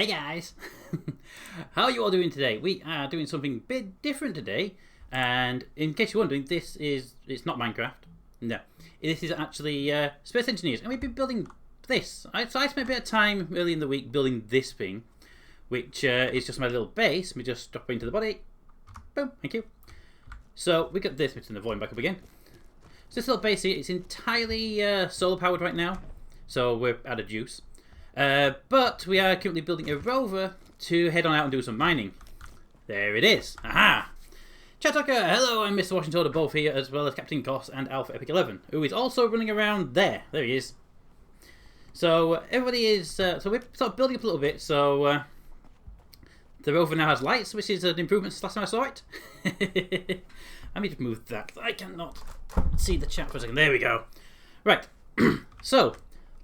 Hey guys! How are you all doing today? We are doing something a bit different today, and in case you're wondering, it's not Minecraft. No. This is actually Space Engineers, and we've been building this. So I spent a bit of time early in the week building this thing, which is just my little base. Let me just drop into the body. Boom, thank you. So we got this, let's turn the volume back up again. So this little base here, it's entirely solar powered right now, so we're out of juice. But we are currently building a rover to head on out and do some mining. There it is. Aha! Chat Tucker, hello, I'm Mr. Washington, are both here, as well as Captain Koss and Alpha Epic 11, who is also running around there. There he is. So everybody is. So we're sort of building up a little bit. So the rover now has lights, which is an improvement since last time I saw it. Let me just move that. I cannot see the chat for a second. There we go. Right. So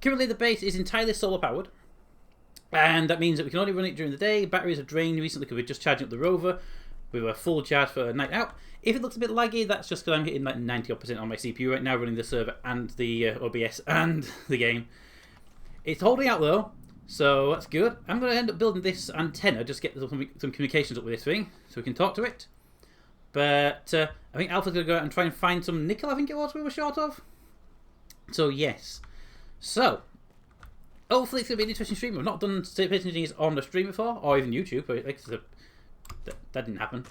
currently the base is entirely solar powered, and that means that we can only run it during the day. Batteries have drained recently because we're just charging up the rover with a full charge for a night out. If it looks a bit laggy, that's just because I'm hitting like 90% on my CPU right now, running the server and the OBS and the game. It's holding out though, so that's good. I'm going to end up building this antenna, just get some communications up with this thing so we can talk to it. But I think Alpha's going to go out and try and find some nickel, I think it was we were short of. So yes. So, hopefully it's going to be an interesting stream. I've not done Space Engineers on the stream before, or even YouTube. That didn't happen.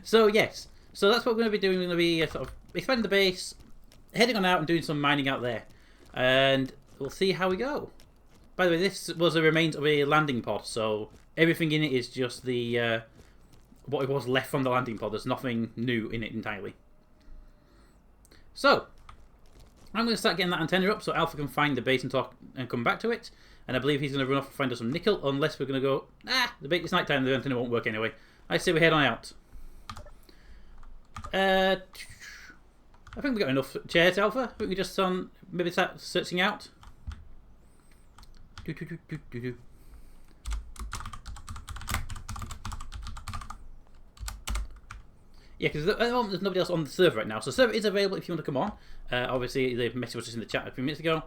So yes, so that's what we're going to be doing. We're going to be sort of expanding the base, heading on out and doing some mining out there. And we'll see how we go. By the way, this was the remains of a landing pod, so everything in it is just the what it was left from the landing pod. There's nothing new in it entirely. So I'm going to start getting that antenna up so Alpha can find the base and talk and come back to it. And I believe he's going to run off and find us some nickel, unless we're going to go, it's night time, the antenna won't work anyway. I say we head on out. I think we've got enough chairs, Alpha. We can just maybe start searching out. Yeah, because at the moment there's nobody else on the server right now. So the server is available if you want to come on. Obviously, the message was just in the chat a few minutes ago.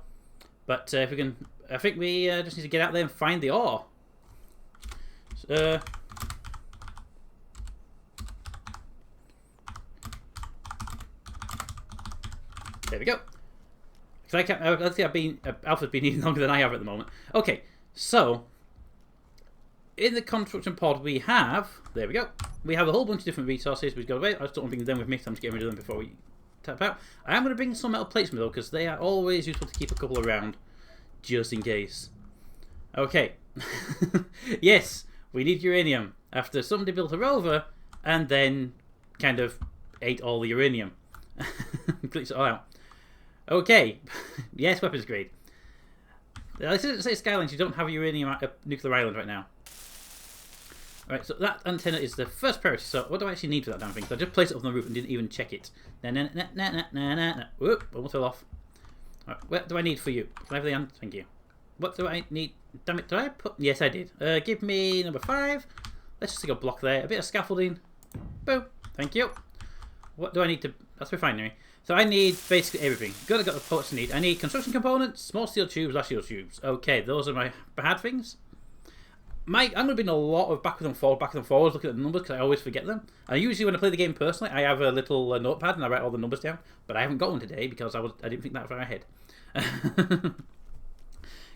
But if we can, I think we just need to get out there and find the ore. There we go. I think Alpha's been eating longer than I have at the moment. Okay, so in the construction pod we have, there we go. We have a whole bunch of different resources. We've got away. I just don't want to bring them with me, so I'm just getting rid of them before we tap out. I am going to bring some metal plates with me though, because they are always useful to keep a couple around, just in case. Okay. Yes, we need uranium. After somebody built a rover and then kind of ate all the uranium. Glitched it all out. Okay. Yes, weapons grade. I didn't say Skylines, you don't have a uranium nuclear island right now. Alright, so that antenna is the first priority. So what do I actually need for that damn thing? So I just placed it up on the roof and didn't even check it. Whoop, almost fell off. Alright, what do I need for you? Can I have the answer? Thank you. What do I need? Damn it, did I put? Yes, I did. Give me number 5. Let's just take a block there. A bit of scaffolding. Boom. Thank you. What do I need to? That's refinery. So I need basically everything. Got the parts I need. I need construction components, small steel tubes, large steel tubes. Okay, those are my bad things. I'm going to be in a lot of backwards and forwards looking at the numbers because I always forget them. And usually when I play the game personally, I have a little notepad and I write all the numbers down. But I haven't got one today because I didn't think that far ahead.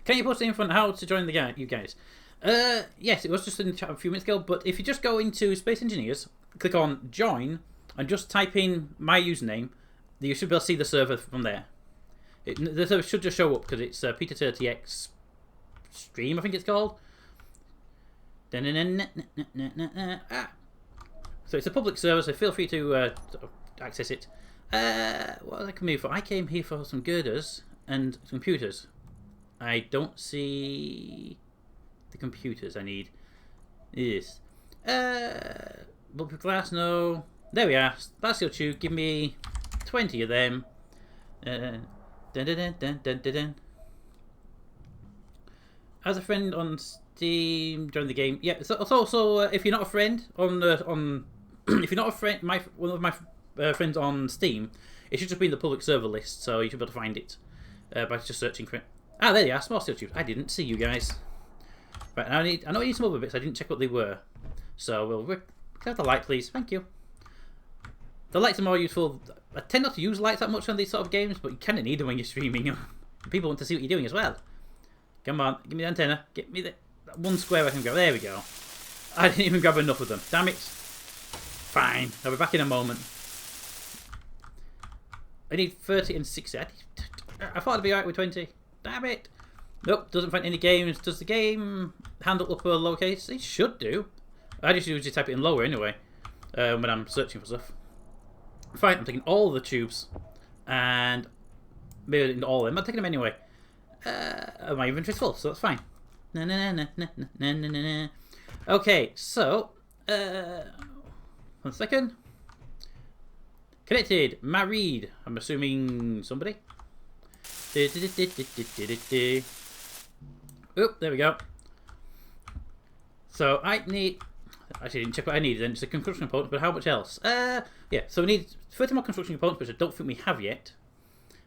Can you post the info on how to join you guys? Yes, it was just in the chat a few minutes ago. But if you just go into Space Engineers, click on Join, and just type in my username, you should be able to see the server from there. The server should just show up because it's Peter30X Stream, I think it's called. So it's a public server, so feel free to access it. What did I come here for? I came here for some girders and some computers. I don't see the computers I need. Yes. Bulletproof glass, no. There we are. That's your tube. Give me 20 of them. As a friend on Steam during the game, yeah. So also, if you're not a friend if you're not a friend, one of my friends on Steam, it should just be in the public server list, so you should be able to find it by just searching for it. Ah, there you are, small steel tubes. I didn't see you guys. Right, I know I need some other bits. I didn't check what they were. So can I have the light, please? Thank you. The lights are more useful. I tend not to use lights that much on these sort of games, but you kind of need them when you're streaming. People want to see what you're doing as well. Come on, give me the antenna. Get me that one square I can grab. There we go. I didn't even grab enough of them. Damn it. Fine. I'll be back in a moment. I need 30 and 60. I thought I'd be alright with 20. Damn it. Nope, doesn't find any games. Does the game handle upper or lowercase? It should do. I just usually type it in lower anyway when I'm searching for stuff. Fine, I'm taking all the tubes and maybe not all of them. I'm taking them anyway. My inventory's full, so that's fine. Okay, so 1 second. Connected, married. I'm assuming somebody. Oop, there we go. So I need. Actually, I didn't check what I needed then. It's a construction component, but how much else? Yeah, so we need 30 more construction components, which I don't think we have yet.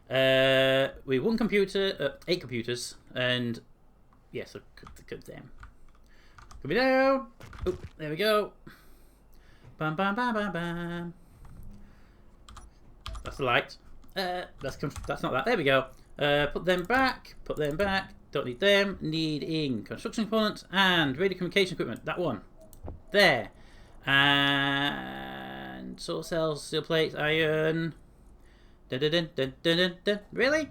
We have 1 computer, 8 computers, and yes, yeah, so look at them. Coming down. Oop, there we go. Bam, bam, bam, bam, bam. That's the light. That's not that. There we go. Put them back. Put them back. Don't need them. Needing construction components and radio communication equipment. That one. There. And solar cells, steel plates, iron. Dun, dun, dun, dun, dun, dun, dun. Really?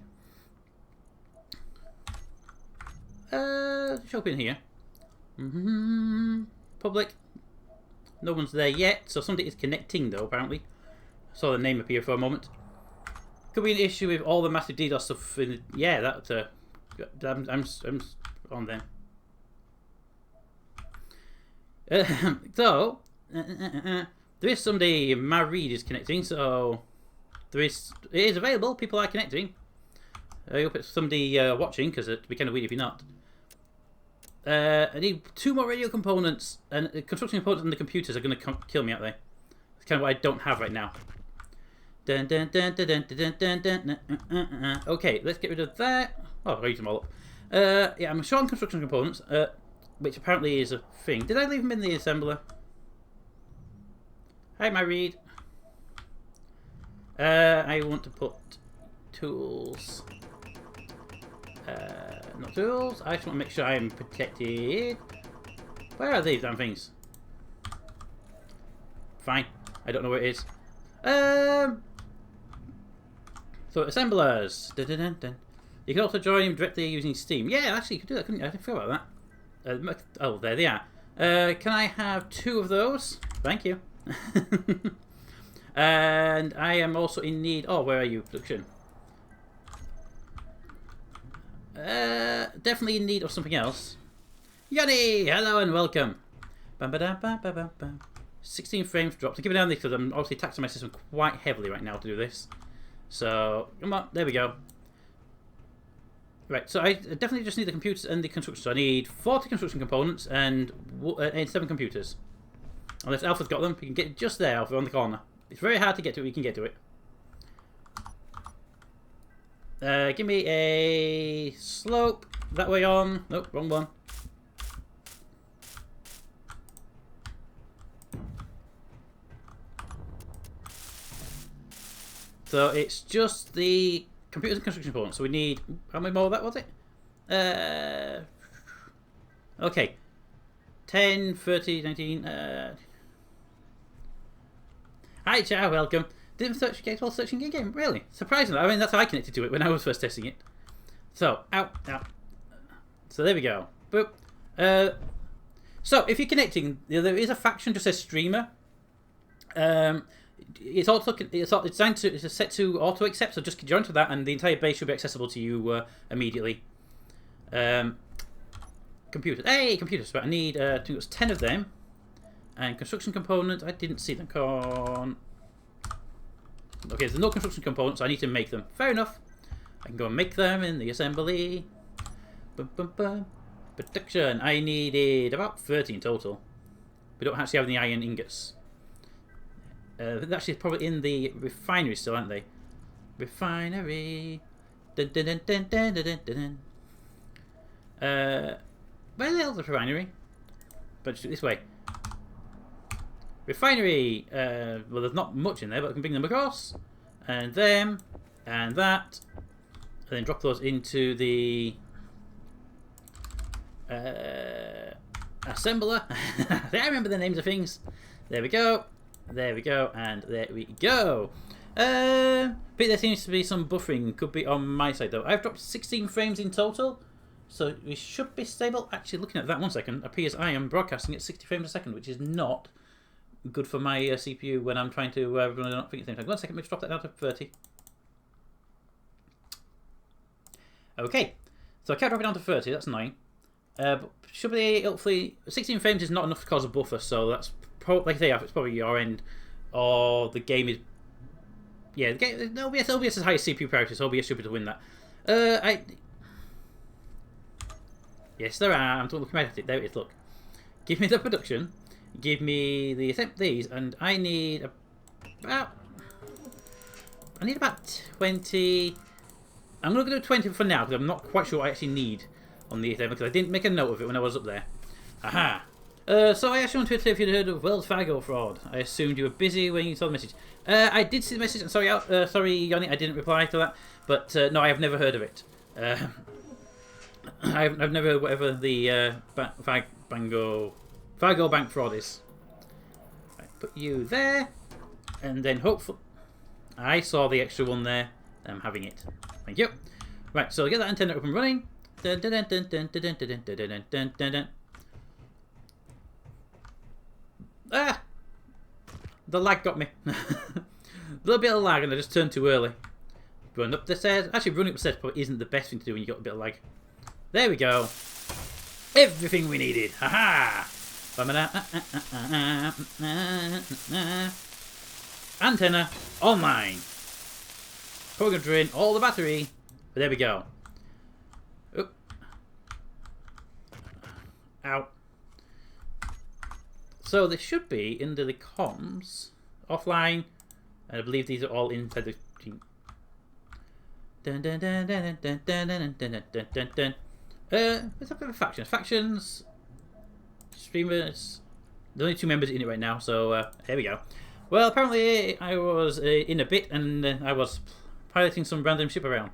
Show up in here. Public. No one's there yet, so somebody is connecting though, apparently. Saw the name appear for a moment. Could be an issue with all the massive DDoS stuff. Yeah, that. I'm on them. So there is somebody married is connecting, so it is available. People are connecting. I hope it's somebody watching, because it'd be kind of weird if you're not. I need 2 more radio components, and construction components and the computers are going to kill me out there. It's kind of what I don't have right now. Dun, dun, dun, dun, dun, dun, dun, dun, dun, Okay, let's get rid of that. Oh, I'll use them all up. Yeah, I'm short on construction components, which apparently is a thing. Did I leave them in the assembler? Hi, my read. I want to put tools. Not tools. I just want to make sure I'm protected. Where are these damn things? Fine. I don't know where it is. So assemblers. Dun, dun, dun, dun. You can also join him directly using Steam. Yeah, actually, you could do that, couldn't you? I didn't feel about that. Oh, there they are. Can I have 2 of those? Thank you. And I am also in need. Oh, where are you, production? Definitely in need of something else. Yanni, hello and welcome. Bam, ba, dam, bam, bam, bam, bam. 16 frames dropped. I'm giving down this because I'm obviously taxing my system quite heavily right now to do this. So come on, there we go. Right, so I definitely just need the computers and the construction. So I need 40 construction components and 7 computers. Unless Alpha's got them, we can get just there, Alpha, on the corner. It's very hard to get to it, we can get to it. Give me a slope that way on. Nope, wrong one. So it's just the computers and construction components. So we need, how many more of that was it? Okay. 10, 30, 19. Hi, Chow, welcome. Didn't search games while searching a game. Really? Surprisingly. I mean, that's how I connected to it when I was first testing it. So, out. So there we go. Boop. So if you're connecting, there is a faction just says streamer. It's designed to, it's set to auto accept, so just join to that, and the entire base should be accessible to you immediately. Computers. Hey, computers. But I need I think it was 10 of them. And construction components, I didn't see them. Okay, there's no construction components, so I need to make them. Fair enough. I can go and make them in the assembly. Bum, bum, bum. Production. I needed about 30 in total. We don't actually have any iron ingots. They're actually probably in the refinery still, aren't they? Refinery. Dun, dun, dun, dun, dun, dun, dun, dun. Where the hell's the refinery? But this way. Refinery. Well, there's not much in there, but I can bring them across. And them. And that. And then drop those into the assembler. I remember the names of things. There we go. There we go. And there we go. But there seems to be some buffering. Could be on my side though. I've dropped 16 frames in total. So we should be stable. Actually, looking at that 1 second, appears I am broadcasting at 60 frames a second, which is not good for my CPU when I'm trying to run it up at the same time. 1 second, let's drop that down to 30. Okay, so I can't drop it down to 30, that's 9. But should be, hopefully, 16 frames is not enough to cause a buffer, so that's probably, like I say, it's probably your end, or the game is, yeah, the game, OBS is highest CPU priority, so OBS should be to win that. Yes, there are, I'm looking at it, there it is, look. Give me the production, give me these, and I need about 20. I'm going to do 20 for now, because I'm not quite sure what I actually need on the Ether, because I didn't make a note of it when I was up there. Aha! So I asked you on Twitter if you'd heard of Wells Fargo fraud. I assumed you were busy when you saw the message. I did see the message, and sorry, Yanni, I didn't reply to that, but no, I have never heard of it. I've never heard whatever the Fargo Bank fraud is. Right, put you there, and then hopefully... I saw the extra one there. I'm having it. Thank you. Right, so get that antenna up and running. Ah! The lag got me. A little bit of lag and I just turned too early. Run up the stairs. Actually, running up the stairs probably isn't the best thing to do when you've got a bit of lag. There we go. Everything we needed. Haha! Antenna online. Probably going to drain all the battery. But there we go. Oop. Ow. So they should be into the comms. Offline. And I believe these are all inside the... Dun dun dun dun dun dun dun dun dun dun dun. Let's have factions. Factions. Streamers. There's only 2 members in it right now, so here we go. Well, apparently I was in a bit and I was piloting some random ship around.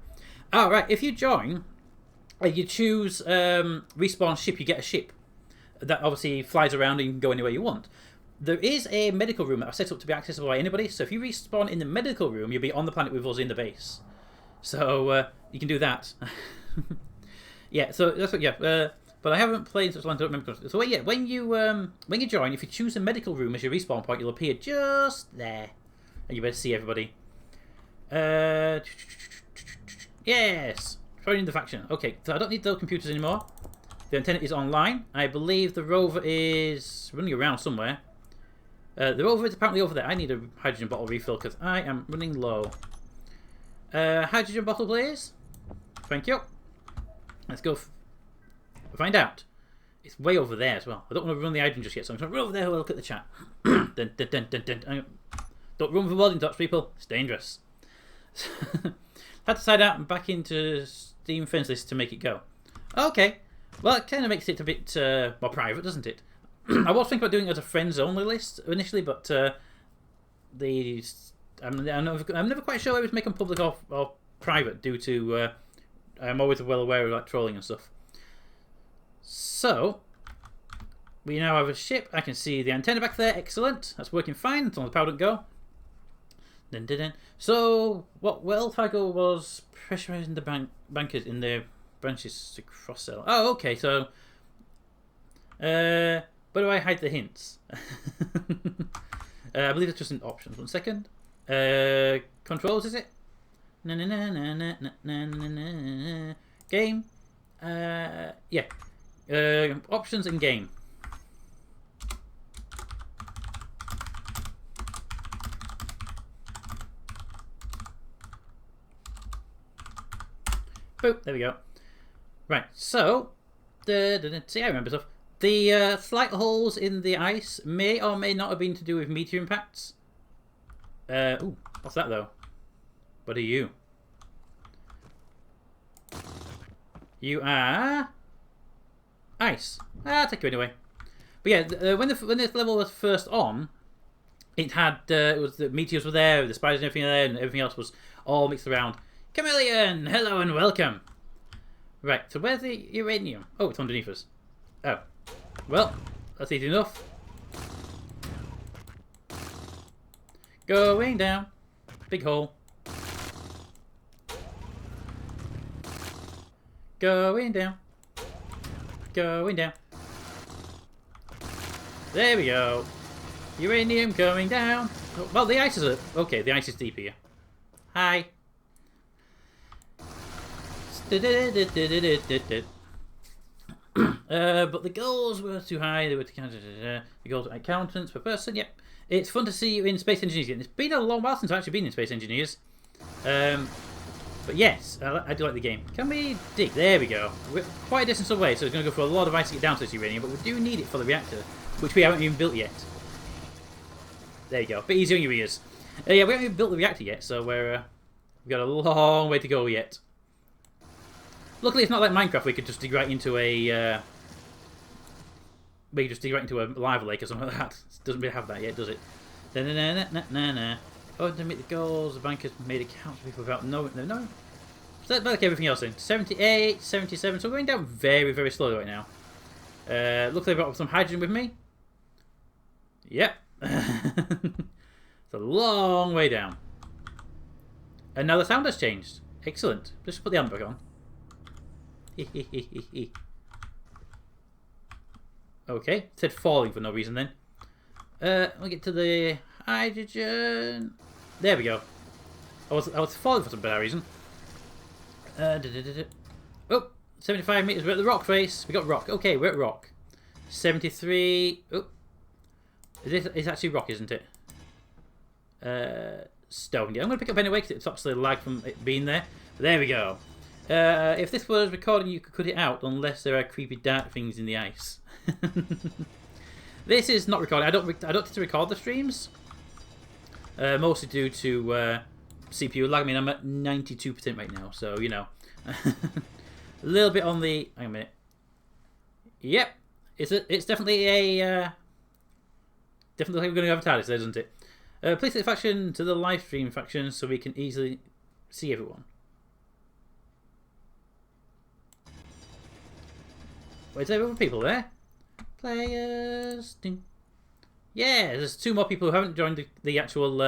Oh, right. If you join, you choose respawn ship, you get a ship. That obviously flies around and you can go anywhere you want. There is a medical room that I've set up to be accessible by anybody. So if you respawn in the medical room, you'll be on the planet with us in the base. So you can do that. Yeah, so that's what, yeah. But I haven't played such long, I don't remember. So yeah, when you join, if you choose the medical room as your respawn point, you'll appear just there. And you better see everybody. Yes! Joining the faction. Okay, so I don't need those computers anymore. The antenna is online. I believe the rover is running around somewhere. The rover is apparently over there. I need a hydrogen bottle refill because I am running low. Hydrogen bottle, please. Thank you. Let's go find out. It's way over there as well. I don't want to run the hydrogen just yet, so I'm going to run over there and look at the chat. Dun, dun, dun, dun, dun. Don't run for welding tops, people. It's dangerous. Had to side out and back into Steam friends list to make it go. Okay. Well, it kind of makes it a bit more private, doesn't it? I was thinking about doing it as a friends only list initially, but I'm never quite sure whether to make them public or private due to I'm always well aware of like trolling and stuff. So we now have a ship. I can see the antenna back there. Excellent. That's working fine until the power doesn't go. Dun, dun, dun. So what Wells Fargo was pressurizing the bankers in their branches to cross-sell. Oh, okay. So where do I hide the hints? I believe it's just in options. 1 second. Controls, is it? Na na na na na na na na. Game. Yeah. Options and game. Boop. There we go. Right. So, see, I remember stuff. The slight holes in the ice may or may not have been to do with meteor impacts. Ooh, what's that though? What are you? You are... ice. I'll take you anyway. But yeah, when this level was first on, it had it was the meteors were there, the spiders and everything there, and everything else was all mixed around. Chameleon, hello and welcome. Right, so where's the uranium? Oh, it's underneath us. Oh, well, that's easy enough. Going down, big hole. Going down. Going down. There we go. Uranium going down. Oh, well, the ice is okay. The ice is deep here. Hi. But the goals were too high. They were the goals at accountants per person. Yep. It's fun to see you in Space Engineers again. It's been a long while since I've actually been in Space Engineers. But yes, I do like the game. Can we dig? There we go. We're quite a distance away, so it's going to go for a lot of ice to get down to this uranium, but we do need it for the reactor, which we haven't even built yet. There you go. A bit easier on your ears. Yeah, we haven't even built the reactor yet, so we've got a long way to go yet. Luckily, it's not like Minecraft. We could just dig right into a lava lake or something like that. It doesn't really have that yet, does it? Na-na-na-na-na-na. Oh, to meet the goals, the bank has made accounts for people without knowing. No. So that's like everything else in. 78, 77. So we're going down very, very slowly right now. Luckily, I've got some hydrogen with me. Yep. It's a long way down. And now the sound has changed. Excellent. Let's put the amp back on. Okay. It said falling for no reason then. We'll get to the hydrogen. There we go. I was falling for some bad reason. Oh, 75 meters. We're at the rock face. We got rock. Okay, we're at rock. 73. Oh, it's actually rock, isn't it? Stone. Yeah, I'm going to pick up anyway because it stops the lag from it being there. But there we go. If this was recording, you could cut it out unless there are creepy dark things in the ice. This is not recording. I don't tend to record the streams. Mostly due to CPU lag. I mean, I'm at 92% right now, so you know, a little bit on the. Hang on a minute. Yep, it's definitely a definitely like we're going to have a TARDIS, isn't it? Please set the faction to the live stream faction so we can easily see everyone. Wait, there other people there? Players. Yeah, there's 2 more people who haven't joined the actual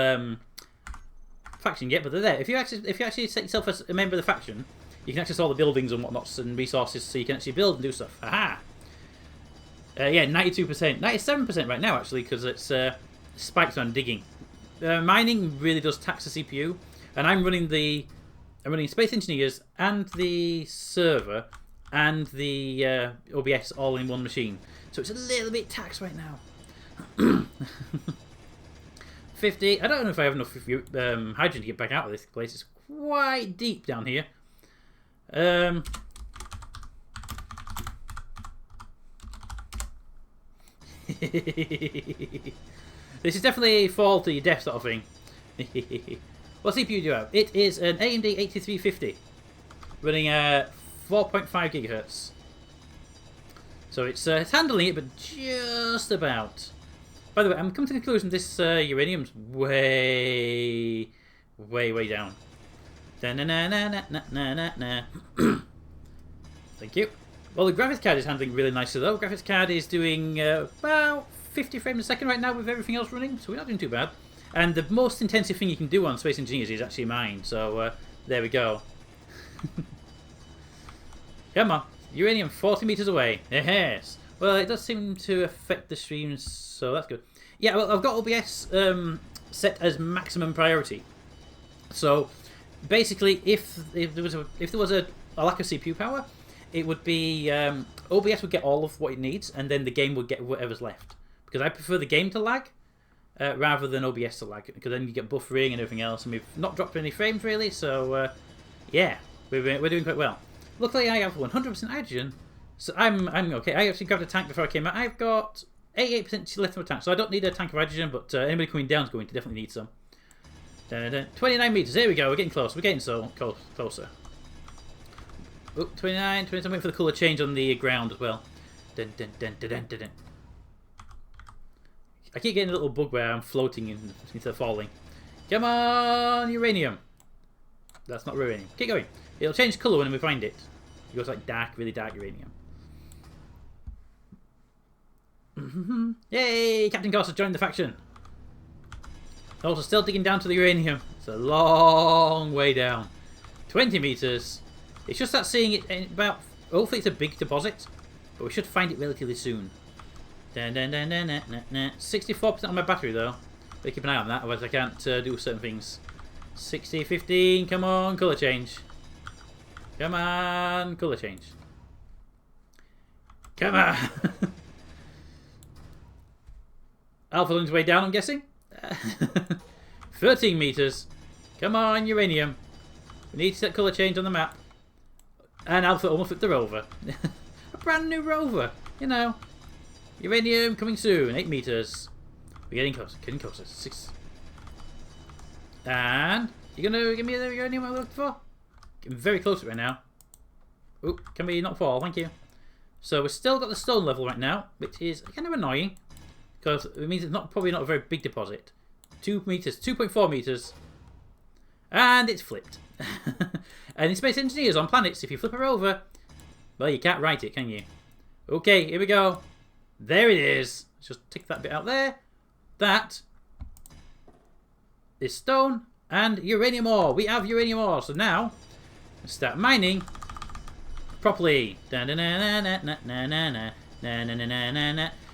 faction yet, but they're there. If you actually set yourself as a member of the faction, you can access all the buildings and whatnots and resources, so you can actually build and do stuff. Aha! Yeah, 92%, 97% right now actually, because it's spikes on digging. Mining really does tax the CPU, and I'm running Space Engineers and the server and the OBS all in one machine, so it's a little bit taxed right now. 50. I don't know if I have enough hydrogen to get back out of this place. It's quite deep down here. This is definitely fall to your death sort of thing. What CPU do you have? It is an AMD 8350 running 4.5 gigahertz. So it's handling it, but just about. By the way, I'm coming to the conclusion this uranium's way down. Thank you. Well, the graphics card is handling really nicely though. Graphics card is doing about 50 frames a second right now with everything else running, so we're not doing too bad. And the most intensive thing you can do on Space Engineers is actually mine, so there we go. Come on, uranium 40 meters away. Yes. Well, it does seem to affect the streams, so that's good. Yeah, well, I've got OBS set as maximum priority. So basically, if there was a lack of CPU power, it would be OBS would get all of what it needs, and then the game would get whatever's left. Because I prefer the game to lag rather than OBS to lag, because then you get buffering and everything else, and we've not dropped any frames really. So yeah, we're doing quite well. Luckily, I have 100% hydrogen, so I'm okay. I actually grabbed a tank before I came out. I've got 88% left of a tank, so I don't need a tank of hydrogen, but anybody coming down is going to definitely need some. 29 meters. There we go. We're getting close. We're getting so closer. Oh, 29. I'm waiting for the colour change on the ground as well. Dun, dun, dun, dun, dun, dun, dun. I keep getting a little bug where I'm floating instead of falling. Come on, uranium. That's not uranium. Keep going. It'll change colour when we find it. It goes like dark, really dark uranium. Yay! Captain Ghost has joined the faction. Also, still digging down to the uranium. It's a long way down. 20 meters. It's just that seeing it in about. Hopefully, it's a big deposit, but we should find it relatively soon. 64% on my battery though. Better keep an eye on that, otherwise I can't do certain things. 60, 15. Come on, colour change. Come on, colour change. Come on. Alpha on his way down, I'm guessing. 13 meters. Come on, uranium. We need to set colour change on the map. And Alpha almost flipped the rover. A brand new rover, you know. Uranium coming soon. 8 meters. We're getting closer. Getting closer. 6. And you gonna give me the uranium I looked for? Getting very close right now. Oh, can we not fall? Thank you. So we've still got the stone level right now, which is kind of annoying because it means it's probably not a very big deposit. 2 meters, 2.4 meters, and it's flipped. And in Space Engineers on planets, if you flip her over, well, you can't write it, can you? Okay, here we go. There it is. Let's just tick that bit out there. That is stone and uranium ore. We have uranium ore. So now, let's start mining properly.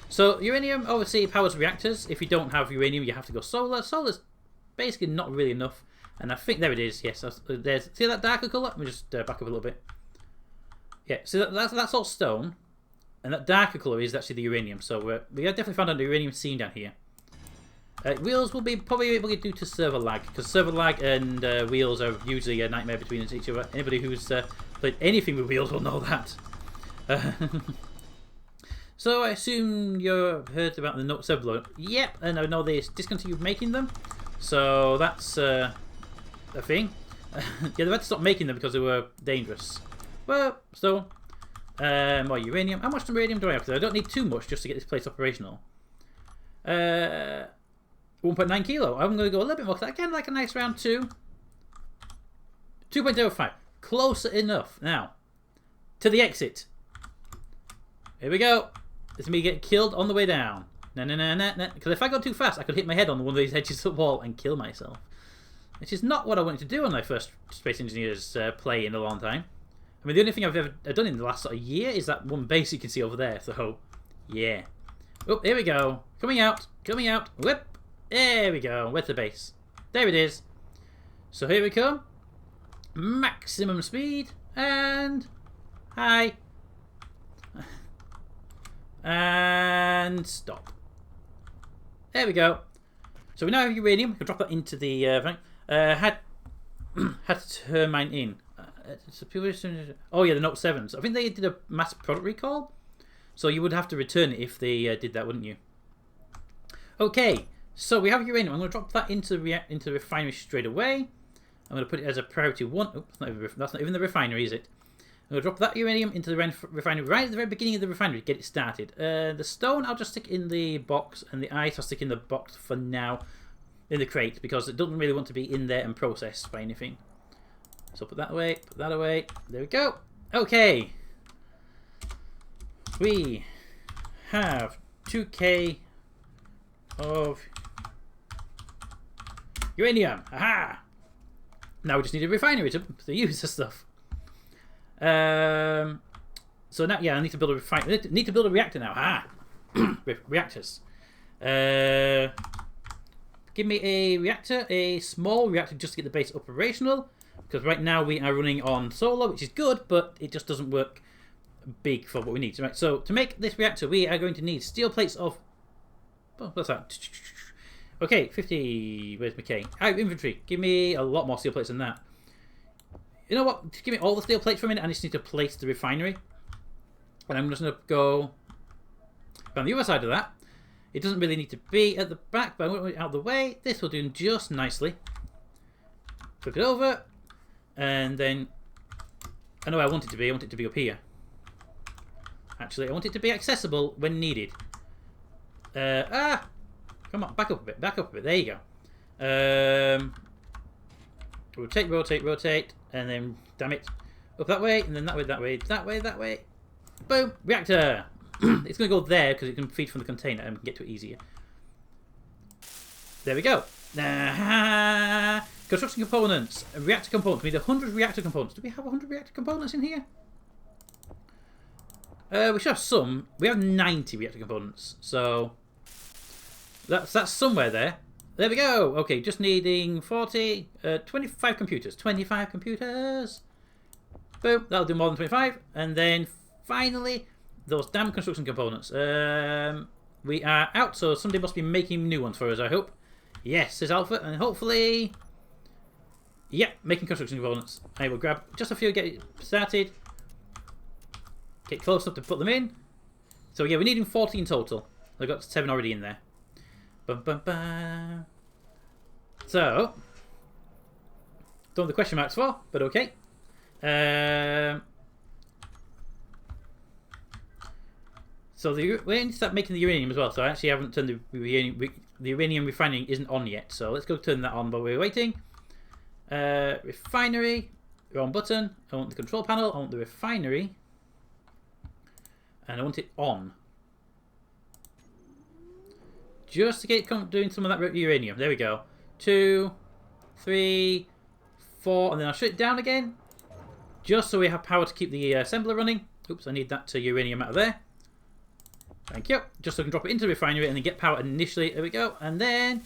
So uranium obviously powers reactors. If you don't have uranium, you have to go solar. Solar's basically not really enough. And I think there it is. Yes, there's. See that darker colour? Let me just back up a little bit. Yeah, so that's all stone. And that darker colour is actually the uranium. So we have definitely found out the uranium seam down here. Wheels will be probably able to due to server lag. Because server lag and wheels are usually a nightmare between each other. Anybody who's played anything with wheels will know that. So I assume you've heard about the Note 7 load. Yep, and I know they discontinued making them. So that's a thing. Yeah, they had to stop making them because they were dangerous. Well, still. More uranium. How much uranium do I have? Because I don't need too much just to get this place operational. 1.9 kilo. I'm going to go a little bit more. Cause I can like a nice round 2. 2.05. Closer enough. Now, to the exit. Here we go. This is me getting killed on the way down. Because if I go too fast, I could hit my head on one of these edges of the wall and kill myself. Which is not what I wanted to do on my first Space Engineers play in a long time. I mean, the only thing I've ever done in the last sort of year is that one base you can see over there. So, yeah. Oh, here we go. Coming out. Coming out. Whip. There we go. Where's the base? There it is. So here we come. Maximum speed. And... hi. And stop. There we go. So we now have uranium. We can drop that into the thing. Had to turn mine in. Oh yeah, the Note 7s. I think they did a mass product recall. So you would have to return it if they did that, wouldn't you? Okay, so we have uranium. I'm going to drop that into the refinery straight away. I'm going to put it as a priority 1. Oops, that's not even the refinery, is it? I'm going to drop that uranium into the refinery right at the very beginning of the refinery to get it started. The stone I'll just stick in the box, and the ice I'll stick in the box for now, in the crate, because it doesn't really want to be in there and processed by anything. So put that away, put that away. There we go. Okay. We have 2K of uranium. Aha! Now we just need a refinery to use the stuff. So now, yeah, I need to build a refinery. I need to build a reactor now. Ah! Reactors. Give me a reactor, a small reactor just to get the base operational. Because right now we are running on solar, which is good, but it just doesn't work big for what we need. Right, so to make this reactor, we are going to need steel plates of... oh, what's that? Okay, 50... where's my K? Out inventory. Give me a lot more steel plates than that. You know what? Just give me all the steel plates for a minute. I just need to place the refinery. And I'm just going to go... on the other side of that. It doesn't really need to be at the back, but I want it out of the way. This will do just nicely. Flip it over. And then... I know where I want it to be. I want it to be up here. Actually, I want it to be accessible when needed. Come on, back up a bit, back up a bit. There you go. Rotate, rotate, rotate, and then, damn it, up that way, and then that way, that way, that way, that way. Boom, reactor. It's going to go there because it can feed from the container and we can get to it easier. There we go. Construction components, reactor components. We need 100 reactor components. Do we have 100 reactor components in here? We should have some. We have 90 reactor components, so that's somewhere there. There we go. Okay, just needing 25 computers. 25 computers. Boom, that'll do more than 25. And then finally, those damn construction components. We are out, so somebody must be making new ones for us, I hope. Yes, says Alpha, and hopefully, yeah, making construction components. I will grab just a few, get it started. Get close enough to put them in. So yeah, we're needing 14 total. I've got 7 already in there. Bum, bum, bum. So, don't know the question marks for, but okay. So we need to start making the uranium as well. So I actually haven't turned the uranium refining isn't on yet. So let's go turn that on while we're waiting. Refinery, wrong button. I want the control panel. I want the refinery, and I want it on. Just to get doing some of that uranium. There we go. 2, 3, 4, and then I'll shut it down again. Just so we have power to keep the assembler running. Oops, I need that uranium out of there. Thank you. Just so I can drop it into the refinery and then get power initially. There we go. And then,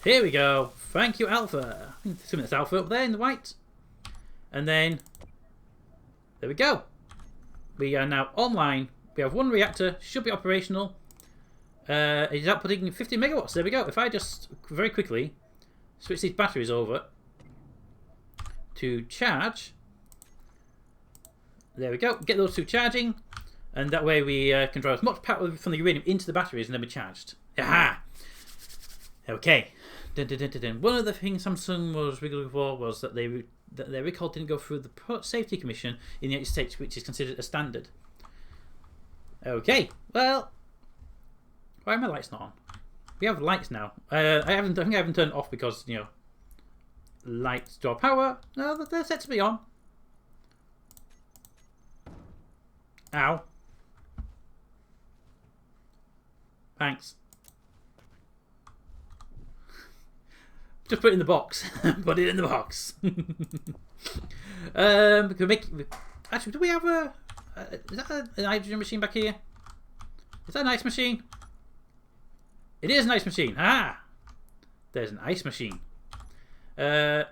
here we go. Thank you, Alpha. I'm assuming that's Alpha up there in the white. And then, there we go. We are now online. We have 1 reactor. Should be operational. It is outputting 50 megawatts. There we go. If I just very quickly switch these batteries over to charge. There we go. Get those 2 charging. And that way we can drive as much power from the uranium into the batteries and then be charged. Aha! Okay. Dun, dun, dun, dun, dun. One of the things Samsung was looking for was that their recall didn't go through the Safety Commission in the United States, which is considered a standard. Okay. Well, why are my lights not on? We have lights now. I think I haven't turned off because, you know, lights draw power. No, they're set to be on. Ow. Thanks. Just put it in the box. Put it in the box. We can make. Actually, do we have a? Is that a hydrogen machine back here? Is that an ice machine? It is an ice machine. Ah, there's an ice machine. Give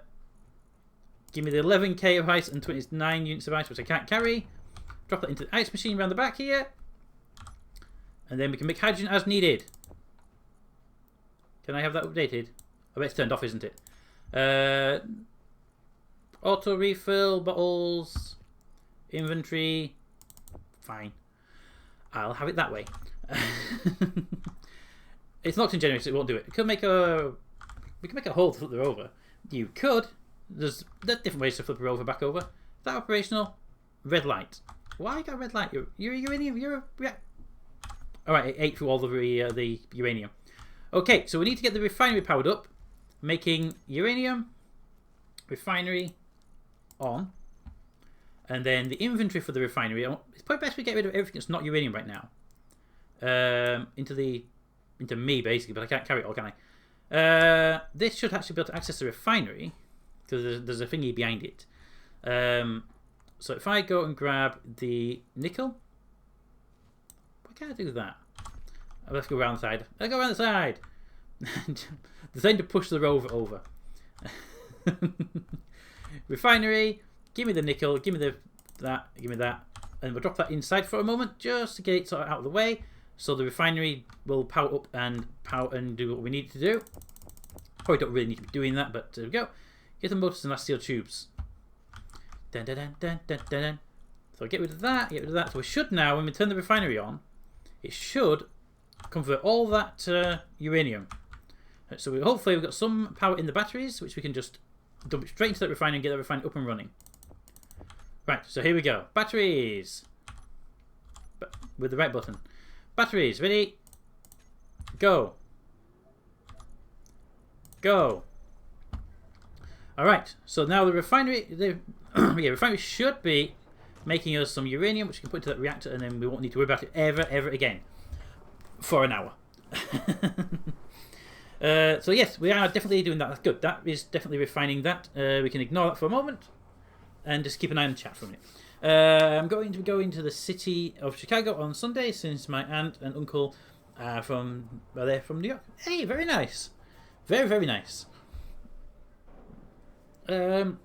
me the 11k of ice and 29 units of ice, which I can't carry. Drop that into the ice machine around the back here. And then we can make hydrogen as needed. Can I have that updated? I bet it's turned off, isn't it? Auto refill, bottles, inventory. Fine. I'll have it that way. It's not generator, so it won't do it. We can make a hole to flip her over. You could. There's different ways to flip her over back over. Is that operational? Red light. Why you got a red light? You're uranium. Alright, it ate through all the uranium. Okay, so we need to get the refinery powered up. Making uranium. Refinery on. And then the inventory for the refinery. It's probably best we get rid of everything that's not uranium right now. Into me, basically, but I can't carry it all, can I? This should actually be able to access the refinery. Because there's a thingy behind it. So if I go and grab the nickel. Why can't I do that? Let's go around the side. Let's go around the side. Designed to push the rover over. Refinery. Give me the nickel. Give me that. Give me that. And we'll drop that inside for a moment just to get it sort of out of the way. So the refinery will power up and do what we need to do. Probably don't really need to be doing that, but there we go. Get the motors and last steel tubes. Dun, dun, dun, dun, dun, dun, dun. So get rid of that, get rid of that. So we should now, when we turn the refinery on, it should convert all that uranium. So hopefully we've got some power in the batteries, which we can just dump it straight into that refinery and get that refinery up and running. Right, so here we go. Batteries. with the right button. Batteries, ready? Go. Go. Alright, so now the refinery, refinery should be making us some uranium, which we can put into that reactor, and then we won't need to worry about it ever again. For an hour. So yes, we are definitely doing that. That's good. That is definitely refining that. We can ignore that for a moment and just keep an eye on the chat for a minute. I'm going to be going to the city of Chicago on Sunday since my aunt and uncle are they're from New York. Hey, very nice. Very nice. So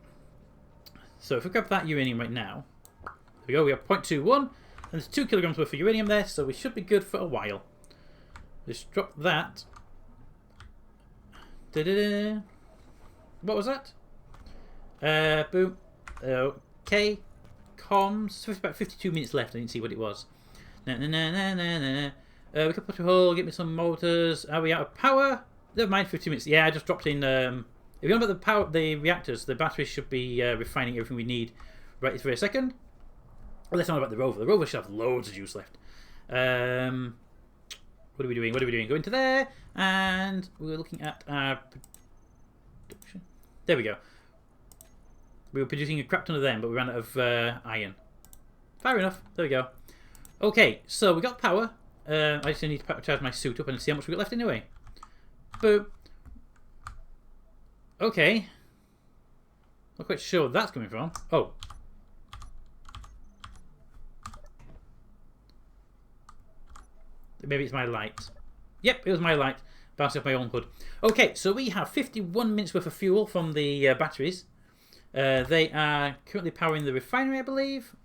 if we grab that uranium right now, there we go. We have 0.21 and there's 2 kilograms worth of uranium there, so we should be good for a while. Let's drop that. Da-da-da. What was that? Boom. Okay. Comms. So it's about 52 minutes left. I didn't see what it was. We can put a hole. Get me some motors. Are we out of power? Never mind. 50 minutes. Yeah, I just dropped in. If you know about the reactors, the batteries should be refining everything we need right this very second. Well, let's not about the rover. The rover should have loads of juice left. What are we doing? Go into there, and we're looking at our production. There we go. We were producing a crap ton of them, but we ran out of iron. Fair enough. There we go. Okay, so we got power. I just need to charge my suit up and see how much we got left anyway. Boom. Okay. Not quite sure where that's coming from. Oh. Maybe it's my light. Yep, it was my light. Bouncing off my own hood. Okay, so we have 51 minutes worth of fuel from the batteries. They are currently powering the refinery, I believe.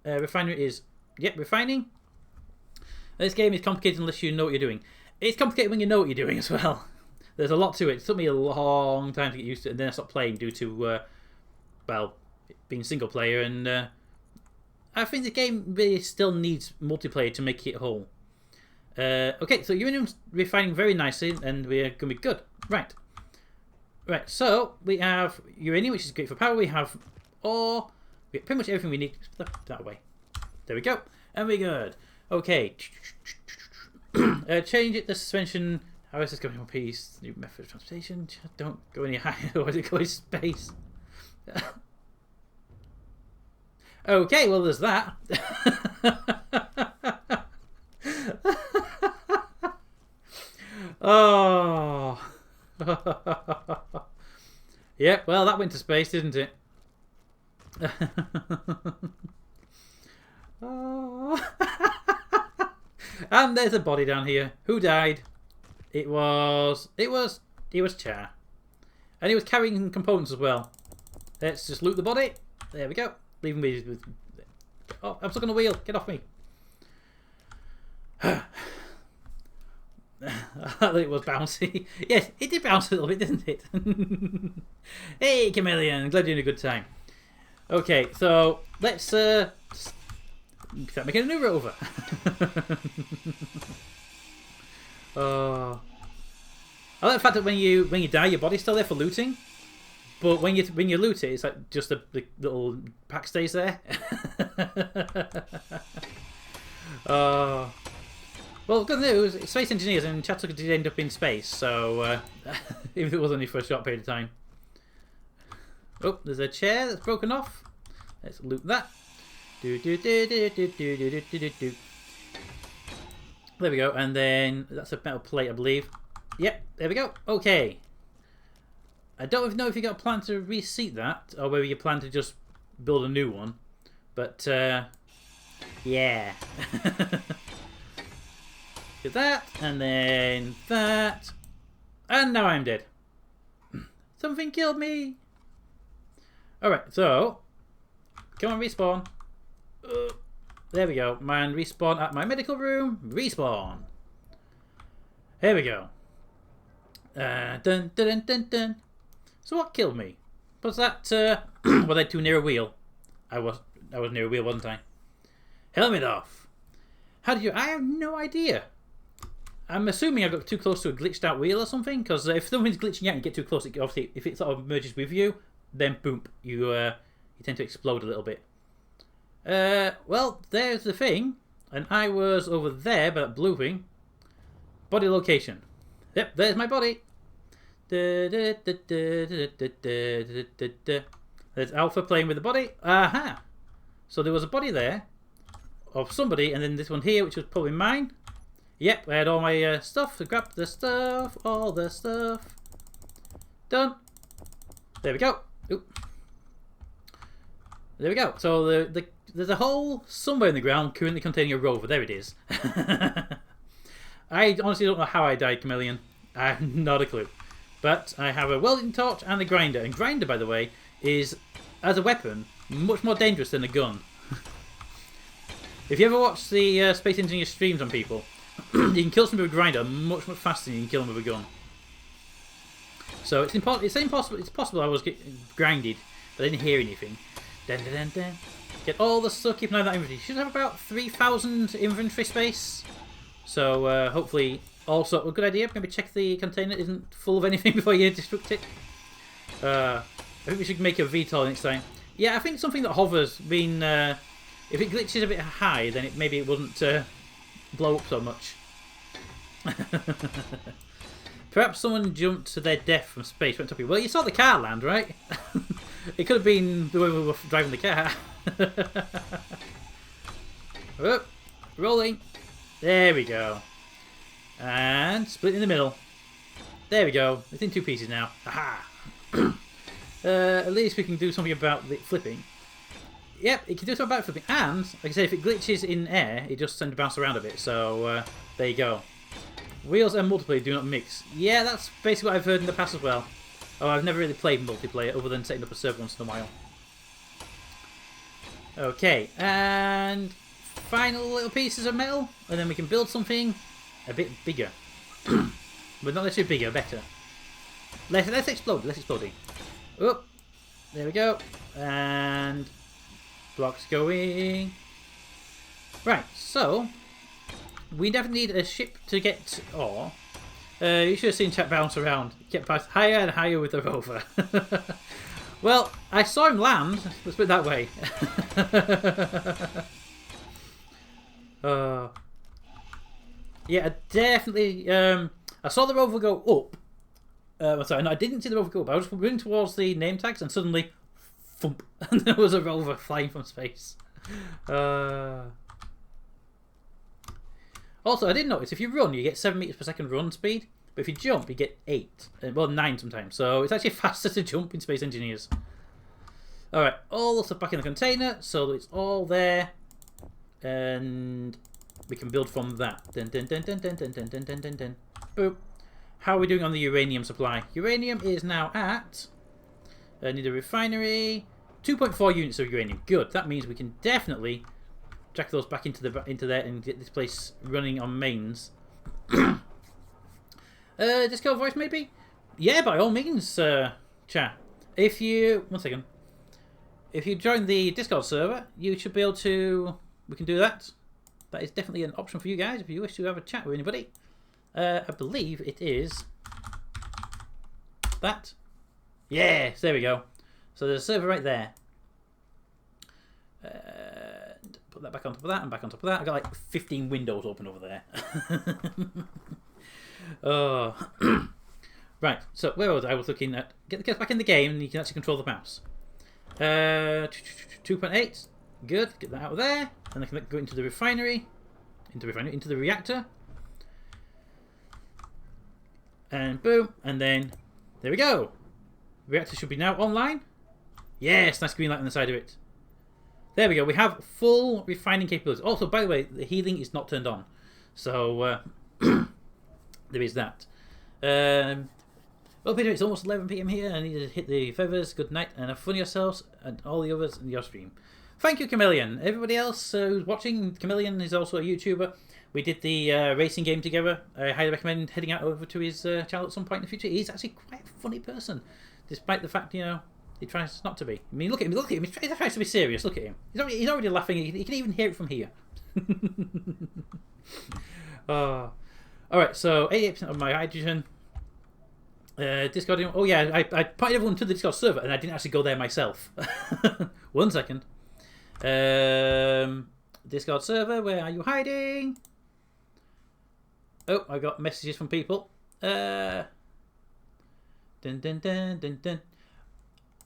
Refinery is, yep, refining. This game is complicated unless you know what you're doing. It's complicated when you know what you're doing as well. There's a lot to it. It took me a long time to get used to it, and then I stopped playing due to, well, being single player. And I think the game really still needs multiplayer to make it whole. Okay, so uranium's refining very nicely, and we're going to be good. Right, so we have uranium, which is great for power. We have ore. We have pretty much everything we need. That way. There we go. And we're good. Okay. Change it, the suspension. How is this going to piece? New method of transportation. Don't go any higher, otherwise it goes space. Okay, well, there's that. Oh. Yep, well, that went to space, didn't it? Oh. And there's a body down here. Who died? It was Char. And he was carrying components as well. Let's just loot the body. There we go. Leave me with... Oh, I'm stuck on a wheel. Get off me. I thought it was bouncy. Yes, it did bounce a little bit, didn't it? Hey, Chameleon. Glad you're having a good time. Okay, so let's start making a new rover. Oh, I like the fact that when you die, your body's still there for looting. But when you loot it, it's like just the little pack stays there. Oh. Well, good news. Space engineers and Chattuck did end up in space, so even if it was only for a short period of time. Oh, there's a chair that's broken off. Let's loot that. There we go, and then that's a metal plate, I believe. Yep, there we go. Okay. I don't even know if you got a plan to reseat that, or whether you plan to just build a new one. But yeah. Get that, and then that, and now I'm dead. Something killed me. Alright, so come on, respawn. There we go. Man, respawn at my medical room. Respawn. Here we go. Dun dun dun dun dun. So what killed me? Was that was I too near a wheel? I was near a wheel, wasn't I? Helmet off. How did you? I have no idea. I'm assuming I got too close to a glitched out wheel or something. Because if something's glitching out and you get too close, it obviously if it sort of merges with you, then boom, you tend to explode a little bit. Well, there's the thing. And I was over there, but that blue thing. Body location. Yep, there's my body. There's Alpha playing with the body. Aha! So there was a body there of somebody, and then this one here, which was probably mine. Yep, I had all my stuff. So grab the stuff, all the stuff. Done. There we go. Oop. There we go. So there's a hole somewhere in the ground currently containing a rover. There it is. I honestly don't know how I died, Chameleon. I have not a clue. But I have a welding torch and a grinder. And grinder, by the way, is, as a weapon, much more dangerous than a gun. If you ever watch the Space Engineer streams on people, you can kill somebody with a grinder much faster than you can kill them with a gun. So it's impossible. It's possible I was grinded, but I didn't hear anything. Dun, dun, dun, dun. Get all the stuff. Keep an eye on that inventory. Should have about 3,000 inventory space. So hopefully, also a good idea. Maybe check the container isn't full of anything before you destruct it. I think we should make a VTOL next time. Yeah, I think something that hovers. If it glitches a bit high, then maybe it wouldn't blow up so much. Perhaps someone jumped to their death from space. Went up here. Well, you saw the car land, right? It could have been the way we were driving the car. Oh, rolling. There we go. And split in the middle. There we go. It's in two pieces now. Aha! At least we can do something about the flipping. Yep, it can do something about flipping. And, like I said, if it glitches in air, it just tends to bounce around a bit. So, there you go. Wheels and multiplayer do not mix. Yeah, that's basically what I've heard in the past as well. Oh, I've never really played multiplayer other than setting up a server once in a while. Okay, and final little pieces of metal, and then we can build something a bit bigger. But not necessarily bigger, better. Let's explode. Let's explode. Oh, there we go. And blocks going. Right, so we definitely need a ship to get ore. You should have seen chat bounce around. He kept passing higher and higher with the rover. Well, I saw him land. Let's put it that way. Yeah, I definitely. I saw the rover go up. Sorry, no, I didn't see the rover go up. I was running towards the name tags, and suddenly, thump, and there was a rover flying from space. Also, I did notice if you run, you get 7 meters per second run speed, but if you jump, you get 8. Well, 9 sometimes. So it's actually faster to jump in Space Engineers. Alright, all the stuff back in the container, so it's all there. And we can build from that. Dun, dun, dun, dun, dun, dun, dun, dun, dun, dun, dun. Boop. How are we doing on the uranium supply? Uranium is now at... need a refinery. 2.4 units of uranium. Good. That means we can definitely jack those back into there and get this place running on mains. Discord voice maybe? Yeah, by all means, chat. If you... One second. If you join the Discord server, you should be able to... We can do that. That is definitely an option for you guys if you wish to have a chat with anybody. I believe it is... That. Yes, there we go. So there's a server right there. Put that back on top of that and back on top of that. I've got like 15 windows open over there. Oh. Right, so where was I? I was looking at... Get back in the game and you can actually control the mouse. 2.8. Good. Get that out of there. And I can go into the refinery. Into the reactor. And boom. And then... There we go. The reactor should be now online. Yes, nice green light on the side of it. There we go. We have full refining capability. Also, by the way, the healing is not turned on. So, there is that. Well, Peter, it's almost 11 PM here. I need to hit the feathers. Good night. And have fun yourselves and all the others in your stream. Thank you, Chameleon. Everybody else who's watching, Chameleon is also a YouTuber. We did the racing game together. I highly recommend heading out over to his channel at some point in the future. He's actually quite a funny person. Despite the fact, you know, he tries not to be. I mean, look at him. Look at him. He tries to be serious. Look at him. He's already laughing. You can even hear it from here. All right. So 88% of my hydrogen. Discord. Oh yeah, I pointed everyone to the Discord server, and I didn't actually go there myself. 1 second. Discord server, where are you hiding? Oh, I got messages from people. Dun dun dun dun dun.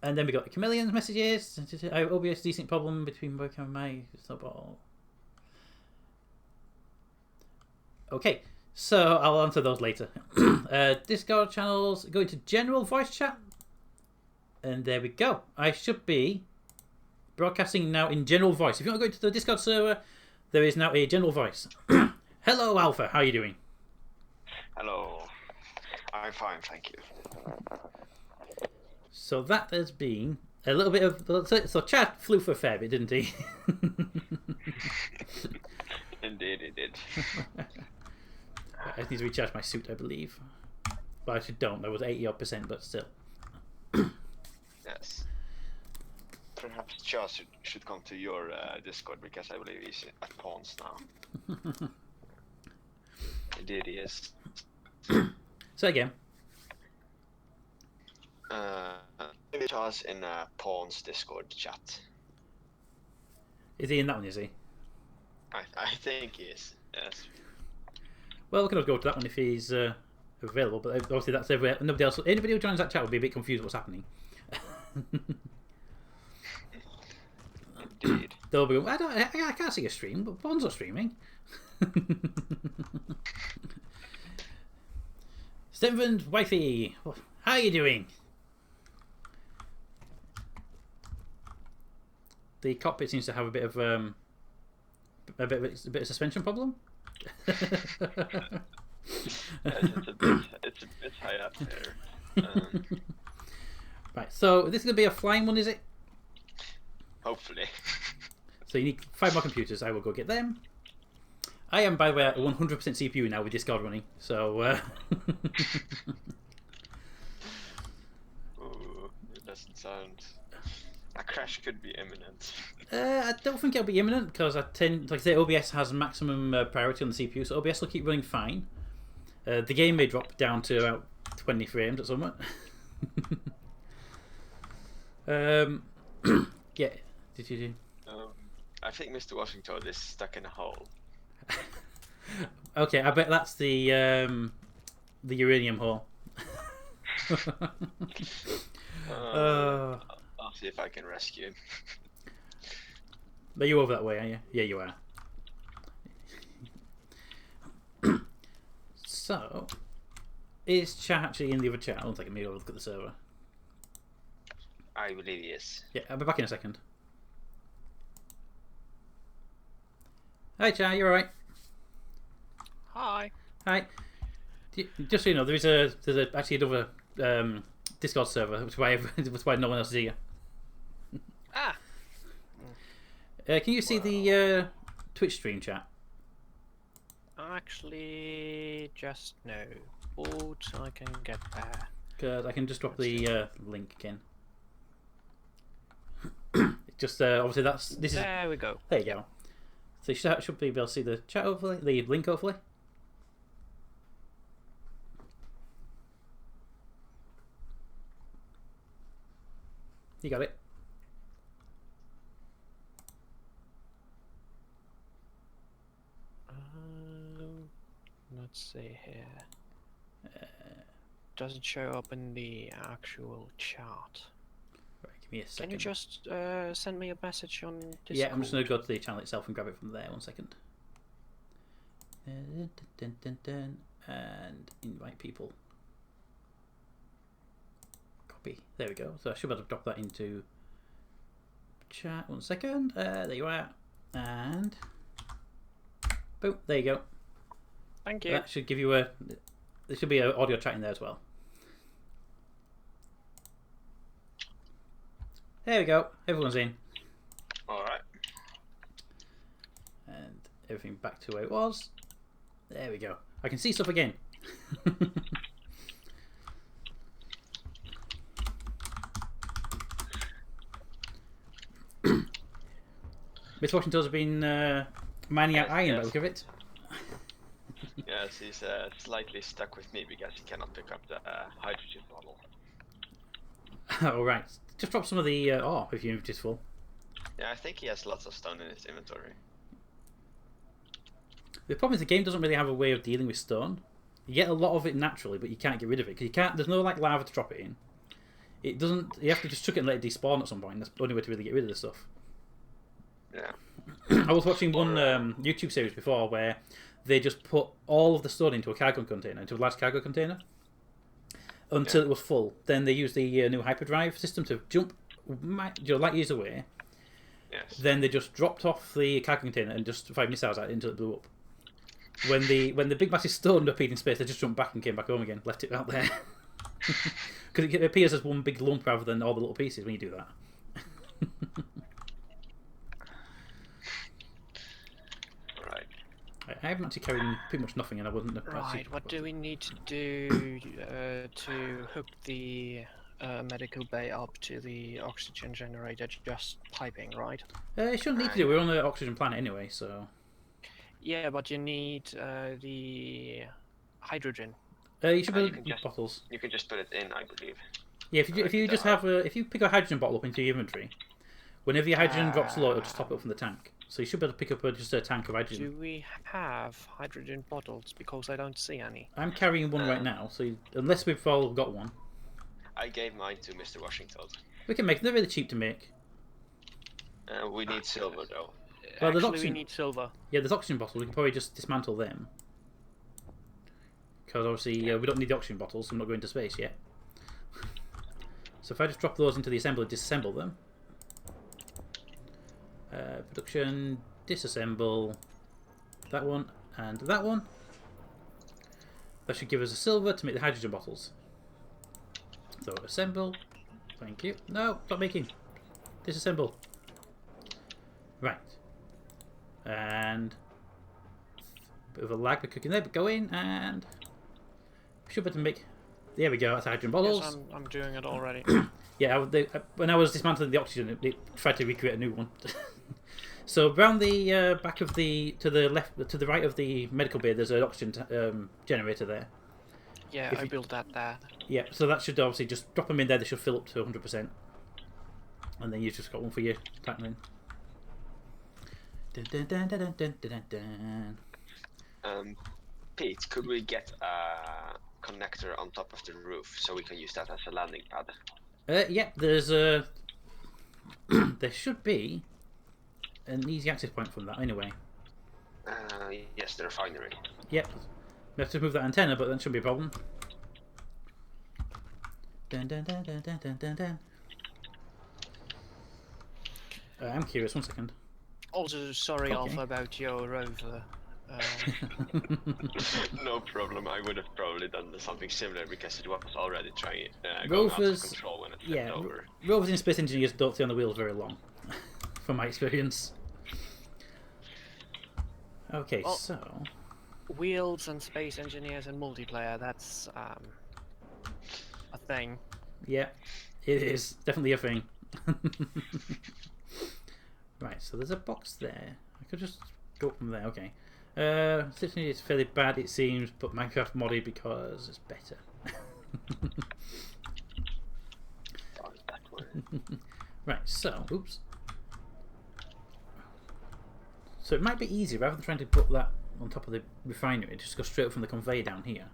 And then we got the Chameleon's messages. OBS decent problem between work and my snowball. Okay, so I'll answer those later. Discord channels, go into general voice chat. And there we go. I should be broadcasting now in general voice. If you want to go into the Discord server, there is now a general voice. Hello, Alpha. How are you doing? Hello. I'm fine, thank you. So that has been a little bit of... So Chad flew for a fair bit, didn't he? Indeed, he did. I need to recharge my suit, I believe. But I actually don't. That was 80-odd%, but still. Yes. Perhaps Charles should come to your Discord, because I believe he's at Pawns now. Indeed, he is. Say again. Maybe Charles in Pawns Discord chat. Is he in that one, is he? I think he is, yes. Well, we can always go to that one if he's available, but obviously that's everywhere. Nobody else. Anybody who joins that chat will be a bit confused what's happening. Indeed. They'll be going, I can't see a stream, but Bond's not streaming. Stenvand Wifey, how are you doing? The cockpit seems to have a bit of a bit of suspension problem. Yes, it's a bit high up there. Right, so this is going to be a flying one, is it? Hopefully. So you need 5 more computers. I will go get them. I am, by the way, at 100% CPU now with Discord running. So. Ooh, it doesn't sound. A crash could be imminent. I don't think it'll be imminent because like I say, OBS has maximum priority on the CPU, so OBS will keep running fine. The game may drop down to about 20 frames at some point. Yeah. Did you do? I think Mr. Washington is stuck in a hole. Okay, I bet that's the uranium hole. I'll see if I can rescue him. Are you over that way, are you? Yeah, you are. So, is chat actually in the other chat? I don't think I may look at the server. I believe he is. Yeah, I'll be back in a second. Hi, chat. You alright? Hi. Hi. Just so you know, there's actually another Discord server, which is why no one else is here. Ah. Can you see the Twitch stream chat? Actually, just no. But I can get there. Good. I can just drop the link again. Just obviously this is. There we go. There you go. So you should be able to see the chat hopefully, the link hopefully. You got it. Let's see here. Doesn't show up in the actual chat. Right, give me a second. Can you just send me a message on Discord? Yeah, I'm just going to go to the channel itself and grab it from there. 1 second. And invite people. Copy. There we go. So I should be able to drop that into chat. 1 second. There you are. And boom. There you go. Thank you. That should give you a. There should be an audio chat in there as well. There we go. Everyone's in. Alright. And everything back to where it was. There we go. I can see stuff again. Miss Washington's been mining out iron by the look of it. Yes, he's slightly stuck with me because he cannot pick up the hydrogen bottle. Alright. Just drop some of the ore if your inventory's full. Yeah, I think he has lots of stone in his inventory. The problem is the game doesn't really have a way of dealing with stone. You get a lot of it naturally, but you can't get rid of it because you can't. There's no like lava to drop it in. It doesn't. You have to just chuck it and let it despawn at some point. That's the only way to really get rid of this stuff. Yeah. I was watching one YouTube series before where they just put all of the stone into a cargo container, into a large cargo container, until it was full. Then they used the new hyperdrive system to jump light years away. Yes. Then they just dropped off the cargo container and just fired missiles at it until it blew up. When the big massive stone appeared in space, they just jumped back and came back home again, left it out there. Because it appears as one big lump rather than all the little pieces when you do that. Right. I haven't actually carried pretty much nothing, and I wouldn't have. Right, what do we need to do to hook the medical bay up to the oxygen generator? Just piping, right? It shouldn't need to do. We're on an oxygen planet anyway, so. Yeah, but you need the hydrogen. You should You put can just- bottles. You can just put it in, I believe. Yeah, if you just have if you pick a hydrogen bottle up into your inventory, whenever your hydrogen drops low, it'll just top it up from the tank. So you should be able to pick up just a tank of hydrogen. Do we have hydrogen bottles? Because I don't see any. I'm carrying one right now, so unless we've all got one, I gave mine to Mr. Washington. we can make. They're really cheap to make. We need silver though. Well, there's Actually, oxygen. we need silver. Yeah, there's oxygen bottles. We can probably just dismantle them. Because obviously we don't need the oxygen bottles, so I'm not going to space yet. So if I just drop those into the assembler, disassemble them. Production, disassemble that one and that one. That should give us a silver to make the hydrogen bottles. So assemble. Thank you. No, stop making. Disassemble. Right. And bit of a lag, but cooking there, but go in and should be able to make. There we go. That's hydrogen bottles. Yes, I'm doing it already. Yeah, when I was dismantling the oxygen, it tried to recreate a new one. So around the back of the to the right of the medical bay, there's an oxygen generator there. Yeah, I built that there. Yeah, so that should obviously just drop them in there. They should fill up to 100%, and then you've just got one for your tackling. Dun, dun, dun, dun, dun, dun, dun, dun. Pete, could we get a connector on top of the roof so we can use that as a landing pad? Yeah, there's a. There should be an easy access point from that anyway. Yes, the refinery. Yep. We have to move that antenna, but that shouldn't be a problem. Dun, dun, dun, dun, dun, dun, dun, dun. I'm curious, one second. Also, sorry, Okay. Alpha, about your rover. No problem. I would have probably done something similar because it was already trying going out of Rovers, control when it flipped yeah, over. rovers and space engineers don't stay on the wheels very long, from my experience. Okay, Oh. so Wheels and space engineers and multiplayer, that's a thing. yeah, it is definitely a thing. Right, so there's a box there. I could just go from there. Okay. Certainly it's fairly bad, it seems, but Minecraft modded because it's better. Right, so, oops. So it might be easier, rather than trying to put that on top of the refinery, just go straight up from the conveyor down here.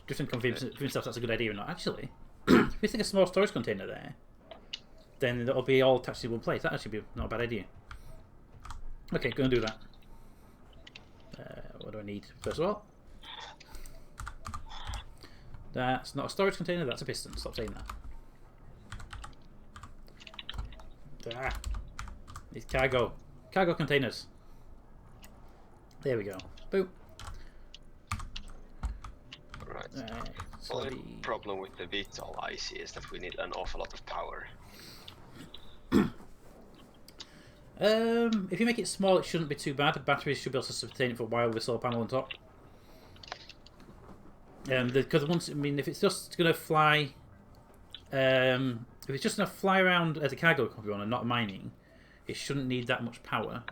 Just to convince myself that's a good idea or not. Actually, if we stick a small storage container there, then it'll be all attached to one place. That actually be not a bad idea. Okay, go and do that. What do I need first of all? That's not a storage container, that's a piston. Stop saying that. Ah, it's cargo. Cargo containers. There we go. Boom. Right. So Only problem with the VTOL I see is that we need an awful lot of power. if you make it small, it shouldn't be too bad. The batteries should be able to sustain it for a while with a solar panel on top. Because once, I mean, if it's just going to fly, if it's just going to fly around as a cargo copy on and not mining, it shouldn't need that much power.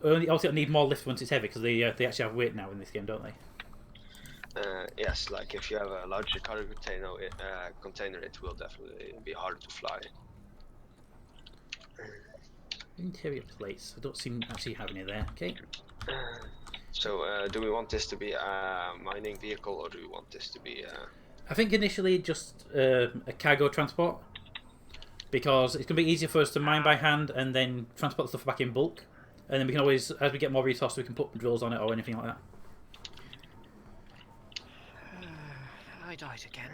Also, it'll need more lift once it's heavy because they actually have weight now in this game, don't they? yes, like if you have a larger cargo container, it will definitely be harder to fly. Interior plates. I don't seem actually have any there. Okay. So, do we want this to be a mining vehicle, or do we want this to be? I think initially just a cargo transport, because it's going to be easier for us to mine by hand and then transport the stuff back in bulk, and then we can always, as we get more resources, we can put drills on it or anything like that. I died again.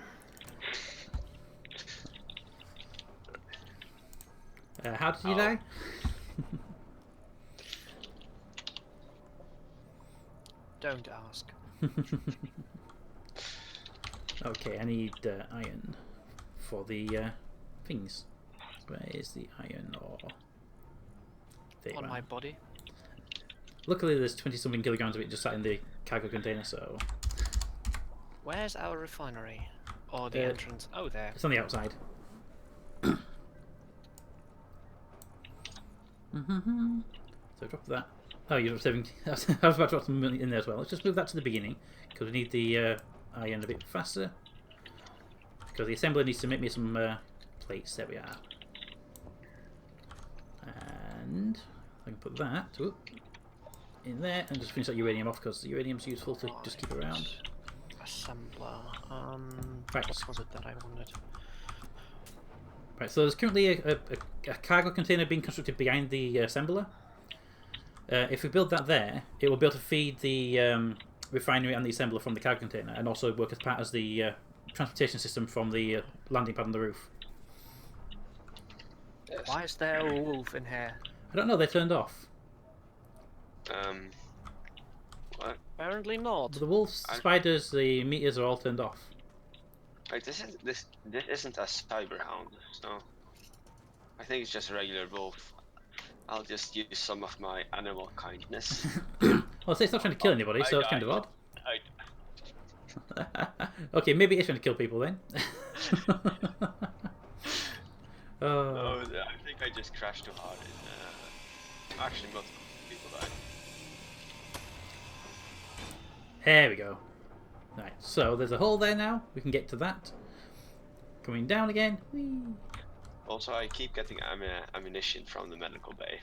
How did you die? Don't ask. Okay, I need iron for the things. Where is the iron ore? There On my body. Luckily, there's 20-something kilograms of it just sat in the cargo container, so... Where's our refinery? Or the entrance? Oh, there. It's on the outside. So drop that. Oh, you're 70. I was about to drop some money in there as well. Let's just move that to the beginning, because we need the iron a bit faster. Because the assembler needs to make me some plates. There we are. And I can put that in there and just finish that uranium off, because the uranium's useful to just keep around. Assembler. Right. What was it that I wanted? Right, so there's currently a cargo container being constructed behind the assembler. If we build that there, it will be able to feed the refinery and the assembler from the cargo container, and also work as part as the transportation system from the landing pad on the roof. Yes. Why is there a wolf in here? I don't know, they turned off. What? Apparently not. The wolves, spiders, the meteors are all turned off. Right, this isn't a cyber hound, so I think it's just a regular wolf. I'll just use some of my animal kindness. Well, it's not trying to kill anybody, so it's kind of odd. Okay, maybe it's trying to kill people then. No, I think I just crashed too hard. Actually, multiple people died. There we go. Right, so there's a hole there now. We can get to that. Coming down again. Whee. Also, I keep getting ammunition from the medical bay.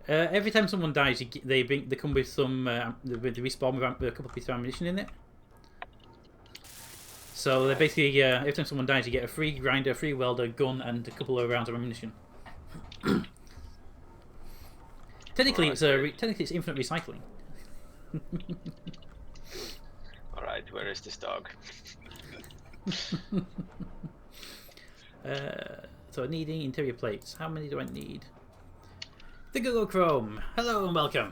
Every time someone dies, they come with some. They respawn with a couple of pieces of ammunition in it. So they basically, every time someone dies, you get a free grinder, a free welder, gun, and a couple of rounds of ammunition. Technically, it's infinite recycling. All right, where is this dog? So needing interior plates. How many do I need? The Google Chrome. Hello and welcome.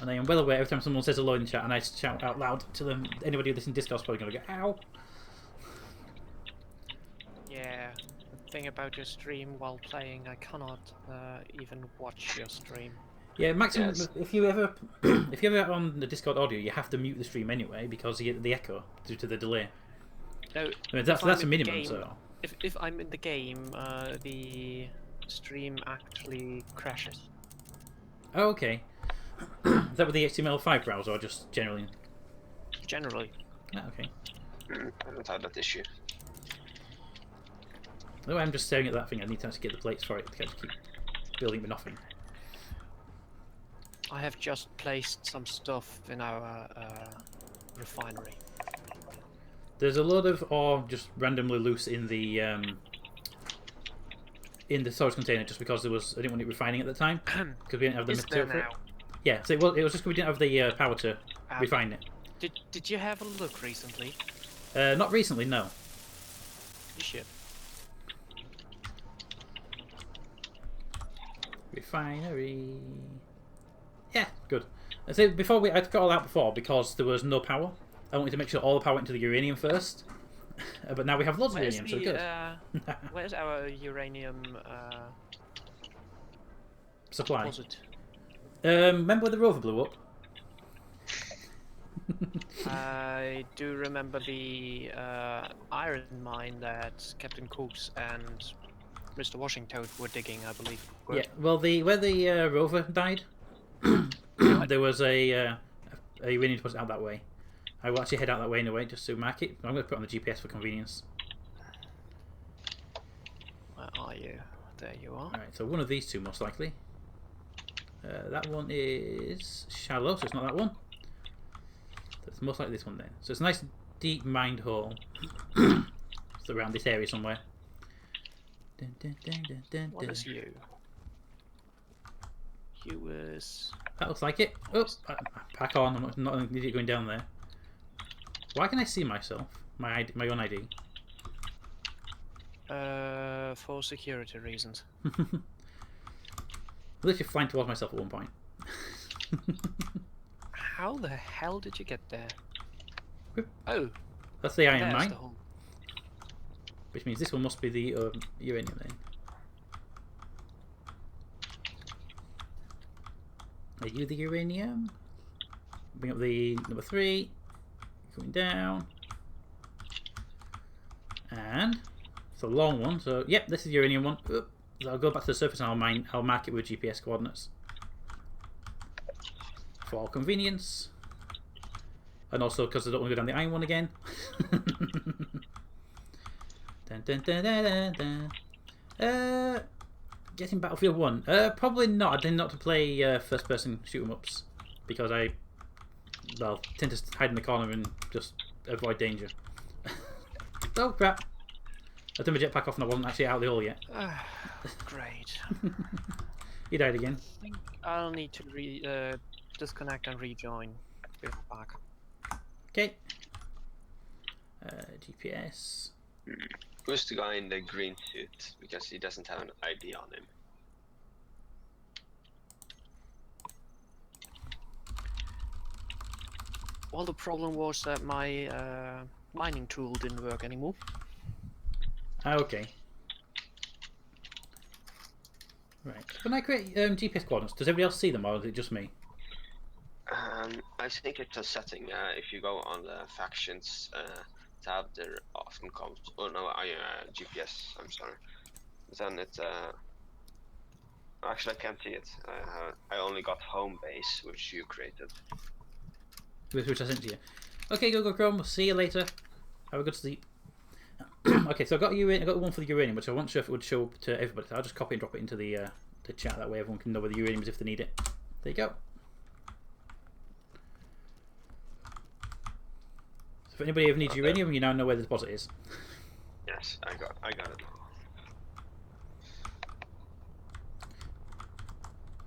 And I am well aware every time someone says hello in chat and I shout out loud to them, anybody who listens to Discord is probably going to go, ow. Yeah. The thing about your stream while playing, I cannot even watch your stream. Yeah, maximum. Yes. If you ever on the Discord audio, you have to mute the stream anyway because you get the echo due to the delay. No, I mean, that's a minimum. Game, so if I'm in the game, the stream actually crashes. oh, okay. Is that with the HTML5 browser or just generally? Generally. Ah, okay. I don't have that issue. No, I'm just staring at that thing. I need to actually get the plates for it. I can't just keep building with nothing. I have just placed some stuff in our refinery. There's a lot of ore just randomly loose in the storage container just because I didn't want it refining at the time because we didn't have the material for it. Yeah, so it was just because we didn't have the power to refine it. Did you have a look recently? Not recently, no. You should. Refinery. Yeah, good. I say before I took it all out before because there was no power. I wanted to make sure all the power went to the uranium first. But now we have lots of uranium, so good. Where's our uranium supply? deposit? Remember when the rover blew up? I do remember the iron mine that Captain Cooks and Mr. Washington were digging, I believe. Yeah, well, where the rover died, there was a uranium deposit out that way. I will actually head out that way in a way just to mark it. I'm going to put it on the GPS for convenience. Where are you? There you are. Alright, so one of these two most likely. That one is shallow, so it's not that one. So it's most likely this one then. So it's a nice deep mined hole. It's around this area somewhere. Dun, dun, dun, dun, dun, What dun. is you? You is... That looks like it. Oh, pack on. I'm not an idiot going down there. Why can I see myself? My own ID. For security reasons. I'm literally flying towards myself at one point. How the hell did you get there? Whoop. Oh, That's the iron there's mine, the hole. which means this one must be the uranium then. Are you the uranium? Bring up the number 3. Going down. And it's a long one, so yep, this is the uranium one. Oop. So I'll go back to the surface and I'll mark it with GPS coordinates. For convenience. And also because I don't want to go down the iron one again. Dun, dun, dun, dun, dun, dun. Getting Battlefield 1. Probably not. I tend not to play first person shoot 'em ups. Because I tend to hide in the corner and just avoid danger. Oh crap. I turned my jetpack off and I wasn't actually out of the hole yet. Great. You died again. I think I'll need to disconnect and rejoin. Be back. Okay. GPS. Who's the guy in the green suit? Because he doesn't have an ID on him. Well, the problem was that my mining tool didn't work anymore. Ah, okay. Right. When I create GPS coordinates, does everybody else see them or is it just me? I think it's a setting. If you go on the factions tab, there often comes. Oh no, GPS. I'm sorry. Then it. Actually, I can't see it. I only got home base, which you created. Which I sent to you. Okay, Google Chrome. We'll see you later. Have a good sleep. Okay, so I got one for the uranium, which I wasn't sure if it would show up to everybody. So I'll just copy and drop it into the chat. That way, everyone can know where the uranium is if they need it. There you go. So if anybody ever needs uranium, you now know where the deposit is. Yes, I got it.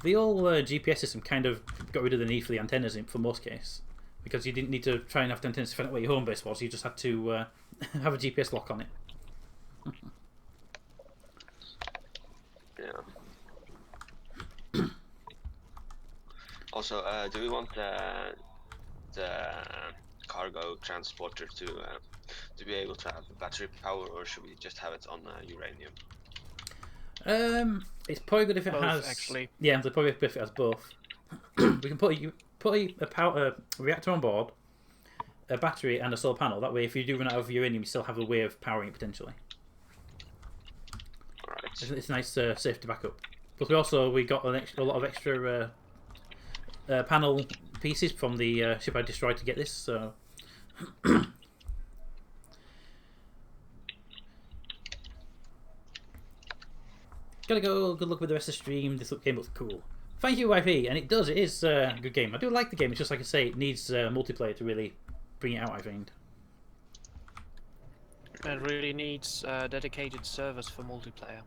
The old GPS system kind of got rid of the need for the antennas for most cases, because you didn't need to try and have the antennas to find out where your home base was. You just had to have a GPS lock on it. Yeah. Also, do we want the cargo transporter to be able to have battery power, or should we just have it on uranium? It's probably good if it Both, has. actually. Yeah, it's probably good if it has both. We can put a reactor on board, a battery, and a solar panel. That way, if you do run out of uranium, you still have a way of powering it potentially. Alright. It's nice, safe to back up. But we got a lot of extra panel pieces from the ship I destroyed to get this. So. Gotta go. Good luck with the rest of the stream. This game looks cool. Thank you, YP. And it does. It is a good game. I do like the game. It's just like I say, it needs multiplayer to really bring it out, I find. It really needs dedicated servers for multiplayer.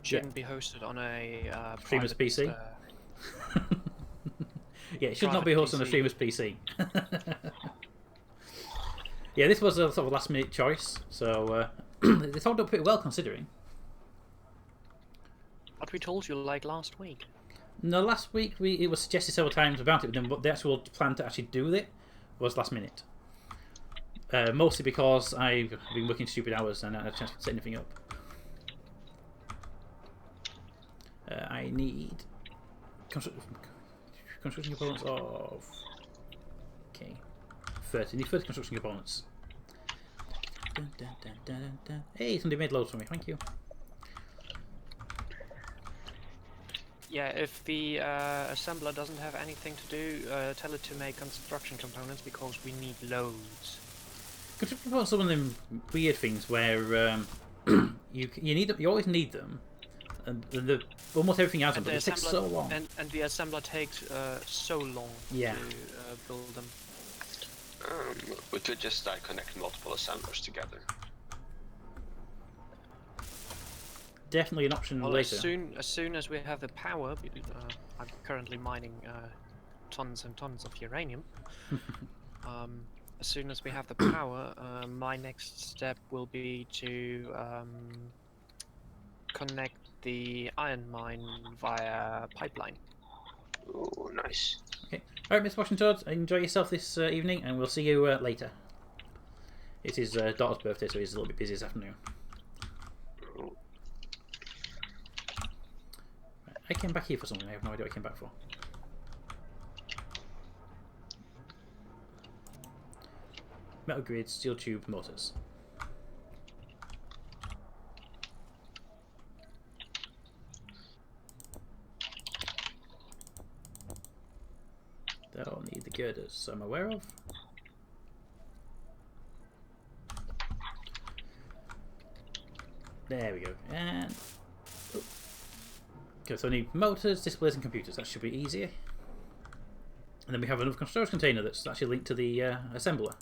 Shouldn't be hosted on a Streamer's private, PC. Yeah, it should not be hosted on a PC. streamer's PC. Yeah, this was a sort of last minute choice, so it's held up pretty well considering. What we told you like last week. No, last week it was suggested several times about it, but the actual plan to actually do it was last minute. Mostly because I've been working stupid hours and I haven't had a chance to set anything up. I need construction components of... Okay. 30. Need 30 construction components. Dun, dun, dun, dun, dun, dun. Hey, somebody made loads for me. Thank you. Yeah, if the assembler doesn't have anything to do, tell it to make construction components because we need loads. Could you propose some of them weird things where you need them, you always need them, and almost everything has them, but it takes so long. And the assembler takes so long Yeah. to build them. We could just connect multiple assemblers together. Definitely an option Well, later. as soon as we have the power, I'm currently mining tons and tons of uranium. As soon as we have the power, my next step will be to connect the iron mine via pipeline. Oh, nice. Okay. Alright, Miss Washington, enjoy yourself this evening, and we'll see you later. It's his daughter's birthday, so he's a little bit busy this afternoon. I came back here for something. I have no idea what I came back for. Metal grid, steel tube, motors. They all need the girders I'm aware of. There we go. And okay, so I need motors, displays, and computers. That should be easier. And then we have another storage container that's actually linked to the assembler.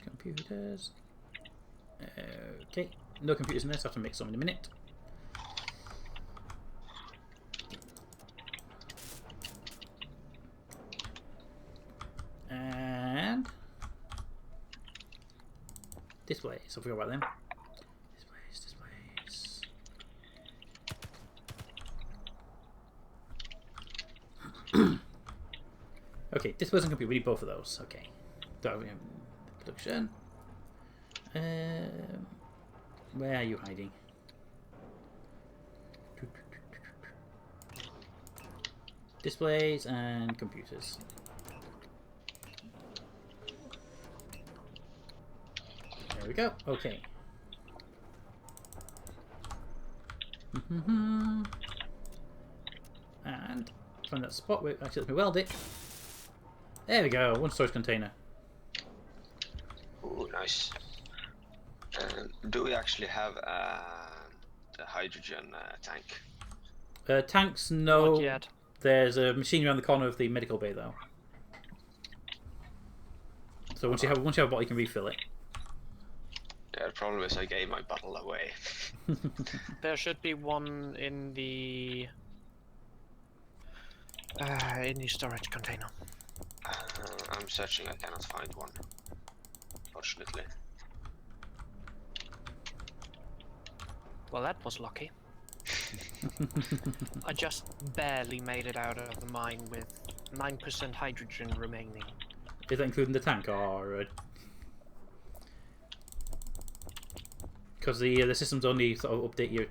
Computers. Okay, no computers in there, so I have to make some in a minute. And displays, I forgot about them. Displays. Okay, displays and computer, we need both of those. Okay. Production. Where are you hiding? Displays and computers. There we go. Okay. And find that spot where actually let me weld it. There we go. One storage container. Oh, nice. Do we actually have the hydrogen tank? Tanks, no. Not yet. There's a machine around the corner of the medical bay, though. So once you have a bottle, you can refill it. Yeah, the problem is I gave my bottle away. There should be one in the storage container. I'm searching. I cannot find one. Fortunately. Well, that was lucky. I just barely made it out of the mine with 9% hydrogen remaining. Is that including the tank, or because the systems only sort of update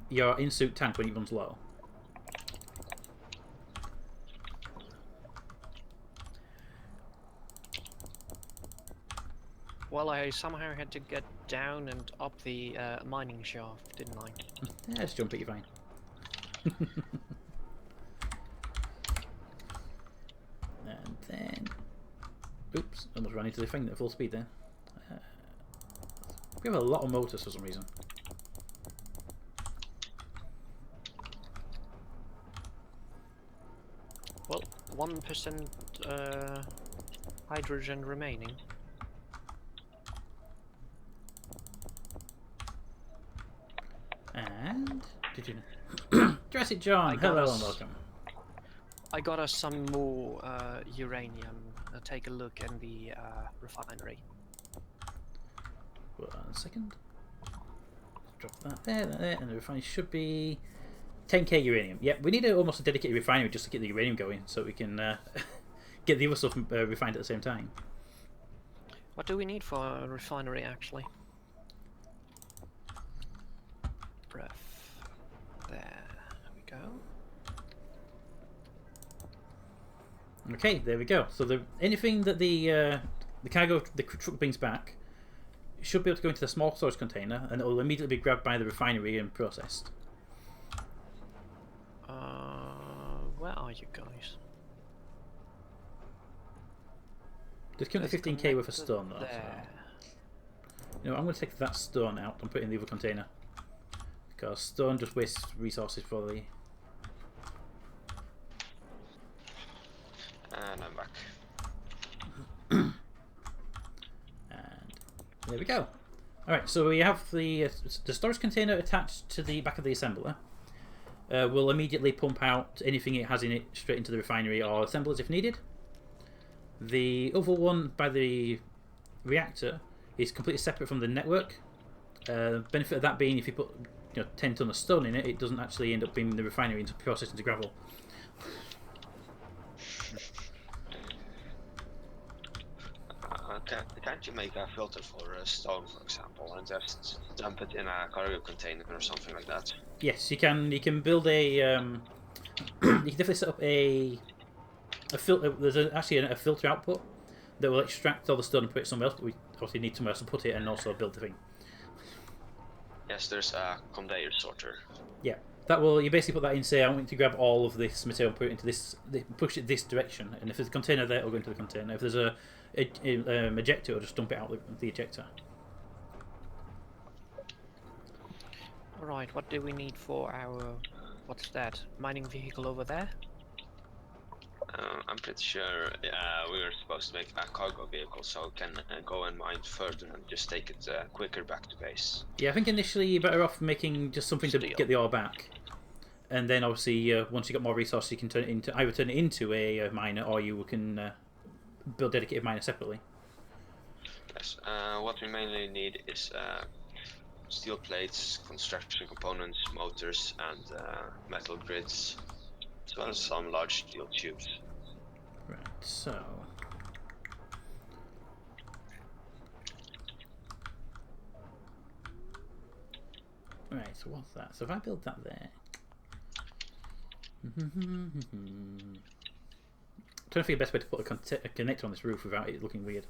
your in-suit tank when it runs low? Well, I somehow had to get down and up the mining shaft, didn't I? Yeah, just jump it, you're fine. And then, oops, almost ran into the thing at full speed there. We have a lot of motors for some reason. Well, 1% hydrogen remaining. And did you know? Jurassic John, hello and welcome. I got us some more uranium. Take a look in the refinery. 1 second. Drop that there, and the refinery should be 10k uranium. Yep, we need almost a dedicated refinery just to get the uranium going, so we can get the other stuff refined at the same time. What do we need for a refinery, actually? Breath. There we go. Okay, there we go. So anything that the the cargo the truck brings back should be able to go into the small storage container, and it will immediately be grabbed by the refinery and processed. Where are you guys? There's currently 15k worth of stone though. There. So. You know, I'm going to take that stone out and put it in the other container. Because stone just wastes resources for the... And I'm back. And there we go. Alright, so we have the storage container attached to the back of the assembler. Will immediately pump out anything it has in it straight into the refinery or assemblers if needed. The other one by the reactor is completely separate from the network. Benefit of that being if you put 10 ton of stone in it, it doesn't actually end up being the refinery into processed into gravel. Can't you make a filter for stone, for example, and just dump it in a cargo container or something like that? Yes, you can. You can build a. You can definitely set up a filter. There's actually a filter output that will extract all the stone and put it somewhere else. But we obviously need somewhere else to put it and also build the thing. Yes, there's a conveyor sorter. Yeah, that will. You basically put that in. Say, I want to grab all of this material and put it into this. Push it this direction, and if there's a container there, it'll go into the container. If there's a ejector, it'll just dump it out the ejector. Alright, what do we need for our... what's that? Mining vehicle over there? I'm pretty sure we were supposed to make a cargo vehicle so we can go and mine further and just take it quicker back to base. Yeah, I think initially you're better off making just something to get the ore back. And then obviously once you got more resources you can turn it into a miner, or you can build dedicated miner separately. Yes, what we mainly need is steel plates, construction components, motors, and metal grids, as well as some large steel tubes. Right, so... Right, so what's that? So if I build that there... trying to figure the best way to put a connector on this roof without it looking weird.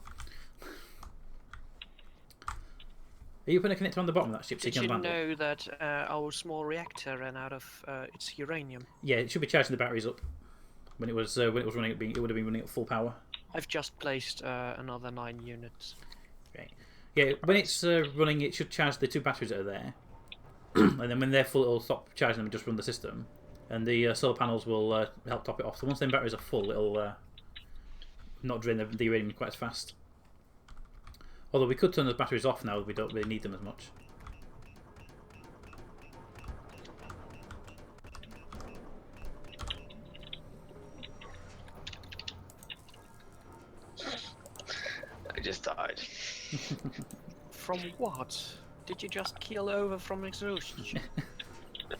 Are you putting a connector on the bottom of that ship? Did you know that our small reactor ran out of its uranium? Yeah, it should be charging the batteries up. When it was running, it would have been running at full power. I've just placed another 9 units. Okay. Yeah, when it's running, it should charge the 2 batteries that are there, and then when they're full, it'll stop charging them and just run the system. And the solar panels will help top it off. So once them batteries are full, it'll not drain the uranium quite as fast. Although we could turn the batteries off now, we don't really need them as much. I just died. From what? Did you just keel over from exhaustion? No,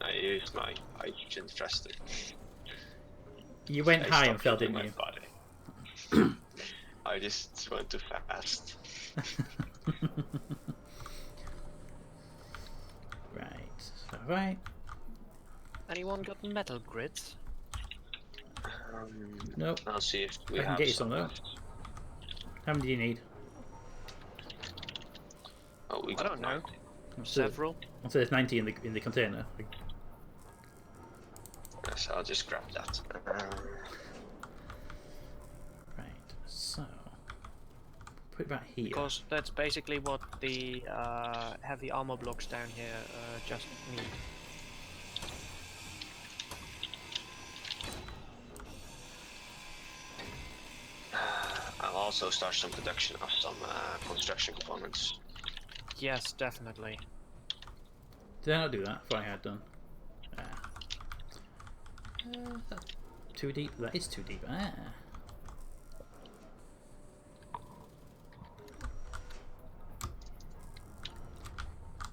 I used my hydrogen thruster. You went high and fell, didn't you? Body. I just went too fast. Right. Anyone got metal grids? Nope. I'll see if we I can have get you some though. left. How many do you need? Oh, we I got don't know. 90. Several. I'll say there's 90 in the container. Yes, I'll just grab that. Right. So put it back here. Because that's basically what the heavy armor blocks down here just need. I'll also start some production of some construction components. Yes, definitely. Did I not do that? I thought I had done. That's too deep. That is too deep.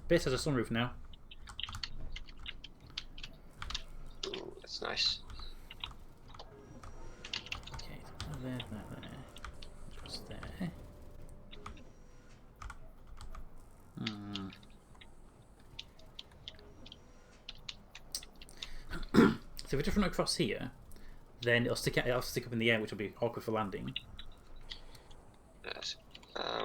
Base has a sunroof now. Ooh, that's nice. Okay, there. Just there. So if we just run across here, then it'll stick up in the air, which will be awkward for landing. Yes.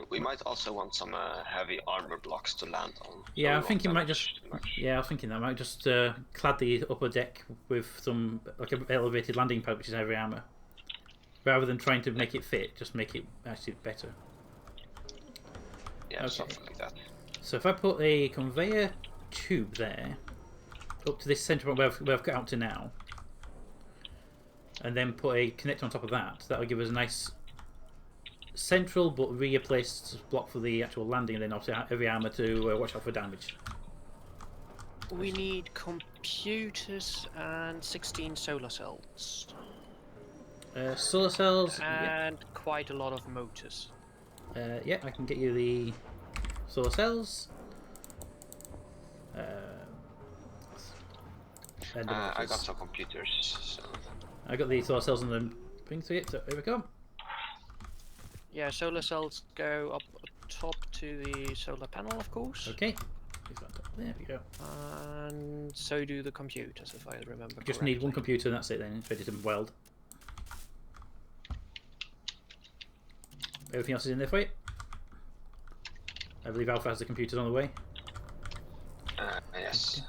We might also want some heavy armor blocks to land on. Yeah, so I'm we thinking won't might damage just. too much. Yeah, I was thinking that I might just clad the upper deck with some like an elevated landing pad, which is heavy armor, rather than trying to make it fit. Just make it actually better. Yeah, Okay. something like that. So if I put a conveyor tube there, up to this centre point where I've got out to now, and then put a connector on top of that, that'll give us a nice central but replaced block for the actual landing, and then obviously heavy armor to watch out for damage. We need computers and 16 solar cells. Solar cells, And quite a lot of motors. yeah, I can get you the solar cells. And the I motors. got some computers, so I got the solar cells and the thing to it, so here we go. Yeah, solar cells go up top to the solar panel, of course. Okay. There we go. And so do the computers, if I remember correctly. Just need one computer and that's it then, it's ready to weld. Everything else is in there for you. I believe Alpha has the computers on the way. yes.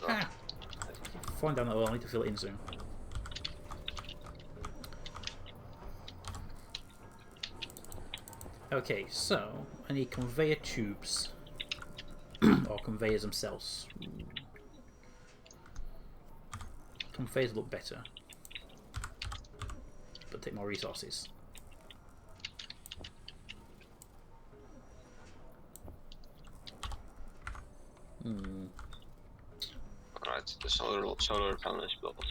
Ah! Falling down that hole, I need to fill it in soon. Okay, so I need conveyor tubes. Or conveyors themselves. Conveyors look better, but take more resources. Alright, the solar panel is built.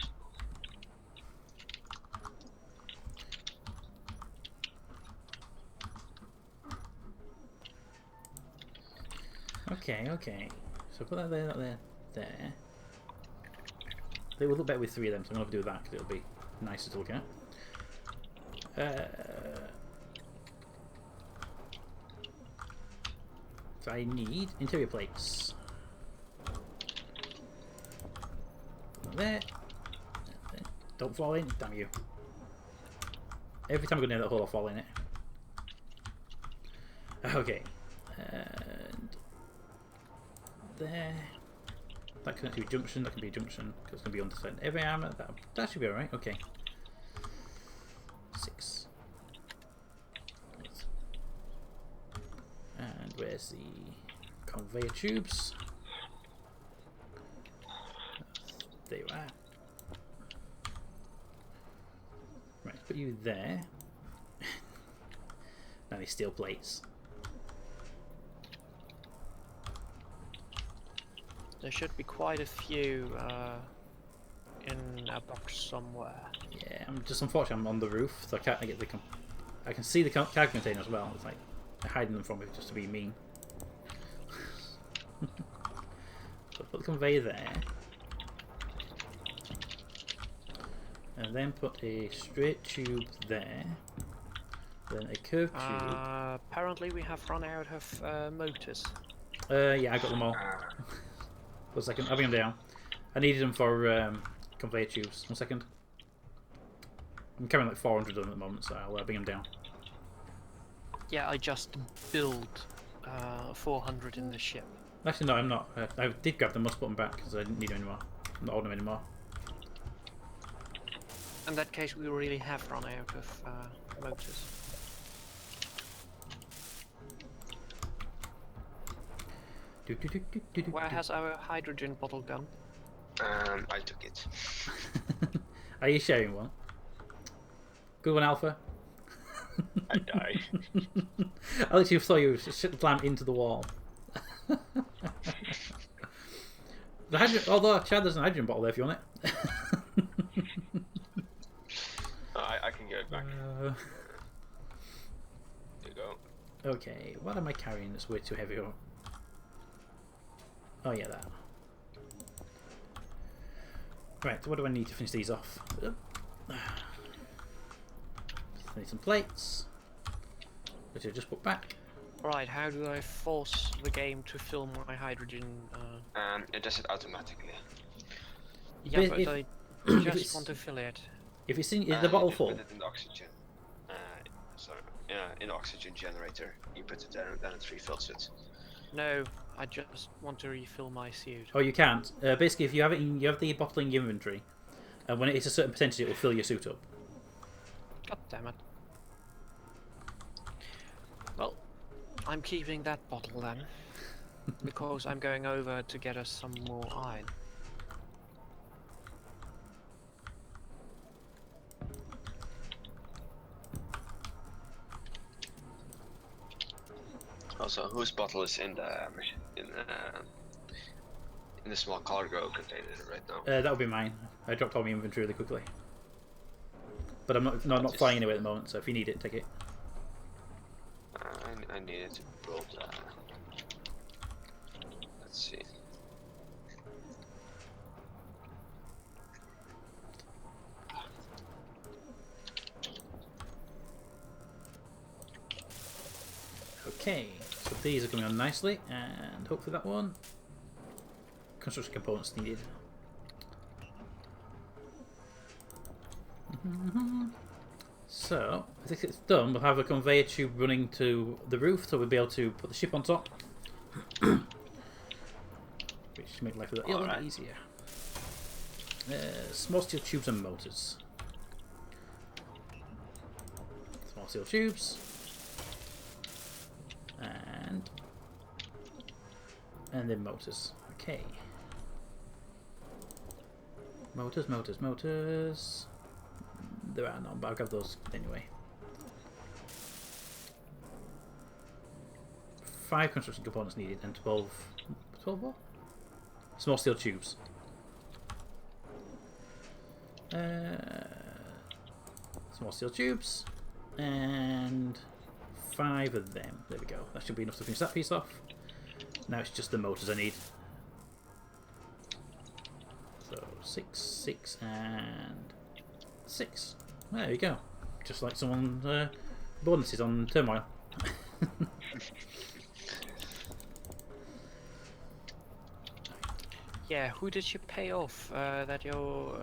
Okay. So put that there. They will look better with 3 of them, so I'm going to do that because it'll be nicer to look at. So I need interior plates. There. Don't fall in, damn you. Every time I go near that hole, I fall in it. Okay. And there. That connects to a junction. That can be a junction because it's going to be underside every armor. That should be alright. Okay. 6. And where's the conveyor tubes? There you are. Right, put you there. Now these steel plates. There should be quite a few in a box somewhere. Yeah, I'm just unfortunately I'm on the roof, so I can't get the. I can see the cargo container as well. It's like they're hiding them from me just to be mean. So put the conveyor there, and then put a straight tube there. Then a curved tube. Apparently we have run out of motors. Yeah, I got them all. 1 second, I'll bring them down. I needed them for conveyor tubes. 1 second. I'm carrying like 400 of them at the moment, so I'll bring them down. Yeah, I just built 400 in the ship. Actually, no, I'm not. I did grab them, must put them back because I didn't need them anymore. I'm not holding them anymore. In that case, we really have run out of motors. Where has our hydrogen bottle gone? I took it. Are you sharing one? Good one, Alpha. I died. I literally saw you slam into the wall. The hydrogen, although Chad, there's an hydrogen bottle there if you want it. I can get it back. There you go. Okay, what am I carrying that's way too heavy? Oh yeah, that. Right, what do I need to finish these off? I need some plates, which I just put back. Right, how do I force the game to fill my hydrogen? It does it automatically. Yeah, But but if I just it's- want to fill it. If it's in, is the bottle You full? put it in the oxygen. in oxygen generator. You put it there and then it refills it. No, I just want to refill my suit. Oh, you can't. Basically, if you have it, you have the bottle in your inventory, and when it hits a certain percentage, it will fill your suit up. God damn it. Well, I'm keeping that bottle then, because I'm going over to get us some more iron. Also, whose bottle is in the small cargo container right now? That would be mine. I dropped all my inventory really quickly, but I'm not flying anywhere at the moment. So if you need it, take it. I needed to build. Let's see. Okay, so these are coming on nicely, and hopefully that one. Construction components needed. So, I think it's done. We'll have a conveyor tube running to the roof, so we'll be able to put the ship on top. Which should make life a little bit easier. Small steel tubes and motors. Small steel tubes. And then motors. Okay. Motors. There are none, but I'll grab those anyway. 5 construction components needed and 12 what? Small steel tubes. Small steel tubes and 5 of them. There we go. That should be enough to finish that piece off. Now it's just the motors I need. So 6, and 6. There you go. Just like someone's bonuses on Turmoil. Yeah, who did you pay off that you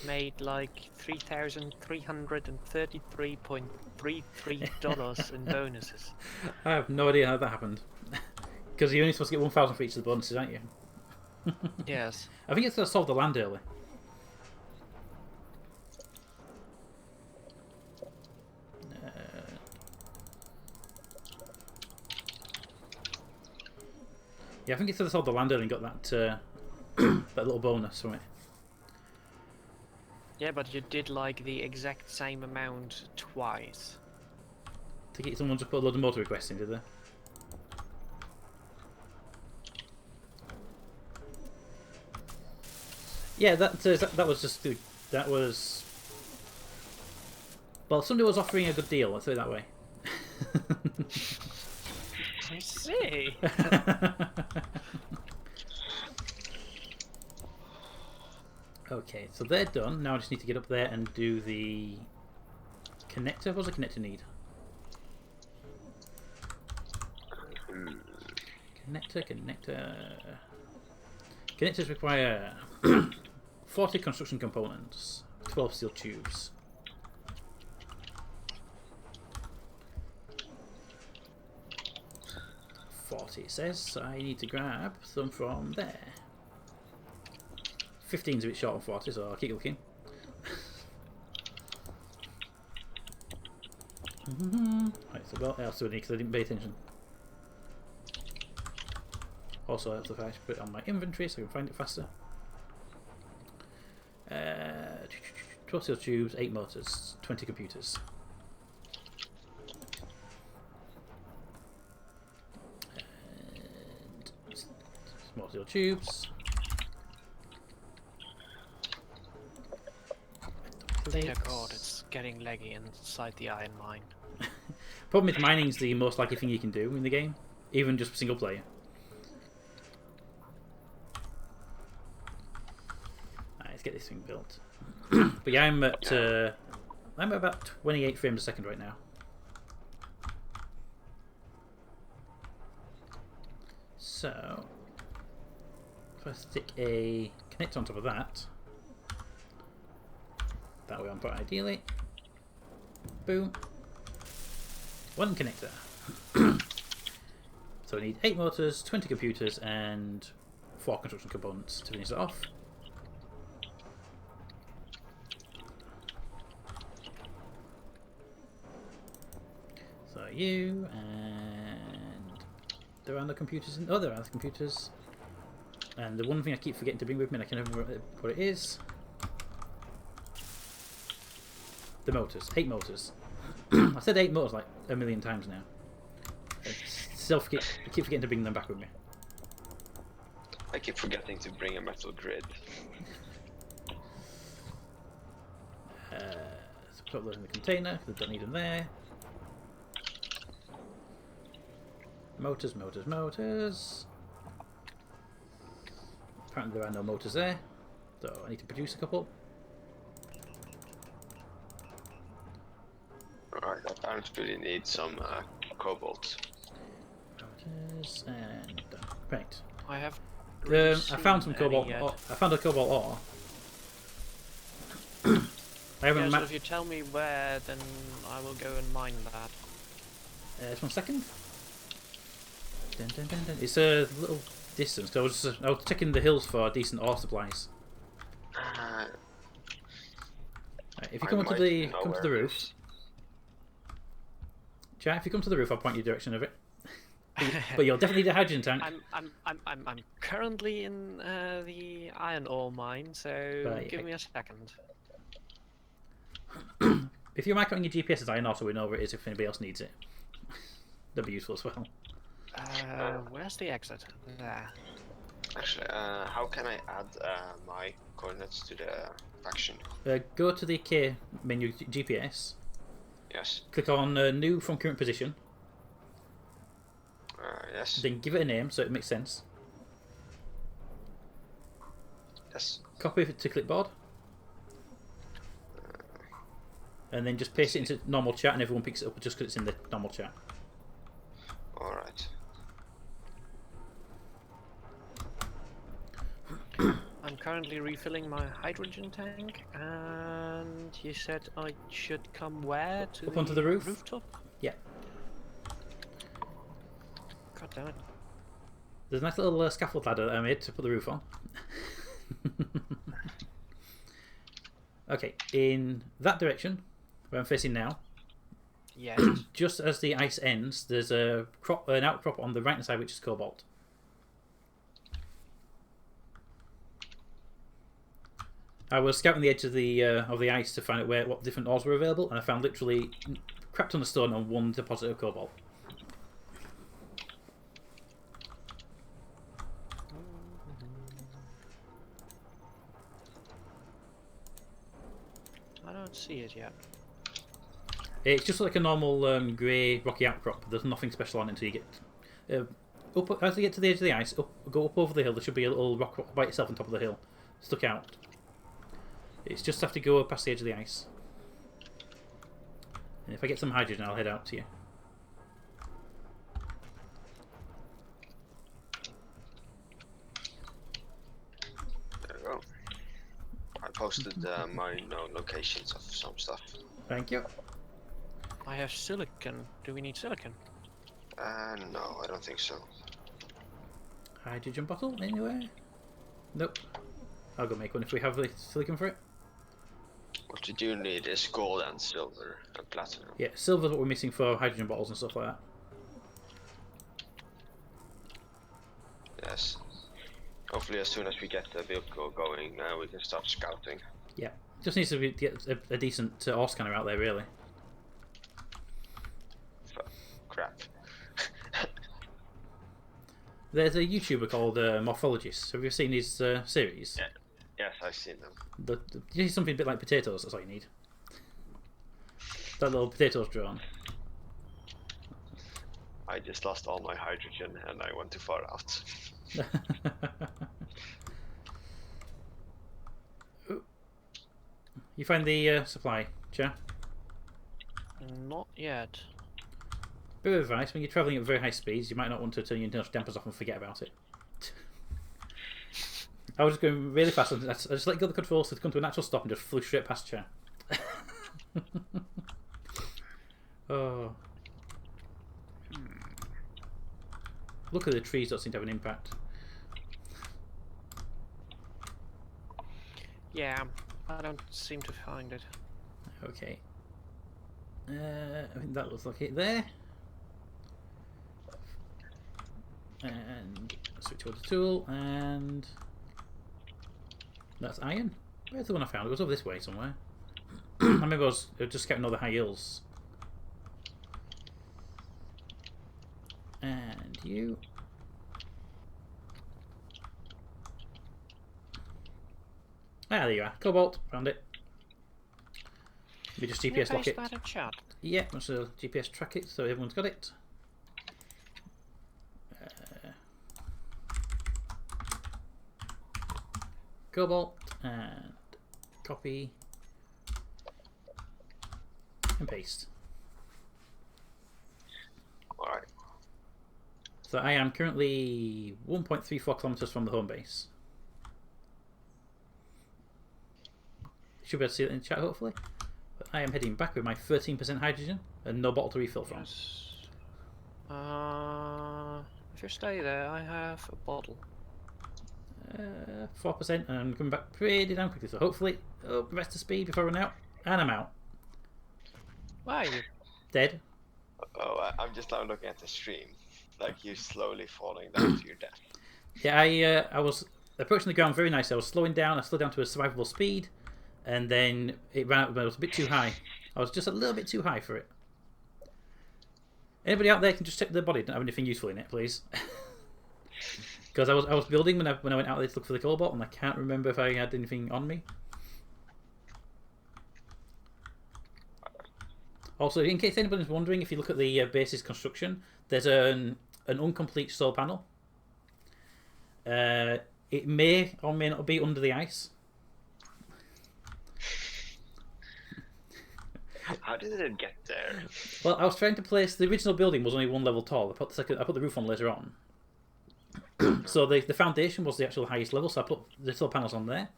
made like $3,333.33 in bonuses? I have no idea how that happened. Because you're only supposed to get 1,000 for each of the bonuses, aren't you? Yes. I think it's going to solve the land early. Yeah, I think it's going to solve the land early and got that that little bonus from it. Yeah, but you did like the exact same amount twice. To get someone to put a load of motor requests in, did they? Yeah, that was just that was. Well, somebody was offering a good deal. Let's say it that way. I see. Okay, so they're done. Now I just need to get up there and do the connector. What does the connector need? Connectors require 40 construction components, 12 steel tubes. It says I need to grab some from there. 15's a bit short on 40, so I'll keep looking. Right, so what else do I need? Because I didn't pay attention. Also, I have to put it on my inventory so I can find it faster. 12 steel tubes, 8 motors, 20 computers. Small steel tubes. Dear God, it's getting laggy inside the iron mine. Problem with mining is the most likely thing you can do in the game, even just single player. Right, let's get this thing built. But yeah, I'm at about 28 frames a second right now. So if I stick a connector on top of that way on put ideally. Boom. one connector. So we need 8 motors, 20 computers, and 4 construction components to finish it off. So you and there are no computers. Oh, there are the computers. And the one thing I keep forgetting to bring with me, and I can never remember what it is. The motors. 8 motors. I said 8 motors like a million times now. I keep forgetting to bring them back with me. I keep forgetting to bring a metal grid. So put those in the container, because I don't need them there. Motors, motors, motors. Apparently there are no motors there, so I need to produce a couple. Alright, apparently we need some cobalt. Motors and done. Right. I have. I found some cobalt. Yet. I found a cobalt ore. I haven't. Yeah, so if you tell me where, then I will go and mine that. Just 1 second. Dun, dun, dun, dun. It's a little distance. Cause I was checking the hills for decent ore supplies. Right, if you come to the roof, Jack, if you come to the roof, I'll point you the direction of it. But you'll definitely need a hydrogen tank. I'm currently in the iron ore mine, so Right, give me a second. If you mark it on your GPS as iron ore, so we know where it is if anybody else needs it. That'd be useful as well. Where's the exit? There. Actually, how can I add my coordinates to the faction? Go to the K menu, GPS. Yes. Click on New from current position. Yes. Then give it a name so it makes sense. Yes. Copy it to clipboard. And then just paste it into normal chat, and everyone picks it up just because it's in the normal chat. Alright. I'm currently refilling my hydrogen tank, and you said I should come where? To Up onto the roof? Rooftop? Yeah. God damn it. There's a nice little scaffold ladder that I made to put the roof on. Okay, in that direction, where I'm facing now, Yes. just as the ice ends, there's an outcrop on the right hand side which is cobalt. I was scouting the edge of the ice to find out what different ores were available, and I found literally crap ton of stone on one deposit of cobalt. I don't see it yet. It's just like a normal grey rocky outcrop. There's nothing special on it until you get up. As you get to the edge of the ice, go up over the hill. There should be a little rock by itself on top of the hill, stuck out. It's just have to go past the edge of the ice. And if I get some hydrogen, I'll head out to you. There we go. I posted my known locations of some stuff. Thank you. I have silicon. Do we need silicon? No, I don't think so. Hydrogen bottle anywhere? Nope. I'll go make one if we have the silicon for it. What you do need is gold and silver and platinum. Yeah, silver's what we're missing for hydrogen bottles and stuff like that. Yes. Hopefully as soon as we get the vehicle going, we can start scouting. Yeah. Just needs to get a decent ore scanner out there, really. Crap. There's a YouTuber called Morphologist. Have you seen his series? Yeah. Yes, I've seen them. You need something a bit like potatoes, that's all you need. That little potatoes drawn. I just lost all my hydrogen and I went too far out. You find the supply, Cha? Not yet. Bit of advice, when you're travelling at very high speeds, you might not want to turn your dampers off and forget about it. I was just going really fast, and I just let go of the controls to come to a natural stop and just flew straight past Cha. Oh. Look at the trees, don't seem to have an impact. Yeah, I don't seem to find it. Okay. I think that looks like it there. And switch over to tool, and that's iron. Where's the one I found? It was over this way somewhere. I remember I was just scouting all the high hills. And you. Ah, there you are. Cobalt. Found it. We just Can you GPS lock paste it. that in chat? Yeah, let's GPS track it so everyone's got it. Cobalt and copy and paste. Alright. So I am currently 1.34 kilometers from the home base. You should be able to see it in the chat hopefully. But I am heading back with my 13% hydrogen and no bottle to refill from. Yes. If you stay there, I have a bottle. 4%, and I'm coming back pretty damn quickly. So hopefully, the rest of speed before I run out, and I'm out. Why are you? Dead. Oh, I'm just now looking at the stream. Like you slowly falling down to your death. Yeah, I was approaching the ground very nicely. I was slowing down. I slowed down to a survivable speed, and then it ran up. But it was a bit too high. I was just a little bit too high for it. Anybody out there can just check the body. Don't have anything useful in it, please. Because I was building when I went out there to look for the cobalt, and I can't remember if I had anything on me. Also, in case anybody's wondering, if you look at the base's construction, there's an incomplete solar panel. It may or may not be under the ice. How did it get there? Well, I was trying to place the original building was only one level tall. I put the roof on later on. So the foundation was the actual highest level, so I put the solar panels on there,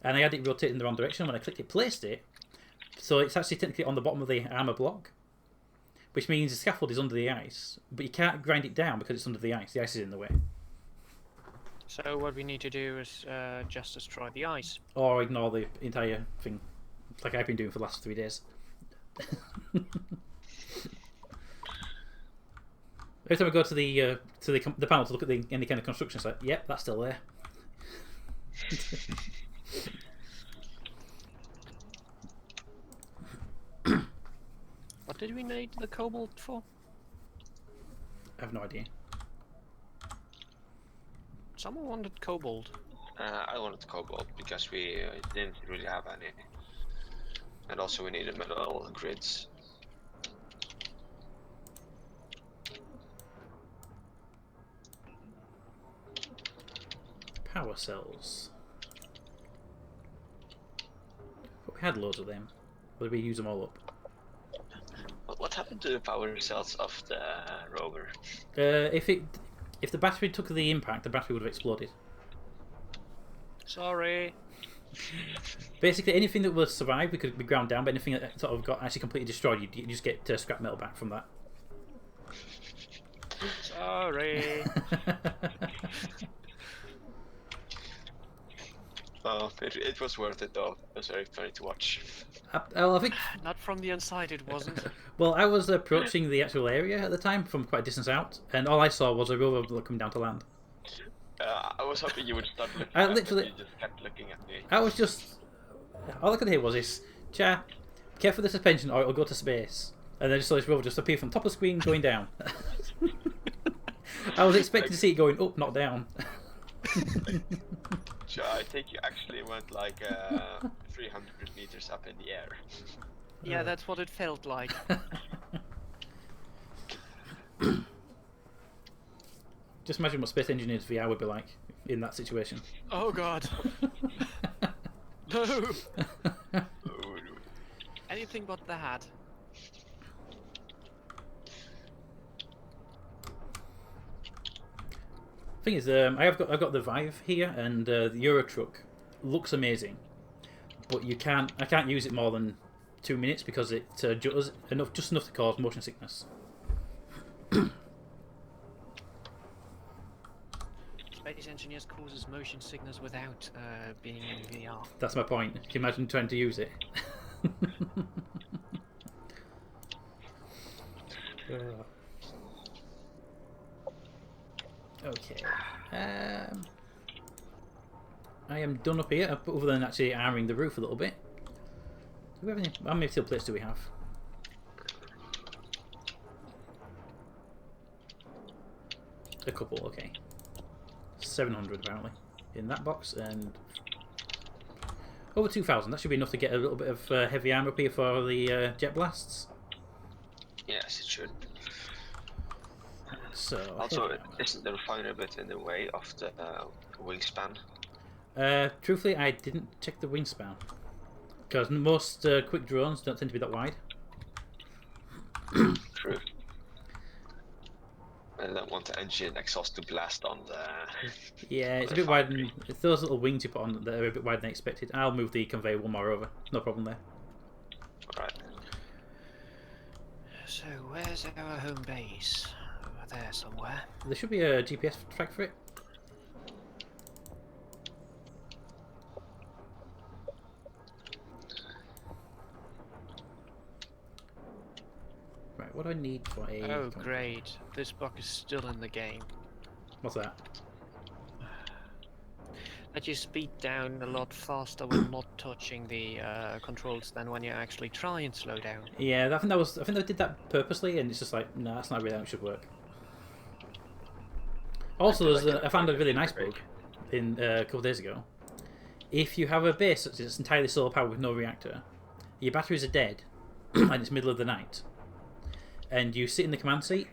and I had it rotate in the wrong direction. When I clicked it, placed it, so it's actually technically on the bottom of the armor block, which means the scaffold is under the ice, but you can't grind it down because it's under the ice. The ice is in the way. So what we need to do is just destroy the ice. Or ignore the entire thing, like I've been doing for the last 3 days. Every time I go to the panel to look at any kind of construction site, yep, that's still there. What did we need the cobalt for? I have no idea. Someone wanted cobalt. I wanted cobalt because we didn't really have any. And also we needed metal grids. Power cells. But we had loads of them. Or did we use them all up? What happened to the power cells of the rover? If the battery took the impact, the battery would have exploded. Sorry. Basically, anything that would survive, we could be ground down. But anything that sort of got actually completely destroyed, you just get scrap metal back from that. Sorry. Oh, it was worth it though. It was very funny to watch. Well, I think. Not from the inside, it wasn't. Well, I was approaching the actual area at the time from quite a distance out, and all I saw was a rover coming down to land. I was hoping you would start looking I at literally- me, you just kept looking at me. I was just. All I could hear was this, "Cha, be careful of the suspension or it'll go to space." And then I just saw this rover just appear from the top of the screen going down. I was expecting to see it going up, not down. So I think you actually went like 300 meters up in the air. Yeah, that's what it felt like. Just imagine what Space Engineers VR would be like in that situation. Oh god. No! Anything but that. Thing is, I've got the Vive here, and the Euro truck looks amazing, but I can't use it more than 2 minutes because it jutters just enough to cause motion sickness. engineers causes motion sickness without being in VR. That's my point. Can you imagine trying to use it? Okay. I am done up here, other than actually armouring the roof a little bit. Do we have any? How many steel plates do we have? A couple, okay. 700 apparently in that box, and over 2,000. That should be enough to get a little bit of heavy armour up here for the jet blasts. Yes, it should. So Also, isn't the refinery a bit in the way of the wingspan? Truthfully, I didn't check the wingspan because most quick drones don't tend to be that wide. True. I don't want the engine exhaust to blast on the... Yeah, it's a bit wider than... It's those little wings you put on that are a bit wider than expected. I'll move the conveyor one more over. No problem there. Alright. So, where's our home base? Over there somewhere. There should be a GPS track for it. Right, what do I need for a... Oh, great. This bug is still in the game. What's that? That you speed down a lot faster when not touching the controls than when you actually try and slow down. Yeah, I think they did that purposely, and it's just like, no, that's not really how it should work. Also, I found a really nice bug in a couple of days ago. If you have a base that's entirely solar powered with no reactor, your batteries are dead, and it's middle of the night, and you sit in the command seat,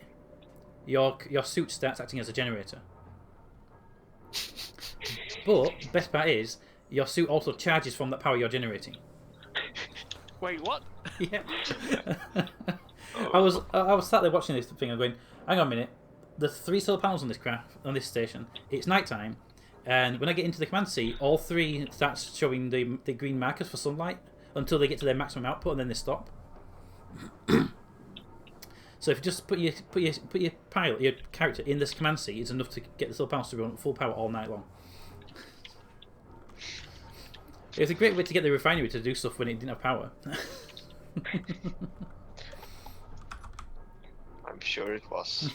your suit starts acting as a generator. But best part is your suit also charges from that power you're generating. Wait, what? Yeah. I was sat there watching this thing and going, hang on a minute. There's 3 solar panels on this station. It's night time, and when I get into the command seat, all 3 starts showing the green markers for sunlight until they get to their maximum output, and then they stop. So if you just put your pilot, your character in this command seat, it's enough to get the solar panels to run at full power all night long. It's a great way to get the refinery to do stuff when it didn't have power. I'm sure it was.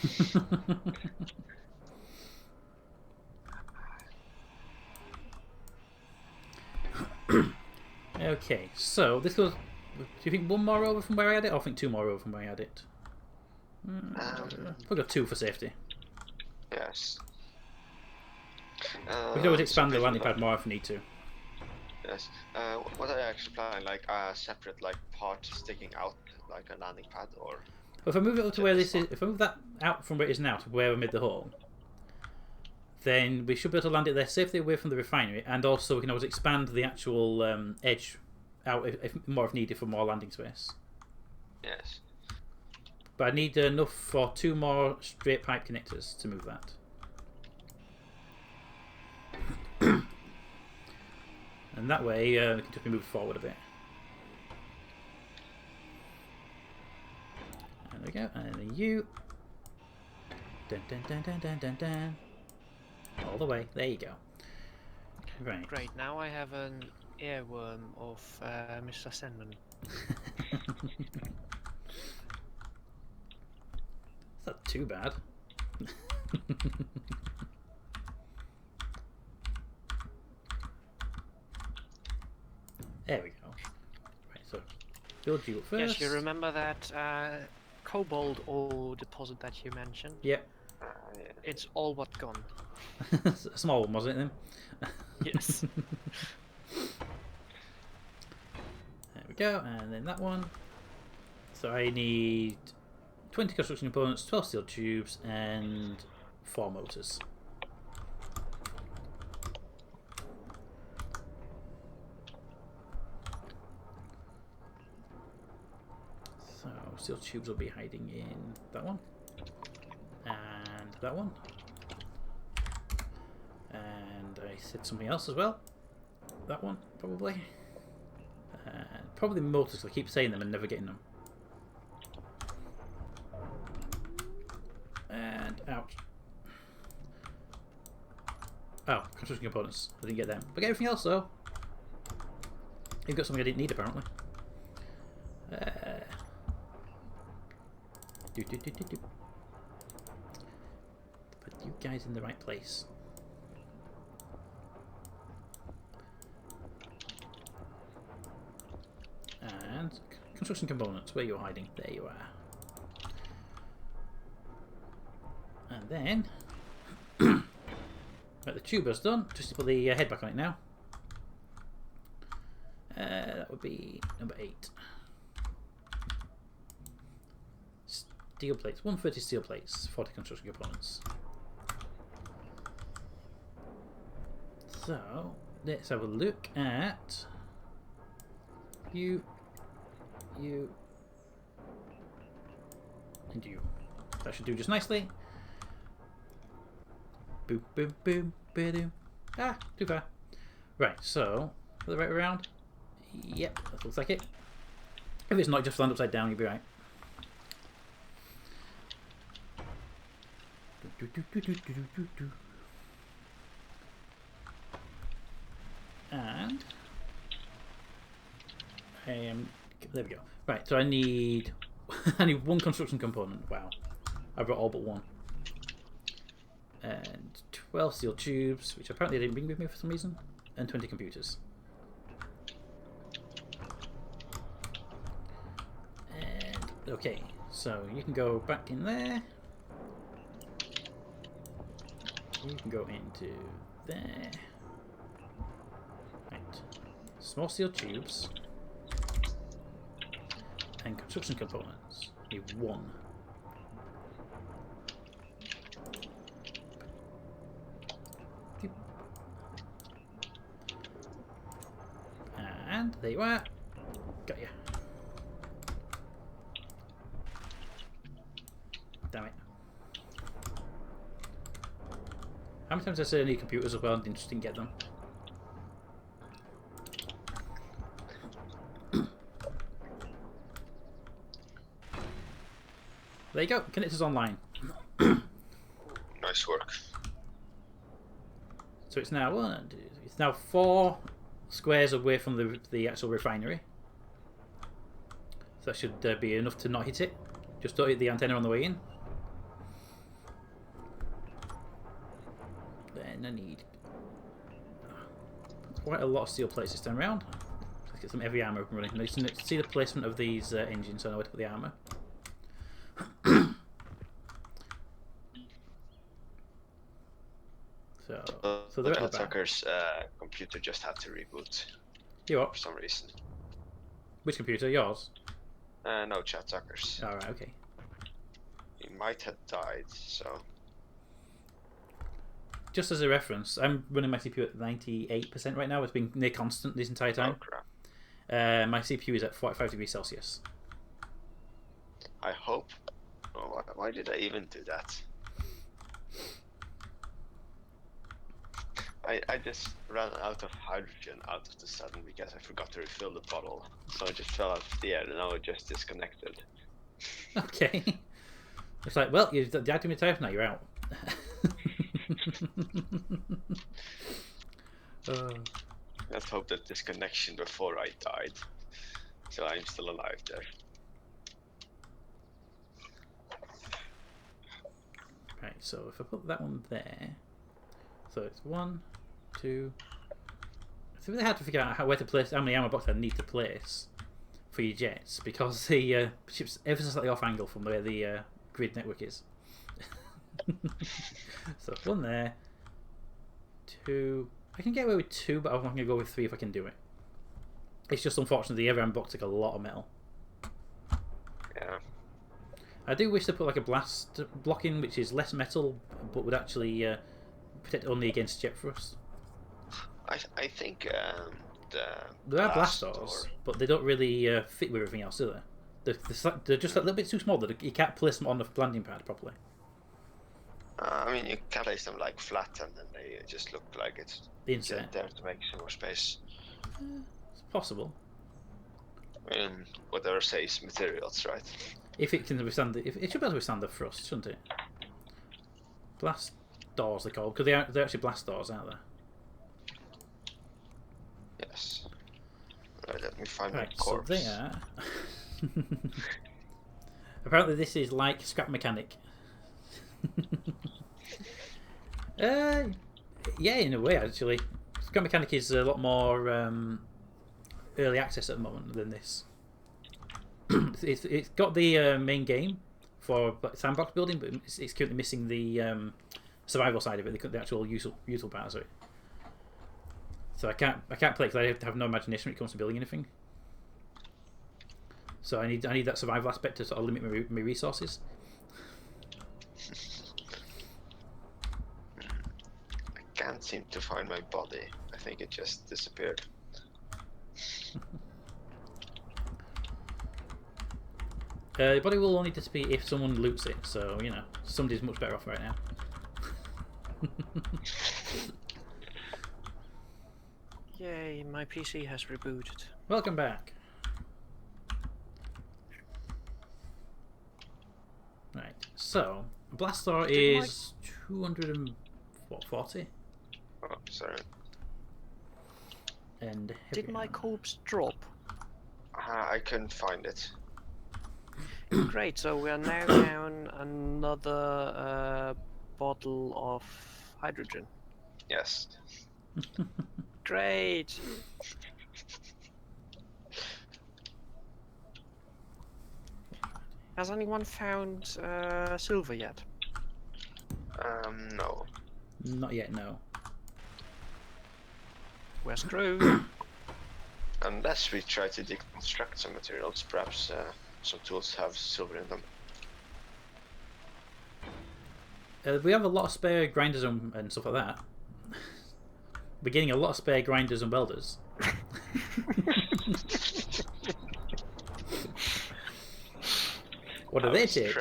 Okay, so this goes... Do you think 1 more over from where I had it, or I think 2 more over from where I had it? We'll go 2 for safety. Yes. We can always expand the landing pad more if we need to. Yes. What are you actually planning? Like a separate part sticking out, like a landing pad, or? But if I move it up to where this is, if I move that out from where it is now to where I made the hole, then we should be able to land it there safely away from the refinery, and also we can always expand the actual edge out if needed for more landing space. Yes. But I need enough for 2 more straight pipe connectors to move that. And that way we can just move forward a bit. And there we go, and then you. Dun dun dun dun dun dun dun. All the way, there you go. Right. Great, now I have an earworm of Mr. Sandman. It's not too bad. There we go. Right, so build you up first. Yes, you remember that cobalt ore deposit that you mentioned? Yep. Yeah. It's all but gone. a small one, wasn't it then? Yes. There we go, and then that one. So I need 20 construction components, 12 steel tubes, and 4 motors. So steel tubes will be hiding in that one, and that one, and I said something else as well. That one, probably. Probably motors, I keep saying them and never getting them. And ouch. Oh, construction components. I didn't get them. But get everything else though. You've got something I didn't need apparently. Put you guys in the right place. And construction components, where you're hiding. There you are. And then right, the tuber's done. Just to put the head back on it now. That would be number 8. Steel plates, 130 steel plates, 40 construction components. So let's have a look at you, and you. That should do just nicely. Boom, boom, boom, boom. Ah, too far. Right, so the right way around. Yep, that looks like it. If it's not just land upside down, you'll be right. And there we go. Right, so I need I need 1 construction component. Wow, I brought all but 1. And 12 steel tubes, which apparently I didn't bring with me for some reason, and 20 computers. And okay, so you can go back in there. You can go into there. Right. Small steel tubes. And construction components. Need 1. And there you are. Got you. Damn it. How many times did I say I need computers as well and didn't get them? There you go, connectors online. Nice work. So it's now it's now 4 squares away from the actual refinery. So that should be enough to not hit it. Just don't hit the antenna on the way in. Then I need quite a lot of steel plates this time around. Let's get some heavy armor up and running. I just need to see the placement of these engines so I know where to put the armor. So the Tucker's computer just had to reboot. You what? For some reason. Which computer? Yours? No, Chat Tucker's. Alright, okay. He might have died, so... Just as a reference, I'm running my CPU at 98% right now. It's been near constant this entire time. Oh, crap. My CPU is at 45 degrees Celsius. I hope... Oh, why did I even do that? I just ran out of hydrogen out of the sudden because I forgot to refill the bottle. So I just fell out of the air and now it just disconnected. Okay. It's like, well, you've died too many times now, you're out. Let's hope that disconnection before I died. So I'm still alive there. Right, so if I put that one there, so it's 1, 2. It's really hard to figure out where to place, how many armor boxes I need to place for your jets because the ship's ever so slightly off angle from where the grid network is. So 1 there, 2. I can get away with 2, but I'm going to go with 3 if I can do it. It's just unfortunate the everyone box took a lot of metal. Yeah. I do wish to put like a blast block in, which is less metal, but would actually protect only against jet thrust. I think there are blast doors, but they don't really fit with everything else, do they? They're just a little bit too small that you can't place them on the landing pad properly. I mean, you can place them like flat and then they just look like it's Insert. there to make some more space. It's possible. I mean, whatever says materials, right? If it can withstand it should be able to withstand the thrust, shouldn't it? Blast doors, they're called, because they're actually blast doors, aren't they? Yes. Right, let me find Right, my so corpse. they are. Apparently, this is like Scrap Mechanic. Yeah, in a way, actually. Scrap Mechanic is a lot more early access at the moment than this. It's got the main game for sandbox building, but it's currently missing the survival side of it, the actual useful parts of it. So I can't play because I have no imagination when it comes to building anything. So I need that survival aspect to sort of limit my resources. I can't seem to find my body. I think it just disappeared. The body will only disappear if someone loots it, so, you know, somebody's much better off right now. Yay, my PC has rebooted. Welcome back. Right, so, Blastor is 240? Oh, sorry. And Did my corpse drop? I couldn't find it. Great, so we are now down another bottle of hydrogen. Yes. Great! Has anyone found silver yet? No. Not yet, no. We're screwed. Unless we try to deconstruct some materials, perhaps some tools have silver in them. We have a lot of spare grinders and stuff like that. We're getting a lot of spare grinders and welders. What do they take?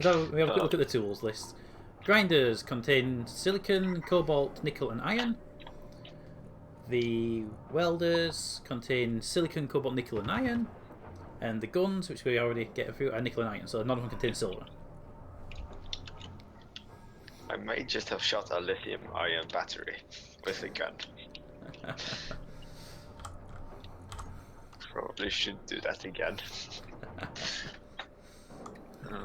So we have a quick look at the tools list. Grinders contain silicon, cobalt, nickel, and iron. The welders contain silicon, cobalt, nickel, and iron. And the guns, which we already get a few, are nickel and iron, so none of them contain silver. I might just have shot a lithium-ion battery with a gun. Probably should do that again.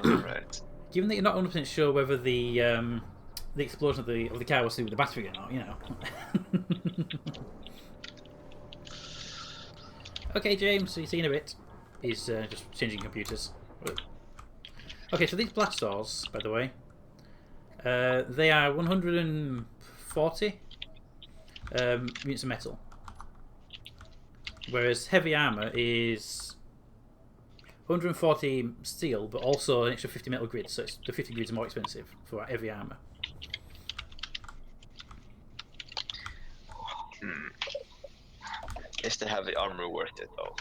Alright. Given that you're not 100% sure whether the explosion of the car was through with the battery or not, you know. Okay, James, so you see in a bit. He's just changing computers. Okay, so these blast doors, by the way, they are 140 units of metal, whereas heavy armor is 140 steel, but also an extra 50 metal grids, so the 50 grids are more expensive for heavy armor. Is the heavy armor worth it though?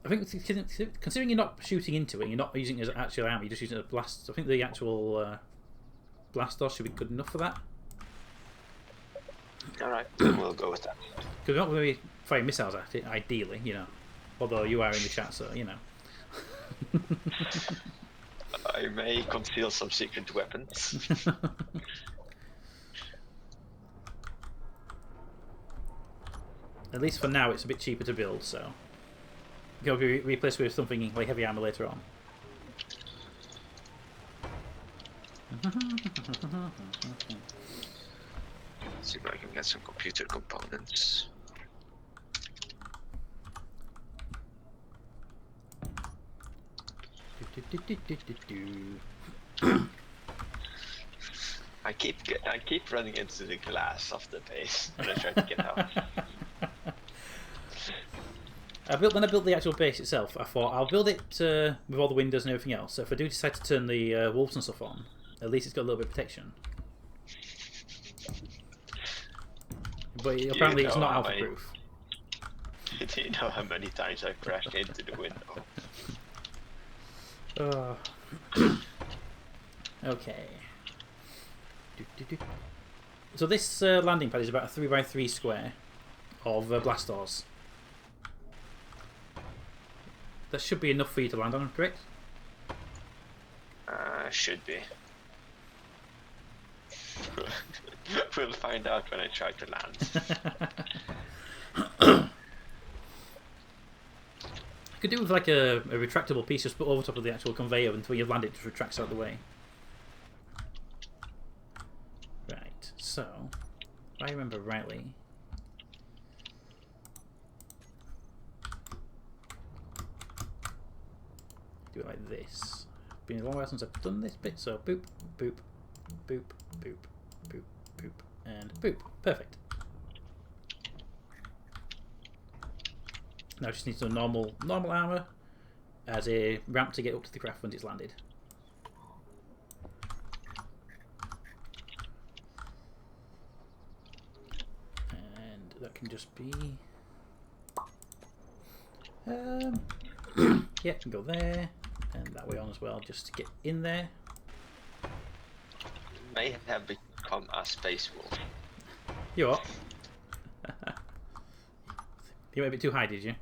I think considering you're not shooting into it, you're not using it as actual armor, you're just using it as a blast. I think the actual blast door should be good enough for that. Alright, we'll go with that. Because we're not going to be firing missiles at it, ideally, you know. Although you are in the chat, so, you know. I may conceal some secret weapons. At least for now, it's a bit cheaper to build, so. It'll be replaced with something like heavy armor later on. See if I can get some computer components. I keep running into the glass of the base when I try to get out. When I built the actual base itself, I thought I'll build it with all the windows and everything else. So if I do decide to turn the wolves and stuff on, at least it's got a little bit of protection. But apparently it's not alpha proof. Do you know how many times I crashed into the window? Okay. So this landing pad is about a 3x3 square of blast doors. That should be enough for you to land on, correct? Should be. We'll find out when I try to land. Could do with like a retractable piece just put over top of the actual conveyor until you've landed, it just retracts out the way. Right, so if I remember rightly, do it like this. Been a long while since I've done this bit, so boop, boop, boop, boop, boop, boop, and boop. Perfect. Now I just need some normal armor as a ramp to get up to the craft when it's landed. And that can just be yeah, can go there and that way on as well, just to get in there. May have become a space wolf. You what? You went a bit too high, did you?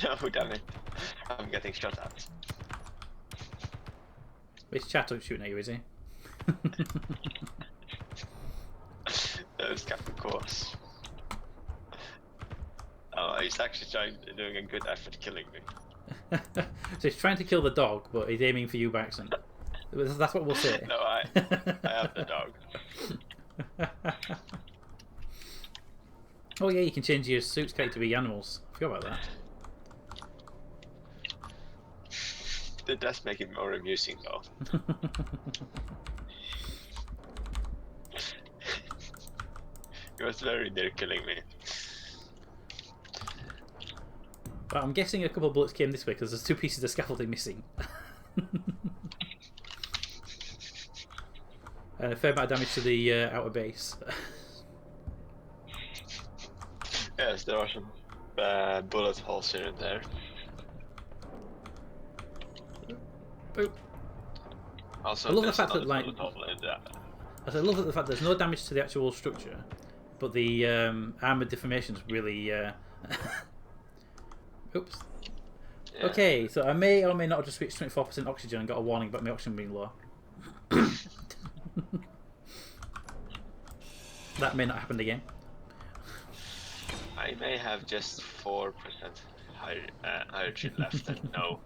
No, damn it. I'm getting shot at. It's Chato shooting at you, is he? Those Captain Course. Oh, he's actually doing a good effort killing me. So he's trying to kill the dog, but he's aiming for you by accident. That's what we'll say. No, I have the dog. Oh yeah, you can change your suit's character to be animals. I forgot about that. That does make it more amusing, though. He was very near killing me. But I'm guessing a couple of bullets came this way because there's 2 pieces of scaffolding missing. And a fair amount of damage to the outer base. Yes, there are some bullet holes here and there. Boop. Also, I love the there's fact that another like, bullet hole in there. I love the fact there's no damage to the actual structure, but the armored deformations really. Oops. Yeah. Okay, so I may or may not have just reached 24% oxygen and got a warning about my oxygen being low. That may not happen again. I may have just 4% hydrogen left, and no,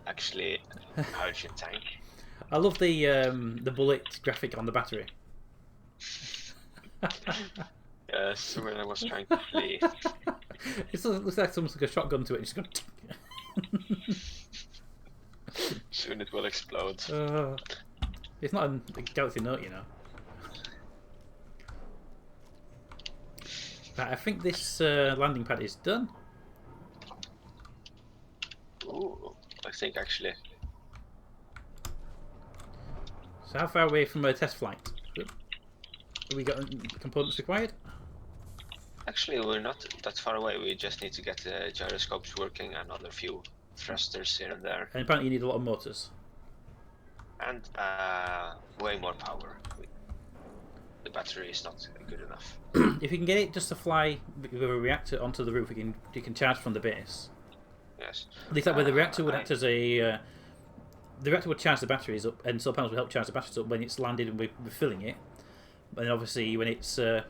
actually, hydrogen tank. I love the bullet graphic on the battery. Yes, when I was trying to flee. It looks like someone's took a shotgun to it and just gone. Soon it will explode. It's not a galaxy note, you know. Right, I think this landing pad is done. Ooh, I think actually. So how far away from a test flight? Have we got components required? Actually, we're not that far away. We just need to get the gyroscopes working and other few thrusters here and there. And apparently you need a lot of motors. And way more power. The battery is not good enough. If you can get it just to fly with a reactor onto the roof, you can charge from the base. Yes. At least that way the reactor would act as a... the reactor would charge the batteries up, and solar panels would help charge the batteries up when it's landed and we're filling it. But then obviously when it's back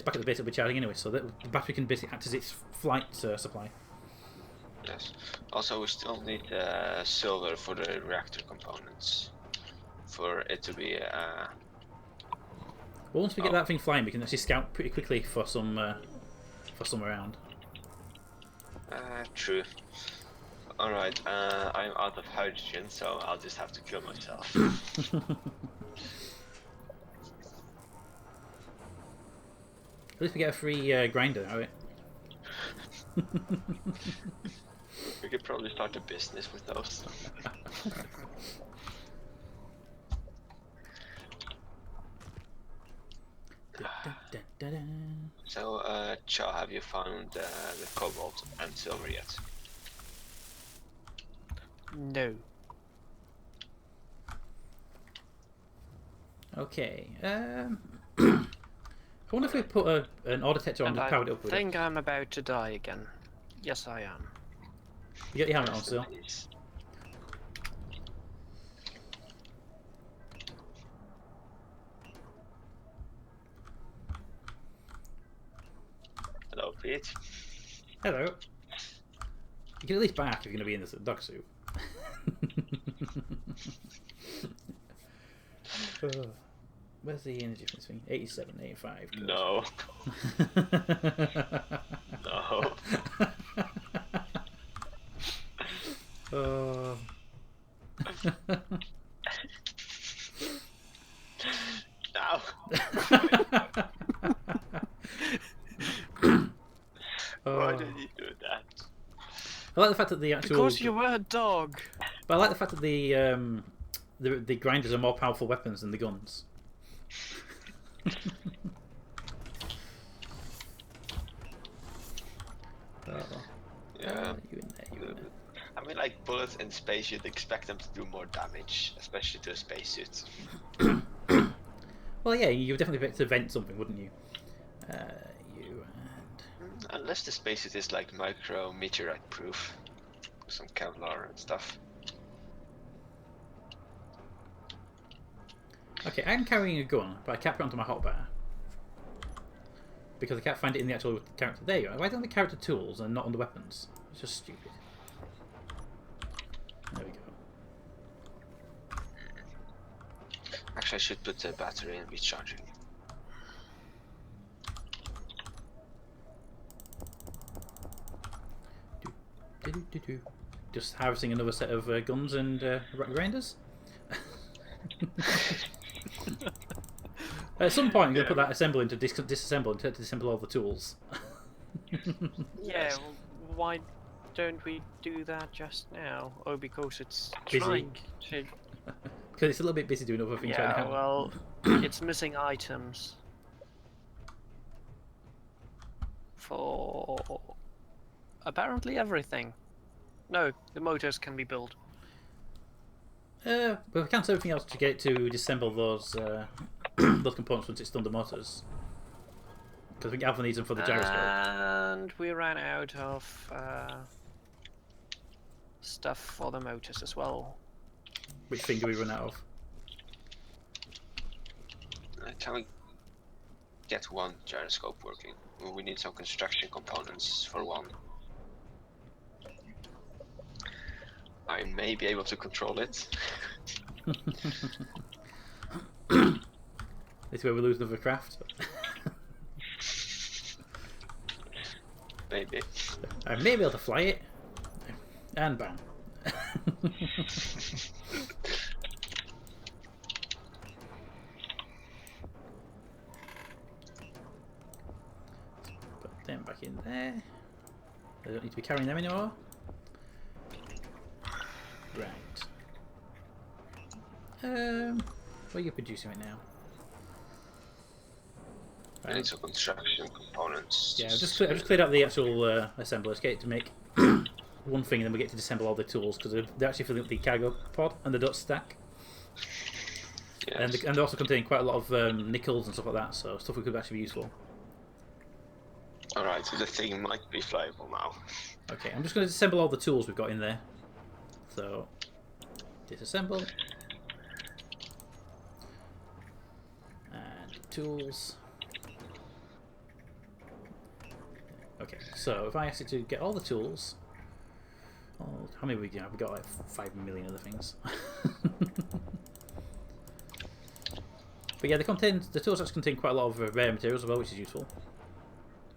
at the base, it'll be charging anyway, so that the battery can basically act as its flight supply. Yes. Also, we still need silver for the reactor components, for it to be. Well, once we get that thing flying, we can actually scout pretty quickly for some around. True. All right. I'm out of hydrogen, so I'll just have to kill myself. At least we get a free grinder out of it. We could probably start a business with those. So, Cha, have you found the cobalt and silver yet? No. Okay. I wonder if we put an auto detector on And to I power it up with it. think I'm about to die again. Yes, I am. You get your helmet on Rest in still. peace. Hello, Pete. Hello. You can at least back if you're going to be in this dog suit. Where's the energy difference thing? 87, 85. Good. No. No. Oh. No. Why Oh. did you do that? I like the fact that the actual. Because you were a dog. But I like the fact that the grinders are more powerful weapons than the guns. Yeah. You in there, you in there. I mean, like bullets in space, you'd expect them to do more damage, especially to a spacesuit. Well, yeah, you would definitely expect to vent something, wouldn't you? You and Unless the spacesuit is like micro meteorite proof, with some Kevlar and stuff. okay, I'm carrying a gun, but I can't put it onto my hotbar because I can't find it in the actual character. There you are. Why don't the character tools and not on the weapons? It's just stupid. There we go. Actually, I should put the battery in recharging. Just harvesting another set of guns and grinders. At some point, I'm going to put that assembly into disassemble and to disassemble all the tools. Yeah, well, why don't we do that just now? Oh, because it's Busy. trying to. Because it's a little bit busy doing other things right Yeah, now. well, it's missing items. For apparently everything. No, the motors can be built. But we can't do everything else to get it to disassemble those those components once it's done the motors. Because we Alpha needs them for the gyroscope. And we ran out of stuff for the motors as well. Which thing do we run out of? Can we get one gyroscope working? Well, we need some construction components for one. I may be able to control it. This is where we lose another craft. Maybe. I may be able to fly it. And bam. Put them back in there. I don't need to be carrying them anymore. Right. What are you producing right now? I need some construction components. Yeah, I've just cleared out the actual assembler. Let's get it to make one thing, and then we get to disassemble all the tools because they're actually filling up the cargo pod and the dust stack. Yes. And they also contain quite a lot of nickels and stuff like that, so stuff we could actually be useful. Alright, so the thing might be flyable now. Okay, I'm just going to disassemble all the tools we've got in there. So, disassemble. And tools. Okay, so if I ask it to get all the tools... Oh, how many we got? We've got like 5 million other things. But yeah, the tools actually contain quite a lot of rare materials as well, which is useful.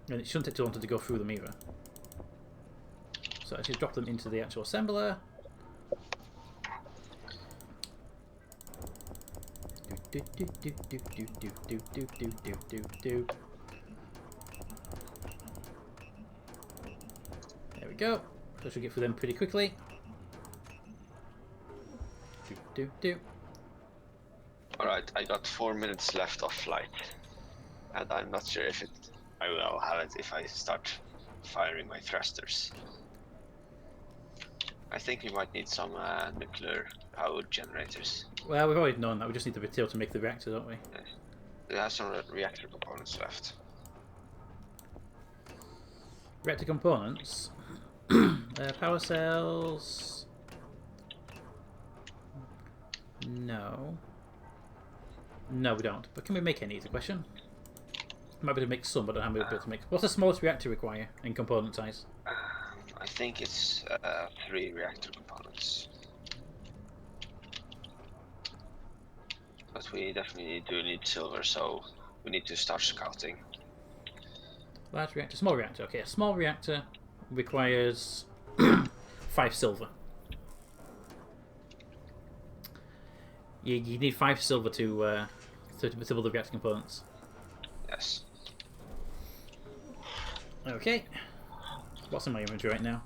And it shouldn't take too long to go through them either. So I just drop them into the actual assembler. There we go. So I should get through them pretty quickly. Alright, I got 4 minutes left of flight. And I'm not sure if I will have it if I start firing my thrusters. I think we might need some nuclear powered generators. Well, we've already known that. We just need the material to make the reactor, don't we? Yes. We have some reactor components left. Reactor components. Power cells. No. No, we don't. But can we make any? Is the question. Might be able to make some, but I don't have able to make. What's the smallest reactor require in component size? I think it's 3 reactor components. But we definitely do need silver, so we need to start scouting. Large reactor, small reactor. Okay, a small reactor requires 5 silver. You need 5 silver to build the reactor components. Yes. Okay. What's in my inventory right now?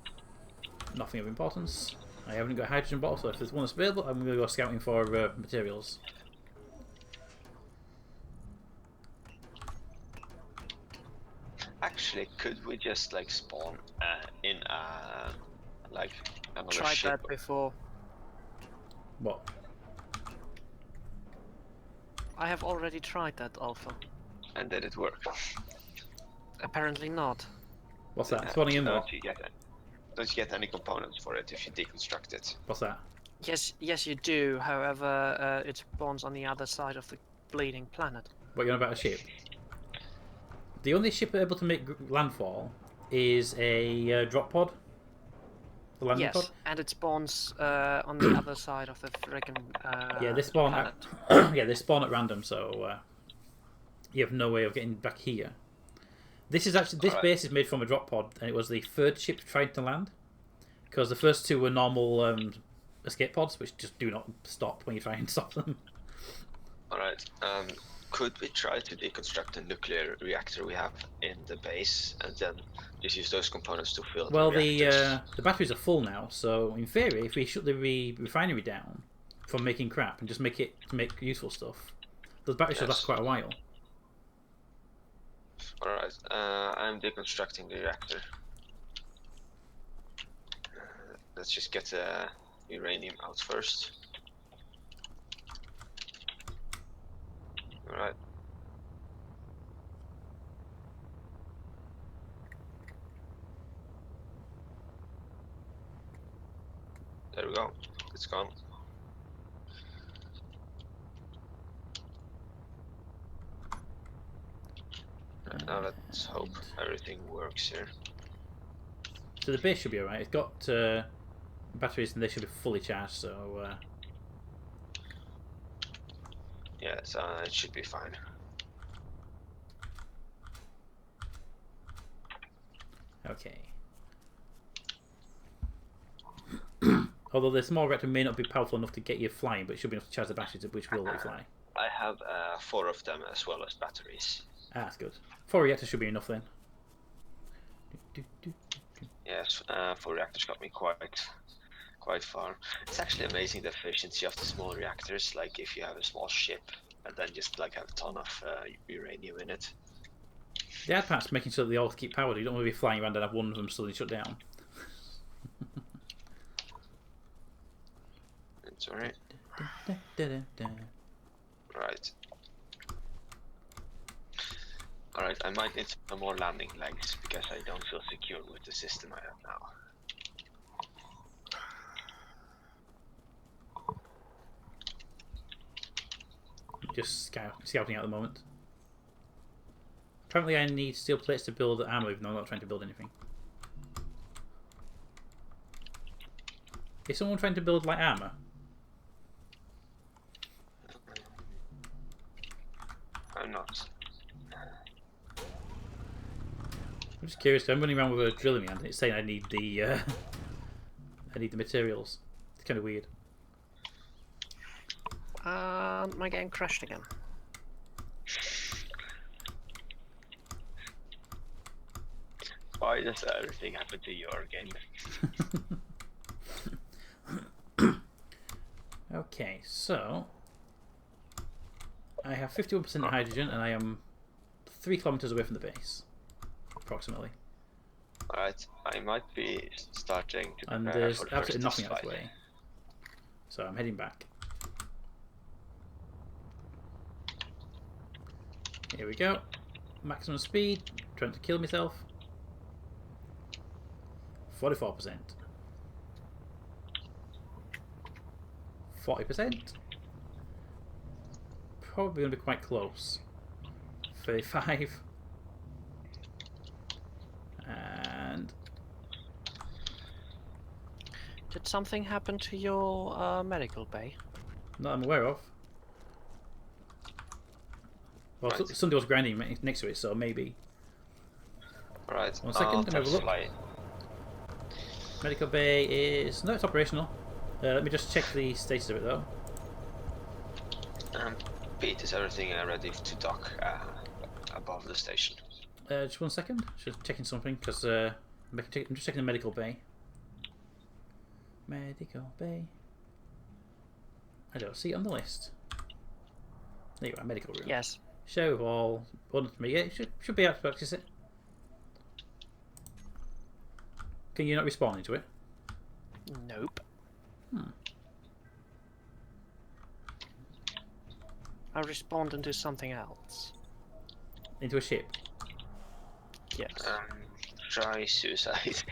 Nothing of importance. I haven't got a hydrogen bottle, so if there's one that's available, I'm going to go scouting for materials. Actually, could we just like spawn in like another Tried ship? that before. What? I have already tried that, Alpha. And did it work? Apparently not. What's that? Spawning in what? Don't you get any components for it if you deconstruct it? What's that? Yes, you do. However, it spawns on the other side of the bleeding planet. What, you're on about a ship? The only ship able to make landfall is a drop pod. The landing pod. Yes, and it spawns on the other side of the friggin' Yeah, they spawn planet. at yeah, they spawn at random, so you have no way of getting back here. This is actually base is made from a drop pod, and it was the 3rd ship trying to land, because the first 2 were normal escape pods, which just do not stop when you try and stop them. All right. Could we try to deconstruct the nuclear reactor we have in the base, and then just use those components to fill Well, the reactors? the batteries are full now, so in theory, if we shut the refinery down from making crap and just make it to make useful stuff, those batteries should last quite a while. Alright, I'm deconstructing the reactor. Let's just get the uranium out first. Alright. There we go. It's gone. Now let's hope everything works here. So the base should be alright. It's got batteries and they should be fully charged, so Yes, it should be fine. okay. Although the small reactor may not be powerful enough to get you flying, but it should be enough to charge the batteries, which will let you fly. I have 4 of them as well as batteries. Ah, that's good. 4 reactors should be enough then. Yes, 4 reactors got me quite far. It's actually amazing the efficiency of the small reactors. Like if you have a small ship and then just like have a ton of uranium in it. The hard part's making sure that they all keep powered. You don't want to be flying around and have one of them suddenly shut down. It's alright. Right. Alright, I might need some more landing legs because I don't feel secure with the system I have now. Just scouting at the moment. Apparently I need steel plates to build armor, even though I'm not trying to build anything. Is someone trying to build light armor? I'm not. I'm just curious. I'm running around with a drilling hand and it's saying I need the I need the materials. It's kind of weird. My game crashed again. Why does everything happen to your game? Okay, so I have 51% hydrogen and I am 3 kilometers away from the base, approximately. Alright, I I might be starting to And prepare there's for the absolutely first nothing out fight. of the way. So I'm heading back. Here we go. Maximum speed. Trying to kill myself. 44%. 40%. Probably going to be quite close. 35. And Did something happen to your medical bay? not I'm aware of. Well, Right. somebody was grinding next to it, so maybe. Alright, 1 second, let me have a look. fly. Medical bay is... No, it's operational. Let me just check the status of it, though. Pete, is everything ready to dock above the station? Just 1 second. Just checking something, because I'm just checking the medical bay. Medical bay. I don't see it on the list. There you are, medical room. Yes. Show all. Order to me. Yeah, it should be able to practice it. Can you not respawn into it? Nope. Hmm. I respawned into something else. Into a ship? Yes. Try suicide.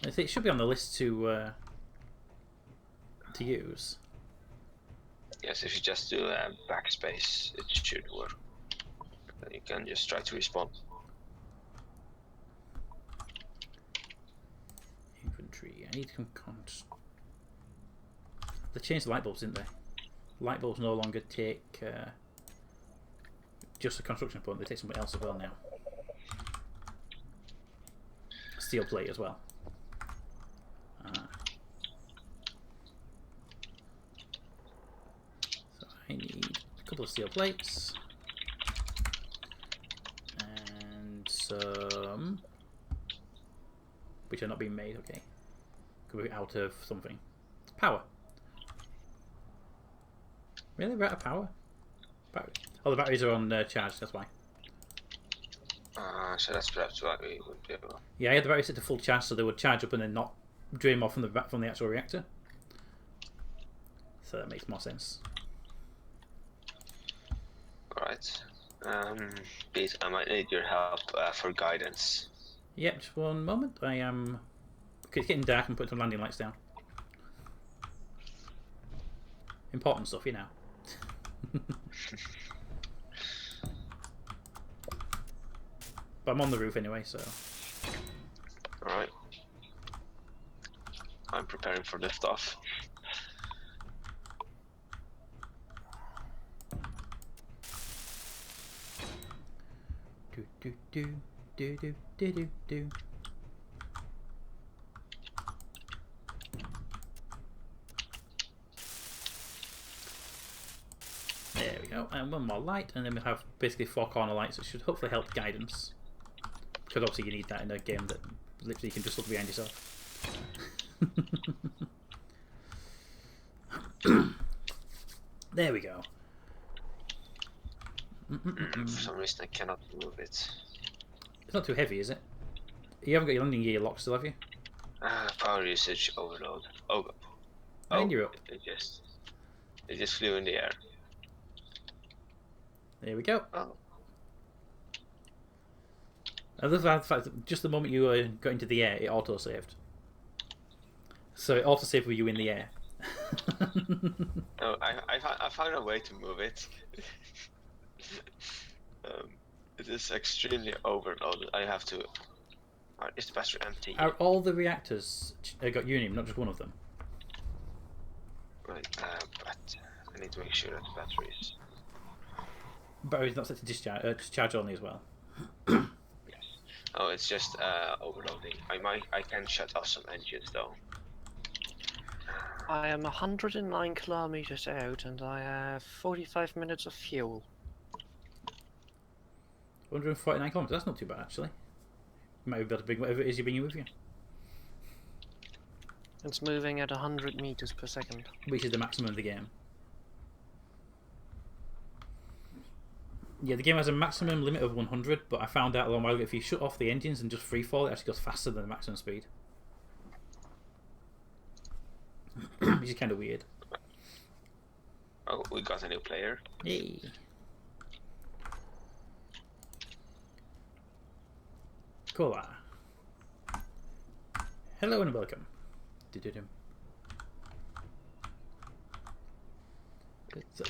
I think it should be on the list to use. Yes, if you just do backspace, it should work. Then you can just try to respawn. Inventory. I need some cons. They changed the light bulbs, didn't they? Light bulbs no longer take just a construction point, they take something else as well now. Steel plate as well. So I need a couple of steel plates. And some... which are not being made, okay. Could be out of something. Power. Really? We're out of power? Battery. Oh, the batteries are on charge, that's why. So that's perhaps why we would be able. Yeah, I had the batteries set to full charge so they would charge up and then not drain off from the actual reactor. So that makes more sense. Alright. Please, I might need your help for guidance. Yep, just 1 moment. I am... Okay, it's getting dark and put some landing lights down. Important stuff, you know. But I'm on the roof anyway, so... Alright. I'm preparing for liftoff. Do do do do do do do do. There we go, and 1 more light, and then we have basically 4 corner lights that should hopefully help guidance. Because obviously you need that in a game that literally you can just look behind yourself. There we go. For some reason I cannot move it. It's not too heavy, is it? You haven't got your landing gear locked still, have you? Power usage overload. And you're up. It just flew in the air. There we go. Oh. I love the fact that just the moment you got into the air, it auto-saved. So it auto-saved with you in the air. No, I found a way to move it. It is extremely overloaded. I have to. Is the battery empty? Are all the reactors got uranium, not just one of them? Right, but I need to make sure that the battery is. Battery's not set to discharge, to charge only as well. Yes. Oh, it's just overloading. I can shut off some engines though. I am 109 kilometers out and I have 45 minutes of fuel. 149 kilometers, that's not too bad actually. You might be able to bring whatever it is you're bringing with you. It's moving at 100 meters per second. Which is the maximum of the game. Yeah, the game has a maximum limit of 100, but I found out a long while ago if you shut off the engines and just free fall, it actually goes faster than the maximum speed. Which is kind of weird. Oh, we got a new player. Yay. Cool. Hello and welcome.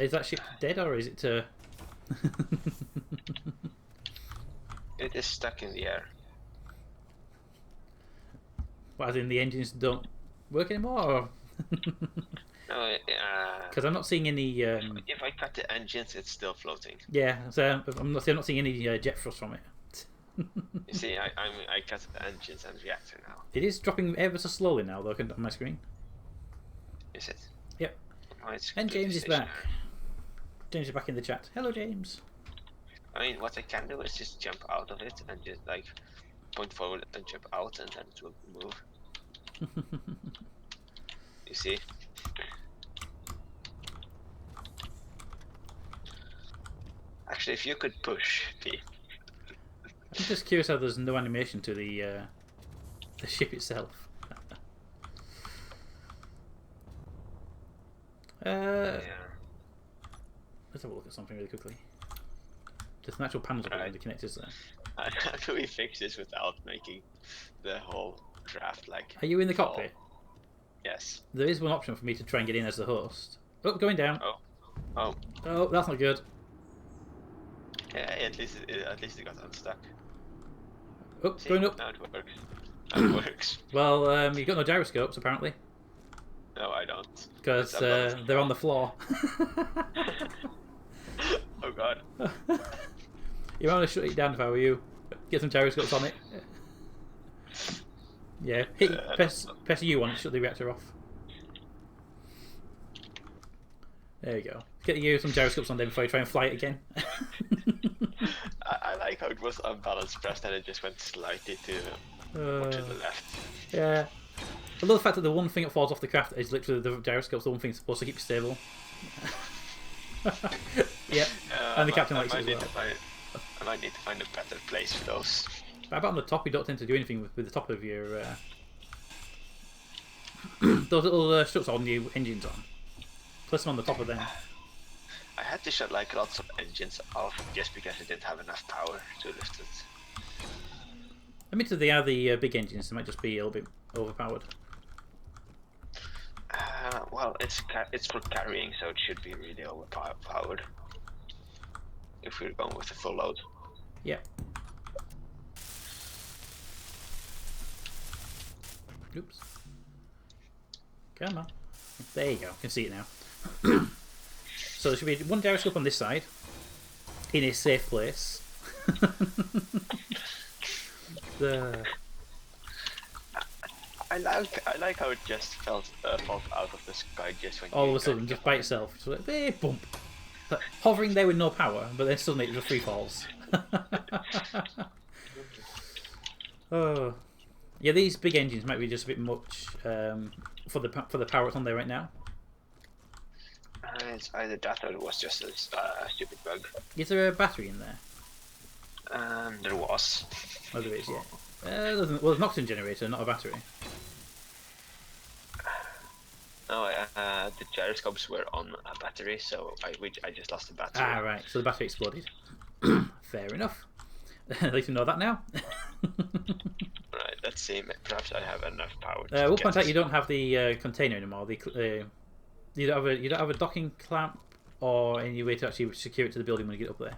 Is that ship dead or is it It is stuck in the air. What, as in the engines don't work anymore? No, Because I'm not seeing any. if I cut the engines, it's still floating. Yeah, so I'm not seeing any jet thrust from it. You see, I cut the engines and reactor now. It is dropping ever so slowly now, though, on my screen. Is it? Yep. Oh, it's And James is completely back. James is back in the chat. Hello, James. I mean, what I can do is just jump out of it and just like point forward and jump out, and then it will move. You see? Actually, if you could push P. I'm just curious how there's no animation to the ship itself. Yeah. Let's have a look at something really quickly. There's an actual panel Right. the connectors there. How do we fix this without making the whole craft like? Are you in the fall? cockpit? Yes. There is one option for me to try and get in as the host. Oh, going down. Oh. Oh. Oh, that's not good. Yeah. At least it got unstuck. Oh, See, going up. now it works. Now it works. Well, you've got no gyroscopes apparently, No, I don't. because It's above. they're on the floor. Oh god. You want to shut it down if I were you. Get some gyroscopes on it. Yeah, press U on it, shut the reactor off. There you go. Get you some gyroscopes on there before you try and fly it again. I like how it was unbalanced pressed and it just went slightly to the left. Yeah. I love the fact that the one thing that falls off the craft is literally the gyroscopes, the one thing that's supposed to keep you stable. Yeah. And the captain likes it as well. I might need to find a better place for those. But about on the top, you don't tend to do anything with the top of your... those little struts on the engines on. Place them on the top of them. I had to shut like lots of engines off just because I didn't have enough power to lift it. Admittedly, they are the big engines, they might just be a little bit overpowered. Well, it's for carrying, so it should be really overpowered. If we're going with the full load. Yeah. Oops. Come on. There you go. You can see it now. So there should be one gyroscope on this side, in a safe place. I like how it just fell out of the sky just when All of a sudden, just by itself. Just like, eh, bump. Like, hovering there with no power, but then suddenly it just free falls. Oh. Yeah, these big engines might be just a bit much for the power that's on there right now. It's either that or it was just a stupid bug. Is there a battery in there? There was. Oh, there is, yeah. Well, there's an oxygen generator, not a battery. No, the gyroscopes were on a battery, so I just lost the battery. Ah, right. So the battery exploded. Fair enough. At least we know that now. Right, let's see. Perhaps I have enough power. We'll point out you don't have the container anymore. You don't have a docking clamp or any way to actually secure it to the building when you get up there.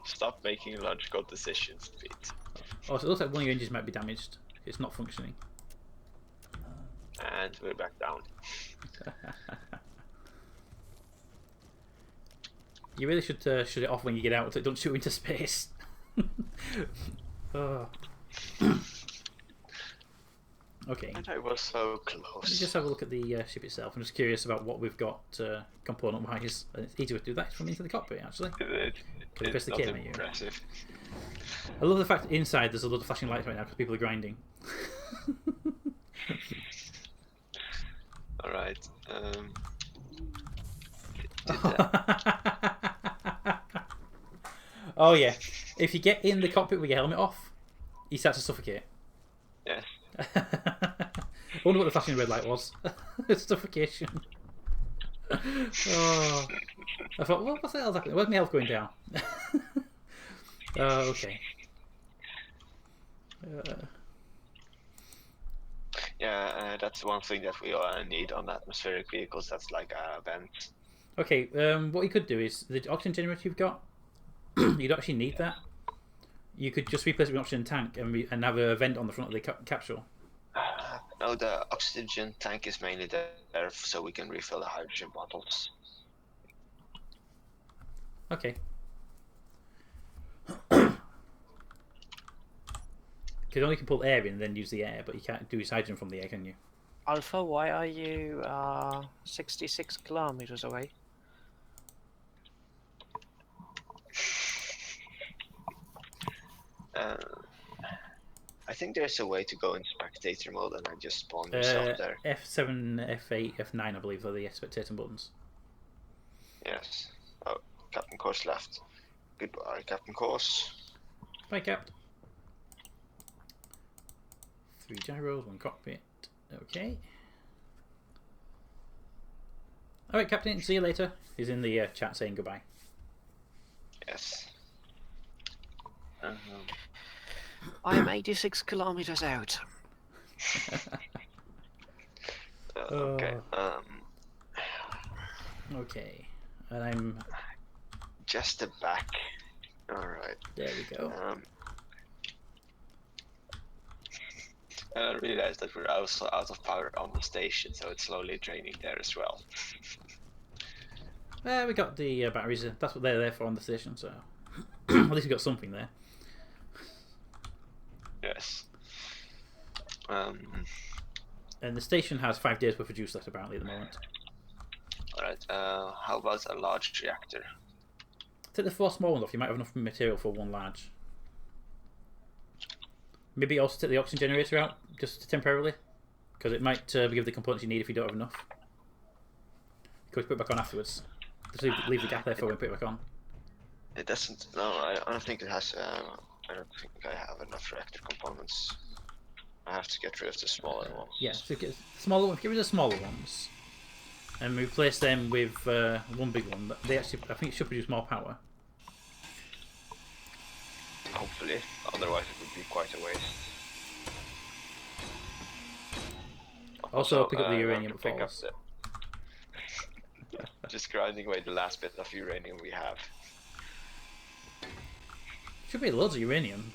Stop making logical decisions, Pete. Oh, so it looks like one of your engines might be damaged. It's not functioning. And we're back down. You really should shut it off when you get out so it don't shoot into space. Oh. Okay. And I was so Let me close. just have a look at the ship itself. I'm just curious about what we've got component-wise. It's easier to do that from into the cockpit, actually. It's press the not K menu. impressive. I love the fact that inside there's a lot of flashing lights right now because people are grinding. Alright. did that. Oh yeah, if you get in the cockpit with your helmet off, you start to suffocate. Yes. I wonder what the flashing red light was. Suffocation. Oh, I thought, what's the hell happening? Where's my health going down? Oh, okay. Yeah, that's one thing that we need on atmospheric vehicles. That's like a vent. Okay, what you could do is the oxygen generator you've got. You don't actually need that. You could just replace it with an oxygen tank and have a vent on the front of the capsule. No, the oxygen tank is mainly there so we can refill the hydrogen bottles. Okay. Because only can pull air in and then use the air, but you can't do hydrogen from the air, can you? Alpha, why are you 66 kilometers away? I think there's a way to go in spectator mode and then just spawn yourself there. F7, F8, F9, I believe, are the spectator buttons. Yes. Oh, Captain Course left. Goodbye, Captain Course. Bye, Cap. 3 gyros, 1 cockpit. Okay. Alright, Captain, see you later. He's in the chat saying goodbye. Yes. I am 86 kilometers out. Okay. Okay. And I'm... Just the back. Alright. There we go. I realized that we're also out of power on the station, so it's slowly draining there as well. We got the batteries. That's what they're there for on the station, so... At least we got something there. Yes. And the station has 5 days worth of juice left apparently at the moment. Alright, how about a large reactor? Take the 4 small ones off, you might have enough material for 1 large. Maybe also take the oxygen generator out, just temporarily. Because it might give the components you need if you don't have enough. You could put it back on afterwards. Just leave the gap there for when you put it back on. It doesn't, no, I don't think it has, I don't think I have enough reactor components. I have to get rid of the smaller ones. Yeah, so get rid of the smaller ones. And replace them with 1 big one. They actually, I think it should produce more power. Hopefully, otherwise it would be quite a waste. Also pick up the uranium it falls. Just grinding away the last bit of uranium we have. Should be loads of uranium.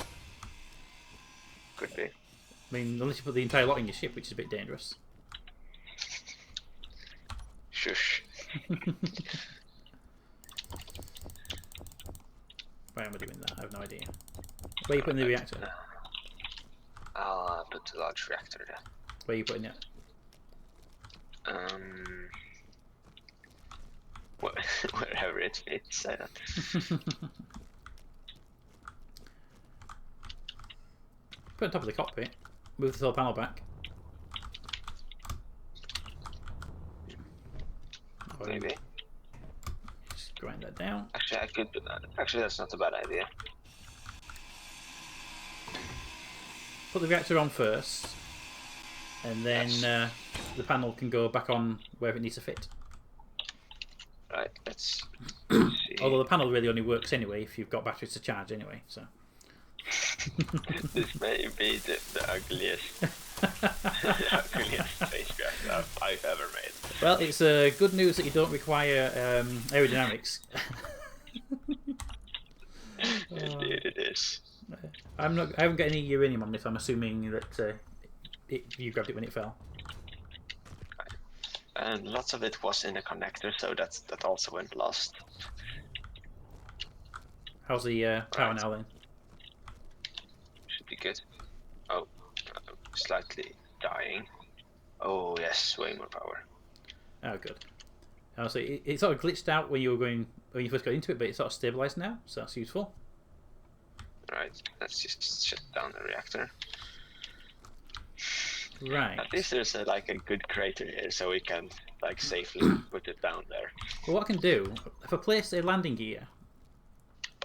Could be. I mean, unless you put the entire lot in your ship, which is a bit dangerous. Shush. Why am I doing that? I have no idea. Where are you putting the reactor? I'll put the large reactor there. Where are you putting it? Wherever it fits. Put it on top of the cockpit. Move the solar panel back. Maybe. Just grind that down. Actually, I could do that. Actually, that's not a bad idea. Put the reactor on first, and then the panel can go back on wherever it needs to fit. Right, let's see. Although the panel really only works anyway if you've got batteries to charge anyway, so. This may be the ugliest, the ugliest spacecraft I've ever made. Well, it's good news that you don't require aerodynamics. Indeed, it is. I haven't got any uranium on this. I'm assuming that you grabbed it when it fell. And lots of it was in a connector, so that also went lost. How's the power now then? Should be good. Oh, slightly dying. Oh yes, way more power. Oh, good. So it sort of glitched out when you first got into it, but it's sort of stabilized now, so that's useful. Right, let's just shut down the reactor. Right. At least there's like a good crater here, so we can like safely put it down there. Well, what I can do, if I place a landing gear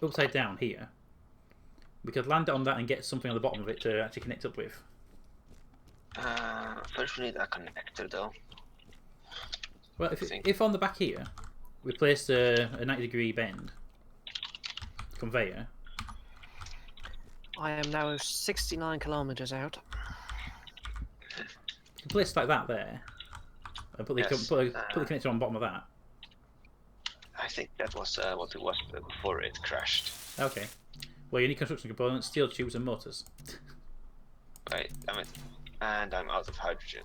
upside down here, we could land it on that and get something on the bottom of it to actually connect up with. First we need a connector though. Well, if on the back here we place a 90-degree bend conveyor. I am now 69 kilometers out. You can place like that there, and put the connector on the bottom of that. I think that was what it was before it crashed. Okay. Well, you need construction components, steel tubes, and motors. Wait, damn it. And I'm out of hydrogen.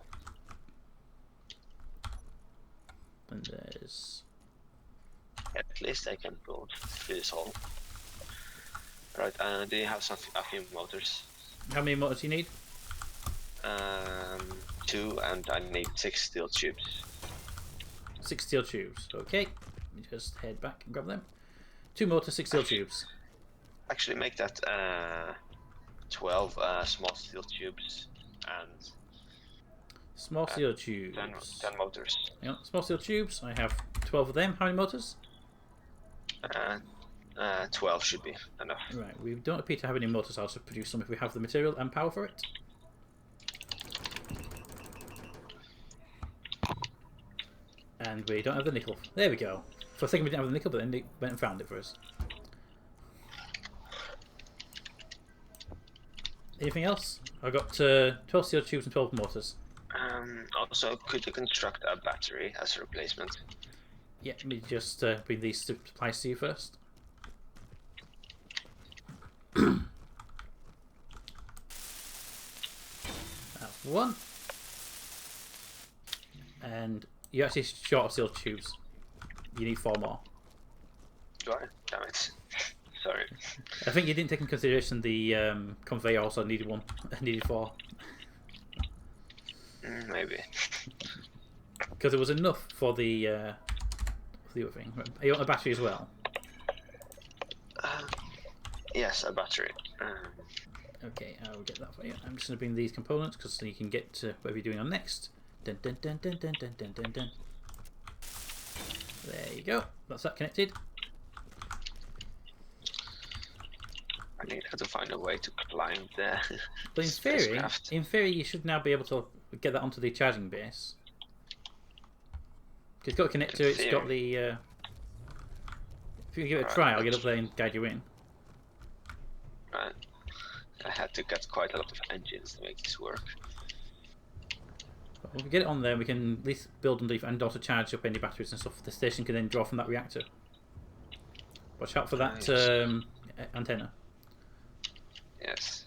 And there's... At least I can build this hole. Right, do you have a few motors? How many motors do you need? 2, and I need 6 steel tubes. 6 steel tubes. Okay. Let me just head back and grab them. 2 motors, 6 steel tubes. Actually, make that 12 small steel tubes and Small steel tubes. 10 motors. Yeah, small steel tubes. I have 12 of them. How many motors? 12 should be enough. Right, we don't appear to have any motors. I'll just produce some if we have the material and power for it. And we don't have the nickel. There we go. For a second we didn't have the nickel, but then they went and found it for us. Anything else? I've got 12 steel tubes and 12 motors. Also, could you construct a battery as a replacement? Yeah, let me just bring these supplies to you first. That's one. And you're actually short of steel tubes. You need 4 more. Do I? Damn it. Sorry. I think you didn't take into consideration the conveyor also needed 1. Needed 4. Maybe. Because it was enough for the other thing. You want a battery as well? Yes, a battery. Okay, I will get that for you. I'm just going to bring these components because you can get to where we're doing on next. Dun, dun, dun, dun, dun, dun, dun, dun, dun. There you go. That's that connected. I need to find a way to climb there. But in theory, you should now be able to get that onto the charging base. It's got a connector. It's got the. If you give it a try, I'll get up there and guide you in. Right. I had to get quite a lot of engines to make this work. But when we get it on there, we can at least build underneath and also charge up any batteries and stuff. The station can then draw from that reactor. Watch out for that antenna. Yes.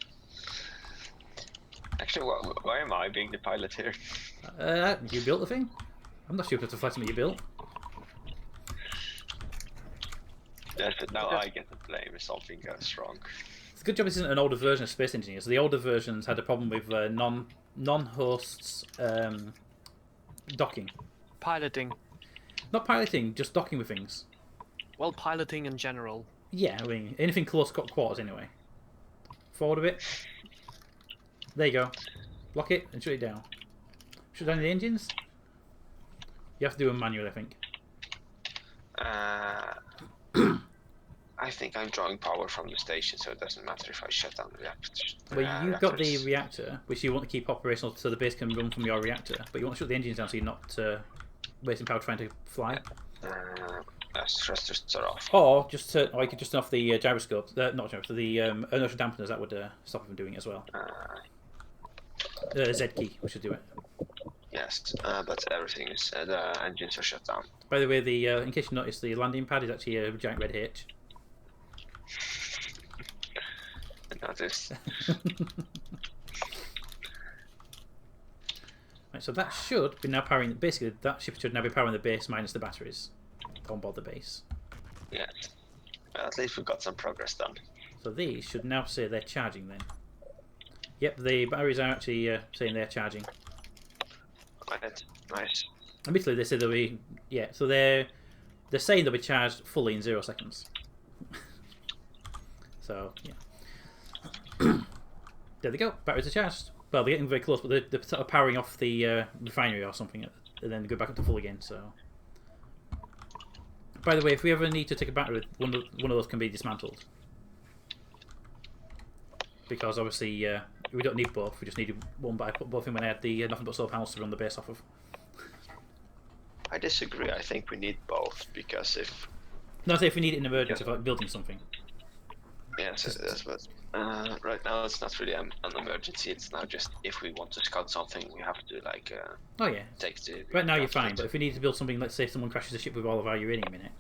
Actually, why am I being the pilot here? You built the thing? I'm not sure if it's a flight that you built. Yes, but now I get the blame if something goes wrong. It's a good job this isn't an older version of Space Engineers. The older versions had a problem with non-hosts docking. Piloting. Not piloting, just docking with things. Well, piloting in general. Yeah, I mean, anything close quarters anyway. Forward a bit. There you go. Lock it and shut it down. Shut down the engines. You have to do them manually, I think. I think I'm drawing power from the station, so it doesn't matter if I shut down the reactor. Well, you've got the reactor, which you want to keep operational so the base can run from your reactor, but you want to shut the engines down so you're not wasting power trying to fly. Yes, thrusters are off. Or just or you could just turn off the gyroscope, not gyroscope, the inertial dampeners. That would stop it from doing it as well. Z key, which should do it. Yes, but everything is the engines are shut down. By the way, the in case you noticed, the landing pad is actually a giant red H. I noticed. Right, so that should be now powering. Basically, that ship should now be powering the base minus the batteries on board the base. Yes. Well, at least we've got some progress done. So these should now say they're charging then. Yep, the batteries are actually saying they're charging. Right. Nice. Admittedly, they say they'll be so they're saying they'll be charged fully in 0 seconds. So yeah. There they go. Batteries are charged. Well, they're getting very close, but they're sort of powering off the refinery or something, and then go back up to full again. So, by the way, if we ever need to take a battery, one of those can be dismantled. Because obviously we don't need both. We just needed one, but I put both in when I had the nothing but solar panels to run the base off of. I disagree. I think we need both because if. No, I say if we need it in emergency, like building something. Yes, that's what. Right now it's not really an emergency. It's now just if we want to scout something, we have to like. Oh yeah. Take the. Right now you're fine, but if we need to build something, let's say someone crashes the ship with all of our uranium in it.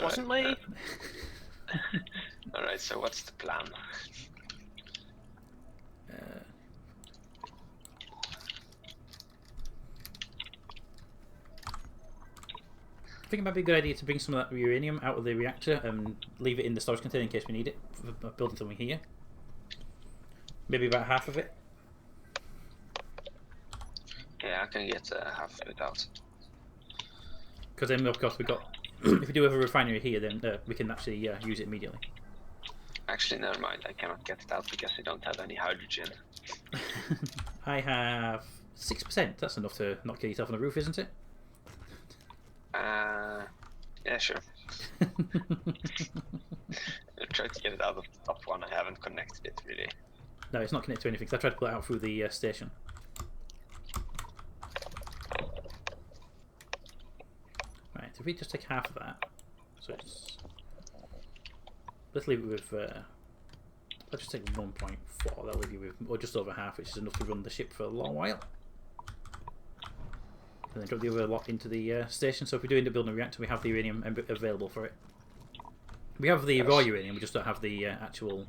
Wasn't me. Alright, so what's the plan? I think it might be a good idea to bring some of that uranium out of the reactor and leave it in the storage container in case we need it for building something here. Maybe about half of it. Yeah, I can get half of it out. Because then, of course, we got. If we do have a refinery here, then we can actually use it immediately. Actually, never mind. I cannot get it out because I don't have any hydrogen. I have 6%. That's enough to not kill yourself on the roof, isn't it? Yeah, sure. I tried to get it out of the top one. I haven't connected it really. No, it's not connected to anything. Cause I tried to pull it out through the station. Right, if we just take half of that, so it's. Let's leave it with. Let's just take 1.4. That'll leave you with, or just over half, which is enough to run the ship for a long while. And then drop the other lot into the station. So if we do end up building a reactor, we have the uranium available for it. We have the raw uranium, we just don't have the actual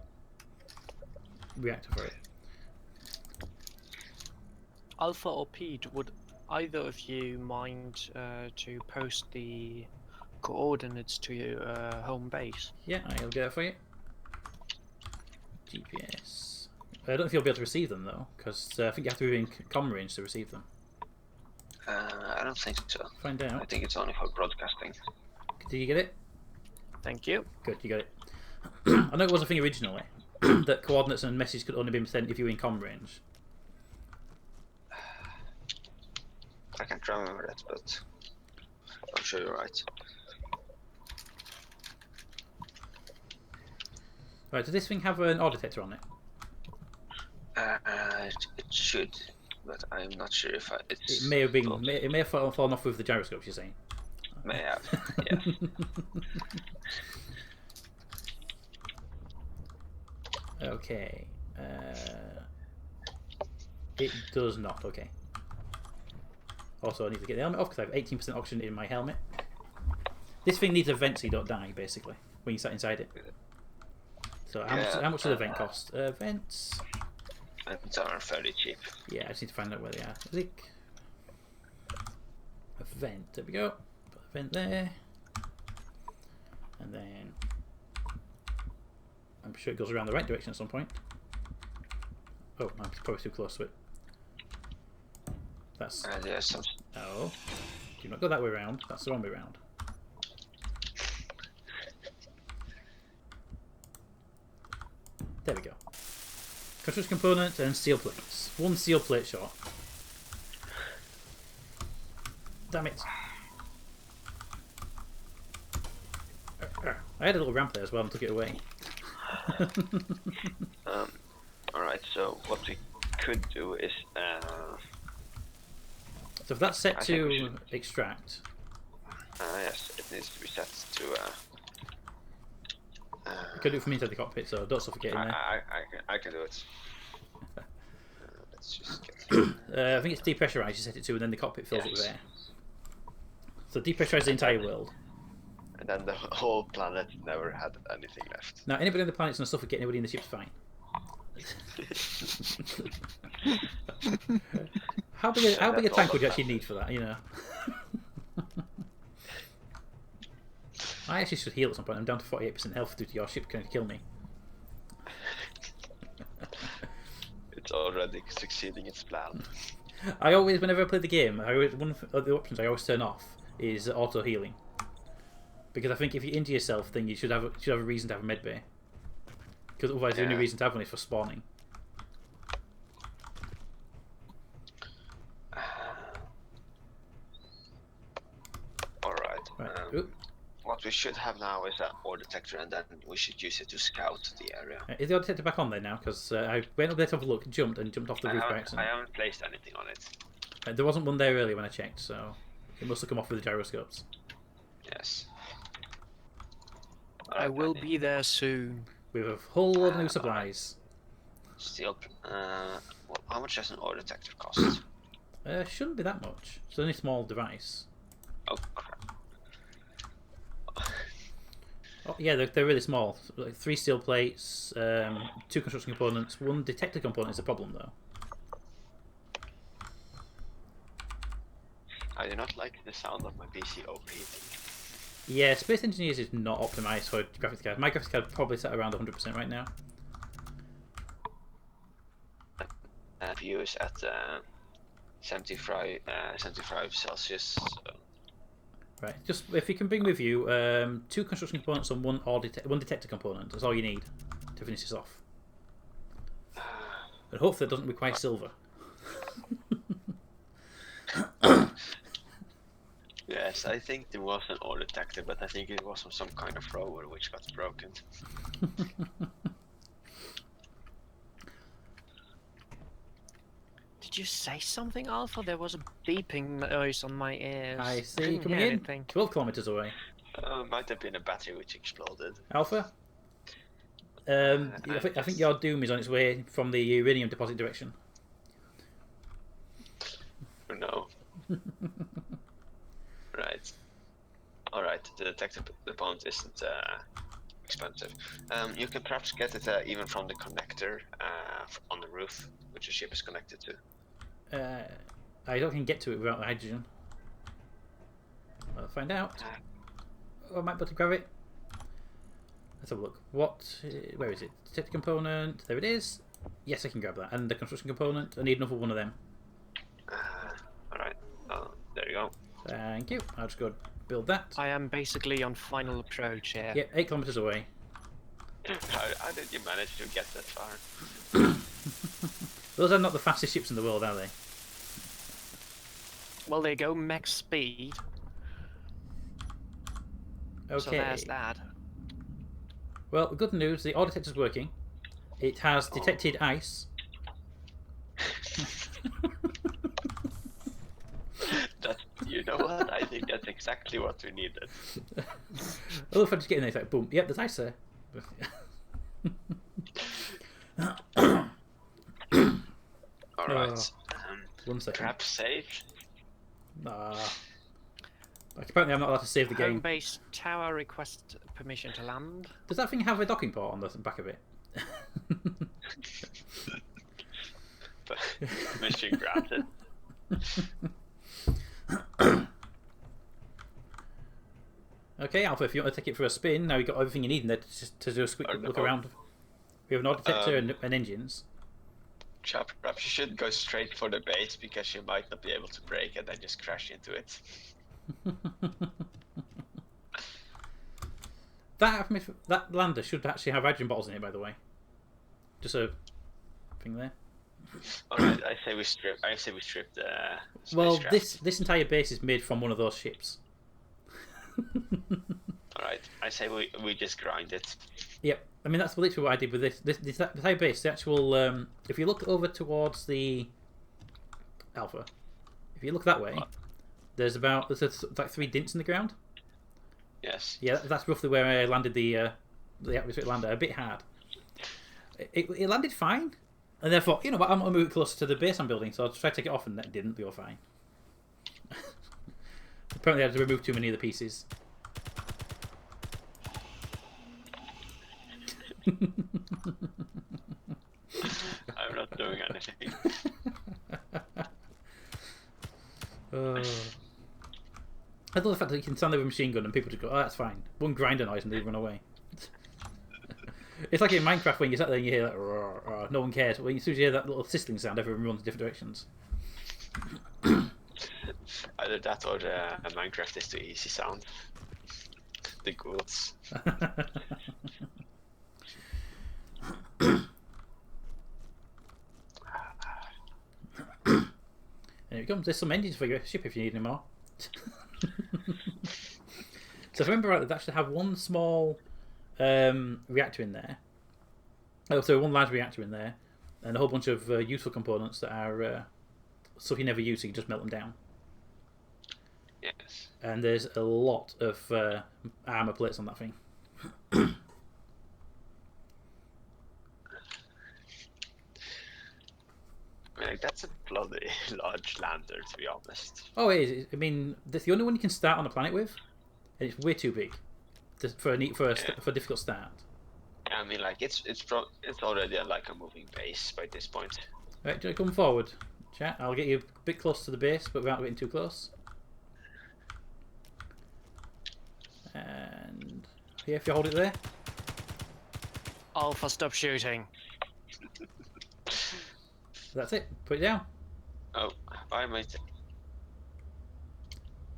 reactor for it. Alpha or Pete, would either of you mind to post the coordinates to your home base? Yeah, I'll get it for you. GPS. I don't know if you'll be able to receive them though, because I think you have to be in comm range to receive them. I don't think so. Find out. I think it's only for broadcasting. Did you get it? Thank you. Good, you got it. I know it was a thing originally that coordinates and messages could only be sent if you were in comm range. I can't remember that, but I'm sure you're right. Right, does this thing have an ore detector on it? It should, but I'm not sure if it's. It may have been. It may have fallen off with the gyroscopes. You're saying? May have. Yes. Okay. It does not. Okay. Also, I need to get the helmet off because I have 18% oxygen in my helmet. This thing needs a vent so you don't die, basically, when you sat inside it. So how much does a vent cost? Vents. Vents are fairly cheap. Yeah, I just need to find out where they are. A vent. There we go. Put a vent there. And then I'm sure it goes around the right direction at some point. Oh, I'm probably too close to it. That's. There's some. Oh, do not go that way round. That's the wrong way round. There we go. Construction components and steel plates. One steel plate short. Damn it. I had a little ramp there as well and took it away. Alright, so what we could do is. So if that's set to extract. Yes, it needs to be set to. You can do it from inside the cockpit, so don't suffocate in there. I can do it. Let's just get. I think it's depressurized. You set it to, and then the cockpit fills it with air. So depressurize the entire world. And then the whole planet never had anything left. Now, anybody on the planet's gonna suffocate. Anybody in the ship's fine. How big a tank would you actually need for that? You know. I actually should heal at some point. I'm down to 48% health due to your ship trying to kill me. It's already succeeding its plan. I always, whenever I play the game, one of the options I always turn off is auto healing, because I think if you injure yourself, then you should have a reason to have a med bay. Because otherwise the only Yeah. reason to have one is for spawning. Alright. Right. Oop. What we should have now is an ore detector, and then we should use it to scout the area. Is the ore detector back on there now? Because I went up there to have a look, jumped off the roof by I accident. haven't placed anything on it. There wasn't one there earlier when I checked, so it must have come off with the gyroscopes. Yes. I will be there soon. With a whole lot of new supplies. Steel. Well, how much does an ore detector cost? Shouldn't be that much. It's only a small device. Oh crap. Oh, yeah, they're really small. Like 3 steel plates, 2 construction components. 1 detector component is a problem, though. I do not like the sound of my PC overheating. Yeah, Space Engineers is not optimized for graphics card. My graphics card probably set around 100% right now. Views at 75 Celsius. So. Right, just if you can bring with you 2 construction components and 1 detector component. That's all you need to finish this off. And hopefully it doesn't require silver. Yes, I think there was an ore detector, but I think it was on some kind of rover which got broken. Did you say something, Alpha? There was a beeping noise on my ears. I see Couldn't coming hear in. anything. 12 kilometers away. Might have been a battery which exploded. Alpha? I think your doom is on its way from the uranium deposit direction. Oh no. Right. Alright, the detector component isn't expensive. You can perhaps get it even from the connector on the roof, which the ship is connected to. I don't think I can get to it without the hydrogen. I'll find out. Oh, I might be able to grab it. Let's have a look. Where is it? Detector component. There it is. Yes, I can grab that. And the construction component. I need another one of them. Alright. There you go. Thank you. I'll just go build that. I am basically on final approach here. Yeah, 8 kilometers away. How did you manage to get that far? Those are not the fastest ships in the world, are they? Well, they go max speed. Okay. So there's that. Well, good news. The ore detector's working. It has detected ice. You know what? I think that's exactly what we needed. Oh, if I just get in there, it's like, boom. Yep, there's ice there. Alright. 1 second. Perhaps save? Like, apparently I'm not allowed to save the game. Home base tower request permission to land. Does that thing have a docking port on the back of it? Mission granted. Okay, Alpha, if you want to take it for a spin, now you've got everything you need in there to do a quick look around. We have an ore detector and engines. Perhaps you should go straight for the base because you might not be able to brake and then just crash into it. That lander should actually have hydrogen bottles in it, by the way. Just a thing there. Alright, I say we strip the Well, spacecraft. this entire base is made from one of those ships. Alright, I say we just grind it. Yep. I mean, that's literally what I did with this. This entire base, the actual... if you look over towards the Alpha, if you look that way, there's like 3 dints in the ground. Yes. Yeah, that's roughly where I landed the atmospheric lander. A bit hard. It landed fine. And then I thought, you know what, I'm going to move it closer to the base I'm building, so I'll try to take it off, and that didn't. They were fine. Apparently I had to remove too many of the pieces. I'm not doing anything. I love the fact that you can stand there with a machine gun and people just go, oh, that's fine. One grinder noise and they run away. It's like in Minecraft when you sat there and you hear that, roar, roar, no one cares. When you soon as you hear that little sizzling sound, everyone runs in different directions. Either that or Minecraft is the easy sound. The ghouls. it comes. There's some engines for your ship if you need any more. So if I remember right, they actually have one small reactor in there. Oh, so one large reactor in there, and a whole bunch of useful components that are stuff you never use, so you just melt them down. Yes. And there's a lot of armor plates on that thing. Like, that's a bloody large lander, to be honest. Oh, it is. I mean, that's the only one you can start on a planet with, and it's way too big for a difficult start. I mean, like it's already like a moving base by this point. Right, do you come forward, chat? I'll get you a bit close to the base, but without getting too close. And yeah, if you hold it there. Alpha, stop shooting. That's it. Put it down. Oh, bye, mate.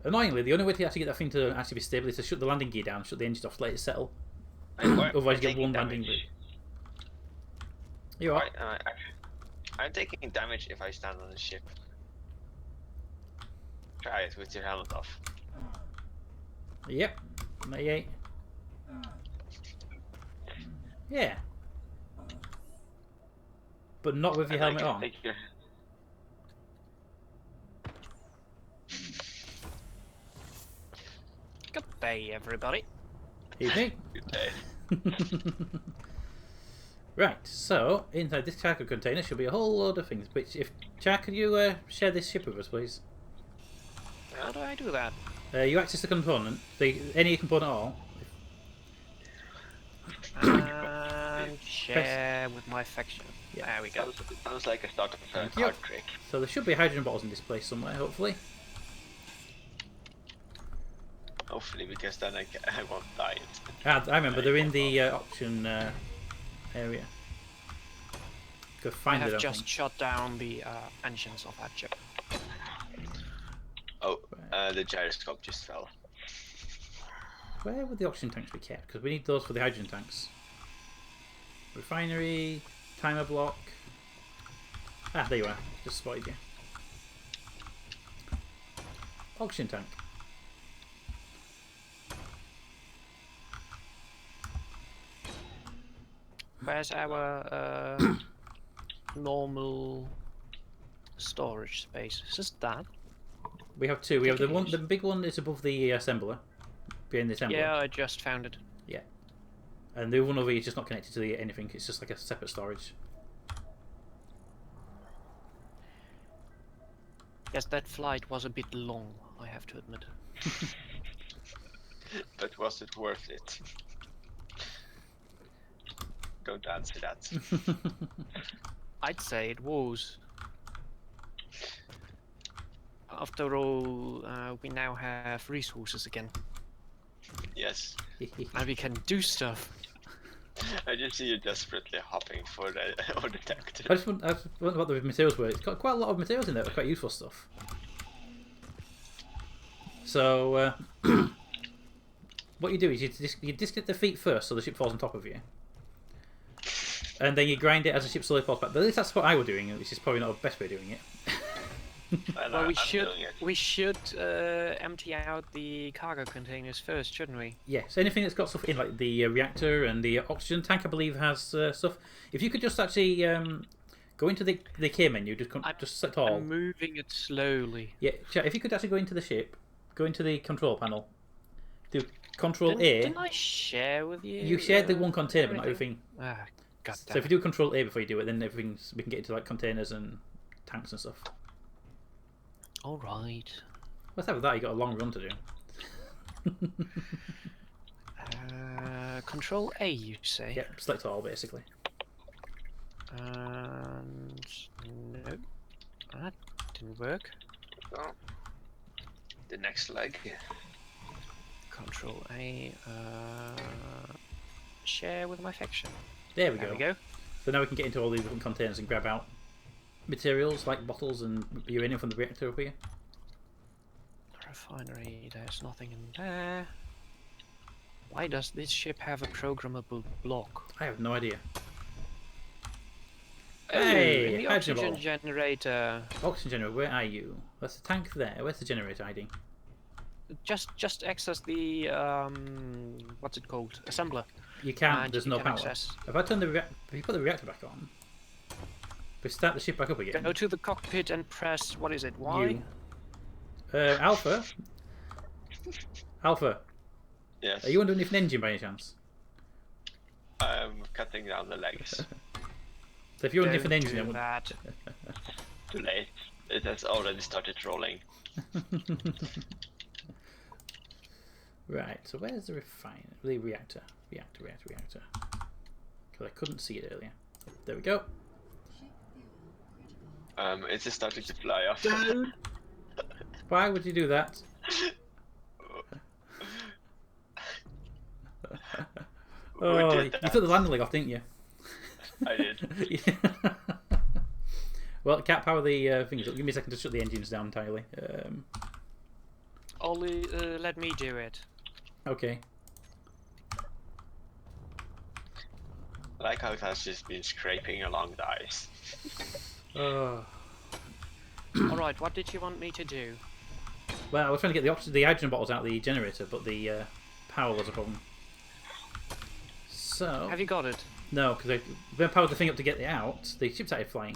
Annoyingly, the only way to actually get that thing to actually be stable is to shut the landing gear down, shut the engine off, let it settle. Otherwise, you get one landing loop. You are. I'm taking damage if I stand on the ship. Try it with your helmet off. Yep. 98. Yeah. But not with your helmet on. Good day, everybody. Evening. Good day. Right, so inside this cargo container should be a whole load of things. Which, if Char, could you share this ship with us, please? How do I do that? You access the component, any component at all. And share with my faction. Yeah. There we go. Sounds like a start of a Thank you. card trick. So there should be hydrogen bottles in this place somewhere, hopefully. Hopefully, because then I won't die. I remember they're in the option area. Go I find it. have just shut down the engines of that ship. Oh, the gyroscope just fell. Where would the oxygen tanks be kept? Because we need those for the hydrogen tanks. Refinery, timer block. Ah, there you are. Just spotted you. Oxygen tank. Where's our normal storage space? Is this that? We have two. We have the one. The big one is above the assembler, behind the assembler. Yeah, I just found it. Yeah. And the one over here is just not connected to anything. It's just like a separate storage. Yes, that flight was a bit long, I have to admit. But was it worth it? Don't answer that. I'd say it was. After all, we now have resources again, Yes. and we can do stuff. I just see you desperately hopping for the detector. I just wonder what the materials were. It's got quite a lot of materials in there, quite useful stuff. So, what you do is you disconnect the feet first so the ship falls on top of you. And then you grind it as the ship slowly falls back. But at least that's what I was doing, which is probably not the best way of doing it. Well, we should empty out the cargo containers first, shouldn't we? Yes, anything that's got stuff in, like the reactor and the oxygen tank, I believe has stuff. If you could just actually go into the K menu, just select all. I'm moving it slowly. Yeah, if you could actually go into the ship, go into the control panel, do Control A. Didn't I share with you? You shared the one container, but not everything. Ah, goddamn. So if you do Control A before you do it, then we can get into like containers and tanks and stuff. All right. What's that with that? You got a long run to do. Control A, you say? Yep, select all basically. And no, that didn't work. Oh. The next leg. Control A. Share with my faction. There we There go. we go. So now we can get into all these different containers and grab out materials like bottles and uranium from the reactor over here. Refinery. There's nothing in there. Why does this ship have a programmable block? I have no idea. Hey, the hydrogen oxygen ball. generator. Oxygen generator, where are you? That's the tank there. Where's the generator hiding? Just access the what's it called? Assembler. You can't. And There's you no can power. access. If I turn the if you put the reactor back on, if we start the ship back up again. Go to the cockpit and press. What is it? Y. Alpha. Alpha. Yes. Are you underneath an engine by any chance? I'm cutting down the legs. So if you're underneath Don't an engine, do then that. Too late. It has already started rolling. Right. So where's the reactor? Reactor. Because I couldn't see it earlier. There we go. It's just starting to fly off. Why would you do that? Oh, you took the landing leg off, didn't you? I did. Well, can't power the things up. Give me a second to shut the engines down entirely. Ollie, let me do it. Okay. I like how it has just been scraping along the ice. Oh. Alright, what did you want me to do? Well, I was trying to get the hydrogen bottles out of the generator, but the power was a problem. So... Have you got it? No, because when I powered the thing up to get it out, the ship started flying.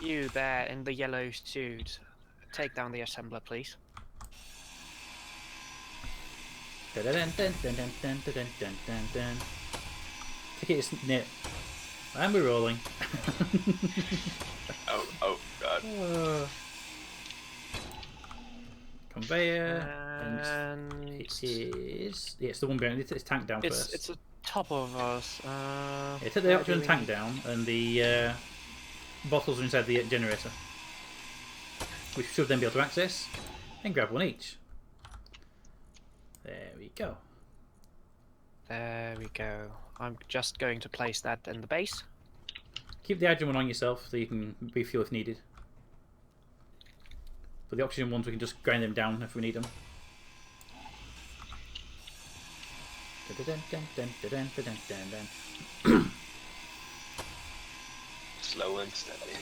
You there in the yellow suit. Take down the assembler, please. Take it, snip. And we're rolling. Oh god. Conveyor. And It is. Yeah, it's the one behind it. It's tank down first. it's a top of us. Yeah, take the oxygen tank down, and the bottles are inside the generator, which we should then be able to access, and grab one each. There we go. There we go. I'm just going to place that in the base. Keep the hydrogen one on yourself so you can refuel if needed. But the oxygen ones, we can just grind them down if we need them. Slow and steady.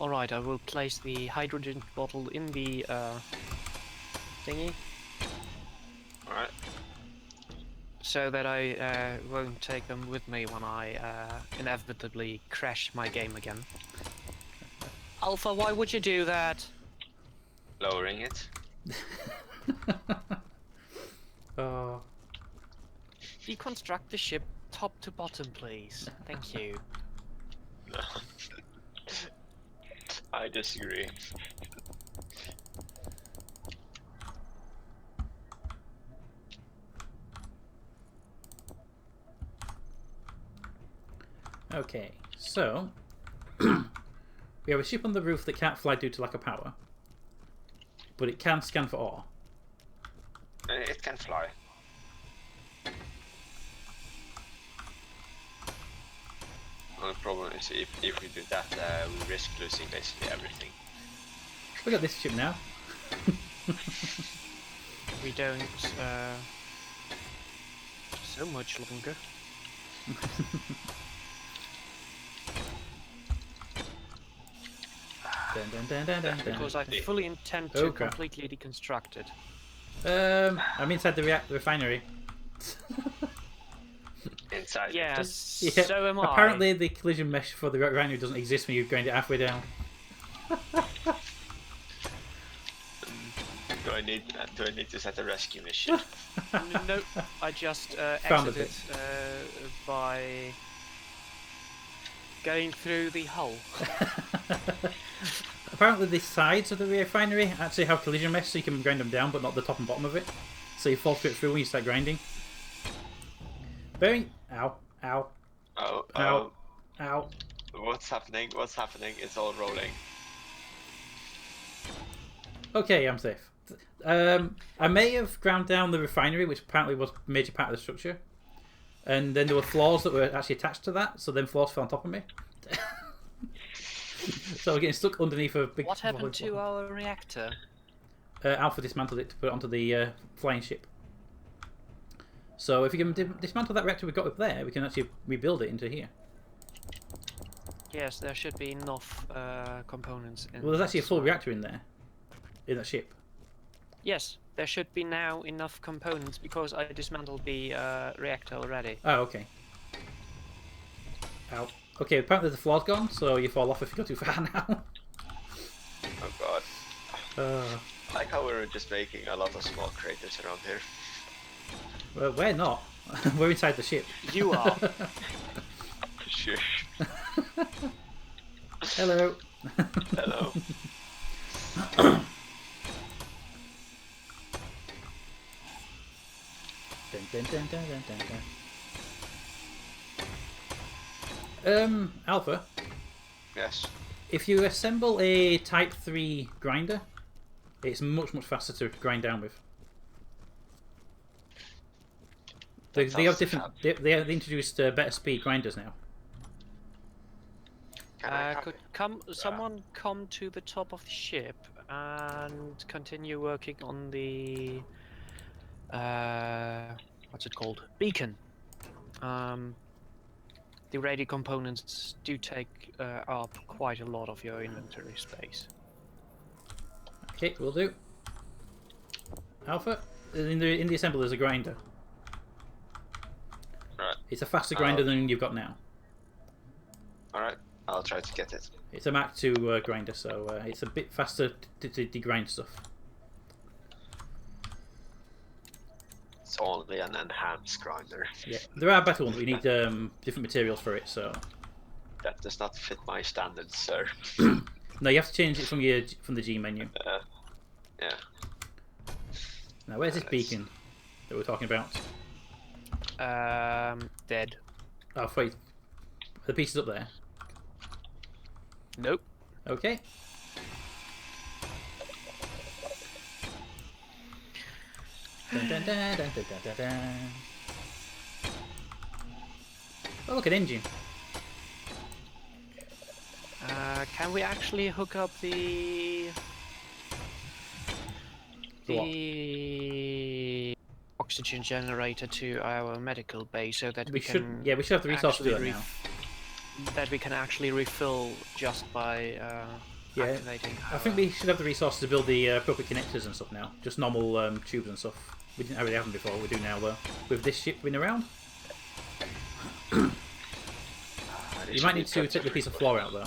Alright, I will place the hydrogen bottle in the thingy. Alright. So that I won't take them with me when I inevitably crash my game again. Alpha, why would you do that? Lowering it. Oh. Deconstruct the ship top to bottom, please. Thank you. No. I disagree. Okay, so we have a ship on the roof that can't fly due to lack of power, but it can scan for ore. It can fly. The problem is if we do that, we risk losing basically everything. We got this ship now. We don't so much longer. Because I fully intend to completely deconstruct it. I'm inside the refinery. Inside. Yes, Yeah, so am I. apparently the collision mesh for the refinery doesn't exist when you grind it halfway down. Do I need to set a rescue mission? No, I just Found exited by going through the hull. Apparently the sides of the refinery actually have collision mesh so you can grind them down, but not the top and bottom of it. So you fall straight through when you start grinding. Bearing. Ow. Ow. Oh, Ow. Ow. What's happening? What's happening? It's all rolling. Okay, I'm safe. I may have ground down the refinery, which apparently was a major part of the structure. And then there were floors that were actually attached to that, so then floors fell on top of me. So we're getting stuck underneath a big... What happened to our reactor? Alpha dismantled it to put it onto the flying ship. So if we can dismantle that reactor we've got up there, we can actually rebuild it into here. Yes, there should be enough components in Well, there's actually a as full well. reactor in there, in that ship. Yes, there should be now enough components because I dismantled the reactor already. Oh, okay. Ow. Okay, apparently the floor's gone, so you fall off if you go too far now. Oh god. Uh, I like how we're just making a lot of small craters around here. well, we're not. We're inside the ship. You are. Shush. Hello. Hello. Dun, dun, dun, dun, dun, dun, dun. Alpha, Yes. if you assemble a Type 3 grinder, it's much faster to grind down with. They have different. They introduced better speed grinders now. Could someone come to the top of the ship and continue working on the what's it called? Beacon. The radio components do take up quite a lot of your inventory space. Okay, will do. Alpha, in the assembly there's a grinder. Right. It's a faster grinder than you've got now. Alright, I'll try to get it. It's a Mach 2 grinder, so it's a bit faster to degrind stuff. It's only an enhanced grinder. Yeah, there are better ones, but you need different materials for it. So That does not fit my standards, sir. no, you have to change it from the G menu. Yeah. Now, where's this beacon that we're talking about? Dead. Oh, wait, the piece is up there. Nope. Okay. Dun, dun, dun, dun, dun, dun, dun. Oh, look, an engine. Can we actually hook up the oxygen generator to our medical bay so that We we should. can Yeah, we should have the resource to do actually that now. that we can actually refill just by Yeah, activating. I think we should have the resources to build the appropriate connectors and stuff now. Just normal tubes and stuff. We didn't really have them before. We do now, though. With this ship being around. You might need to take the piece of floor out, though.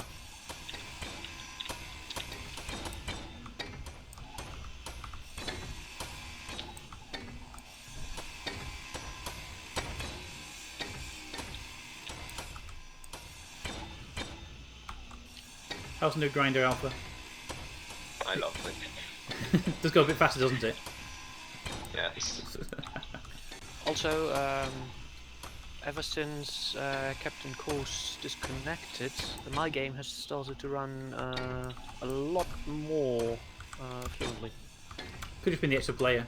How's the new grinder, Alpha? I love it. Does go a bit faster, doesn't it? Yes. Also, ever since Captain Course disconnected, my game has started to run a lot more fluently. Could have been the extra player.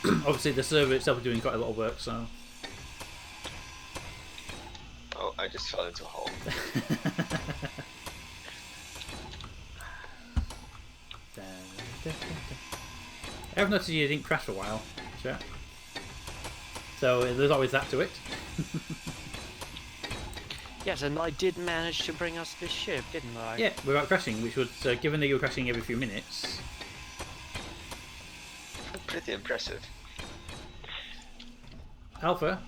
Obviously, the server itself is doing quite a lot of work, so. Oh, I just fell into a hole. I've noticed you didn't crash for a while, sure. So there's always that to it. Yes, and I did manage to bring us this ship, didn't I? Yeah, without crashing, which was, given that you were crashing every few minutes. Pretty impressive. Alpha,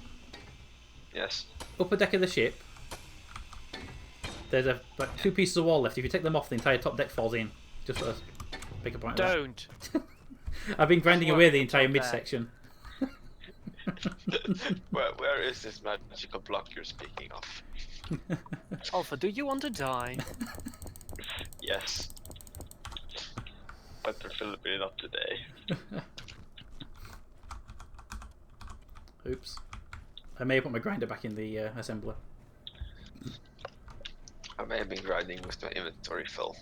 Yes. upper deck of the ship, there's like 2 pieces of wall left. If you take them off, the entire top deck falls in. Just sort of pick a point. Don't! I've been grinding away the Well, entire top deck. midsection. Where is this magical block you're speaking of? Alpha, do you want to die? Yes. But preferably not today. Oops. I may have put my grinder back in the assembler. I may have been grinding with my inventory full.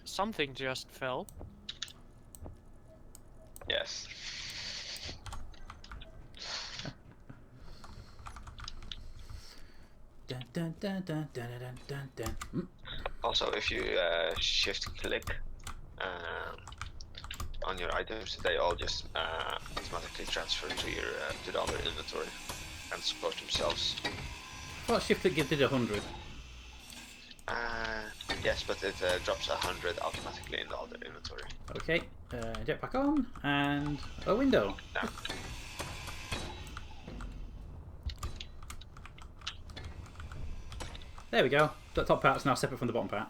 Something just fell. Yes. Dun, dun, dun, dun, dun, dun, dun, dun. Also, if you shift click on your items, they all just automatically transfer to your to the other inventory and support themselves. I thought shift click did 100. Yes, but it drops 100 automatically in the other inventory. Okay, jetpack on, and a window. Yeah. There we go. The top part's now separate from the bottom part.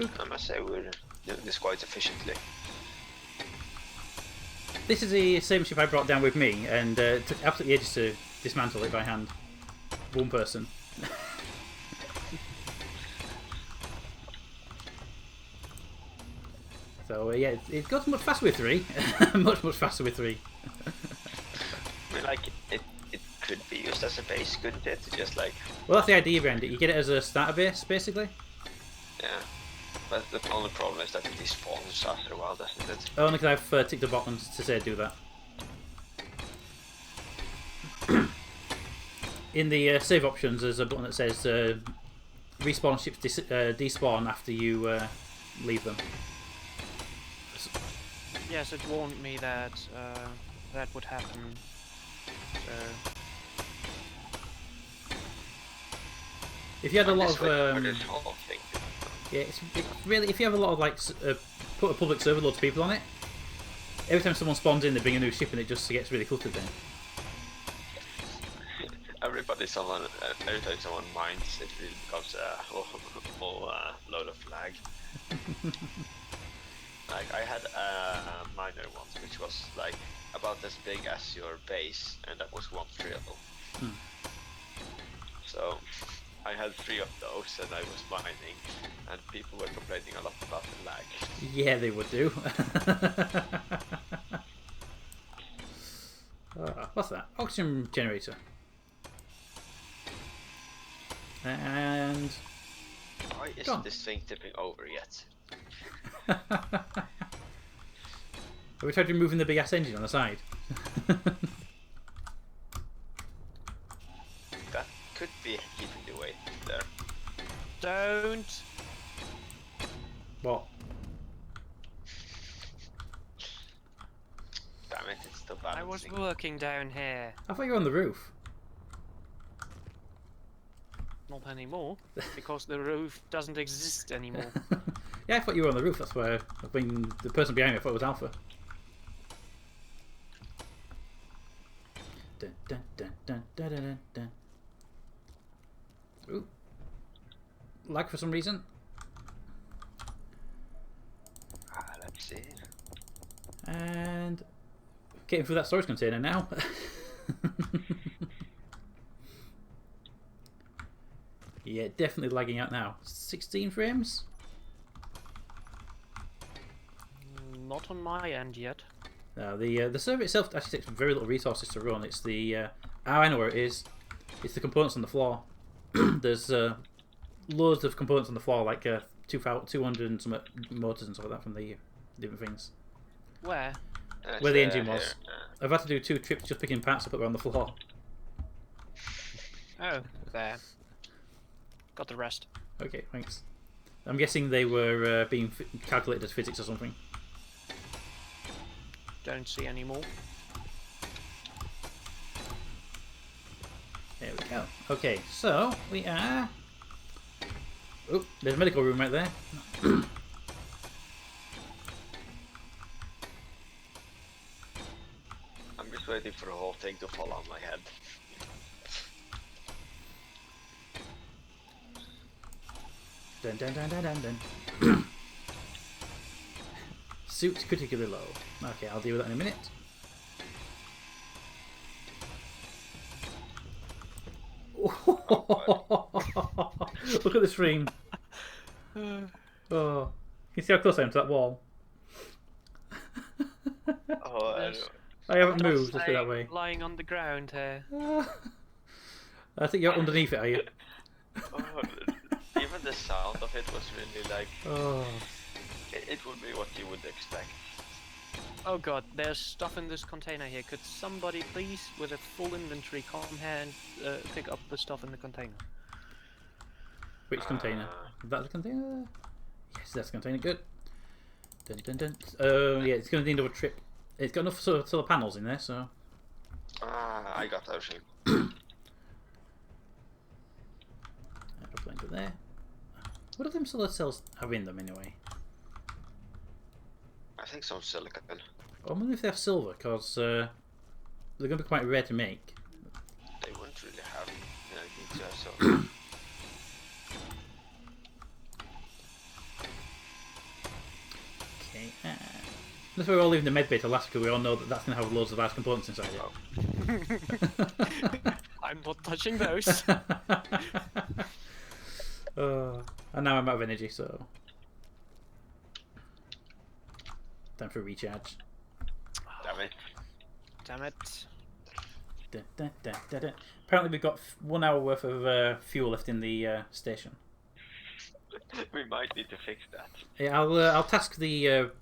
I must say we're doing this quite efficiently. This is the same ship I brought down with me, and it took absolutely ages to dismantle it by hand. One person. So yeah, it got much faster with 3. much faster with 3. I mean, like it could be used as a base, couldn't it? Just like. Well, that's the idea behind it. You get it as a starter base, basically. Yeah. But the only problem is that it despawns after a while, doesn't it? Only because I've ticked the buttons to say do that. In the save options, there's a button that says respawn ships despawn after you leave them. Yes, it warned me that that would happen. So If you had a lot of this whole thing. yeah, it's really if you have a lot of like put a public server, loads of people on it. Every time someone spawns in, they bring a new ship, and it just gets really cluttered then. Every time someone mines, it really becomes a whole load of lag. Like I had a miner once, which was like about as big as your base, and that was one drill. So I had 3 of those, and I was mining, and people were complaining a lot about the lag. Yeah, they would do. What's that? Oxygen generator. And Why Gone. isn't this thing tipping over yet? have we tried removing the big ass engine on the side? That could be keeping the weight there. don't. What? Damn it, it's still I was balancing. working down here. I thought you were on the roof. Not anymore, because the roof doesn't exist anymore. Yeah, I thought you were on the roof. That's why the person behind me, I thought it was Alpha. Dun, dun, dun, dun, dun, dun, dun. Ooh. Lag for some reason. Let's see. And getting through that storage container now. Yeah, definitely lagging out now. 16 frames? Not on my end yet. No, the server itself actually takes very little resources to run. It's the I know where it is. It's the components on the floor. There's loads of components on the floor, like 200 and some motors and stuff like that from the different things. Where? Where the engine was. I've had to do 2 trips just picking parts up around the floor. Oh, there. Got the rest. Okay, thanks. I'm guessing they were being calculated as physics or something. Don't see any more. There we go. Okay, so we are. Oh, there's a medical room right there. I'm just waiting for the whole thing to fall on my head. Dun dun dun dun dun dun. Suit's critically low. Okay, I'll deal with that in a minute. Look at the stream. Oh, you see how close I am to that wall? Oh, I Yes. know. I haven't moved, let's put it that way. Lying on the ground here. I think you're underneath it, are you? Oh, even the sound of it was really like Oh, it would be what you would expect. Oh god, there's stuff in this container here. Could somebody please, with a full inventory, come here and pick up the stuff in the container? Which container? Is that the container? Yes, that's the container. Good. Dun, dun, dun. Yeah, it's going to need another trip. It's got enough solar panels in there, so. I got everything. Aeroplane to there. What do them solar cells have in them anyway? I think some silicon. I wonder if they have silver, because they're going to be quite rare to make. They wouldn't really have anything to so. Okay. That's why we're all leaving the medbay to last, because we all know that that's going to have loads of large components inside it. I'm not touching those. And now I'm out of energy, so time for a recharge. Damn it. Damn it. Da, da, da, da, da. Apparently we've got 1 hour worth of fuel left in the station. We might need to fix that. Yeah, I'll task the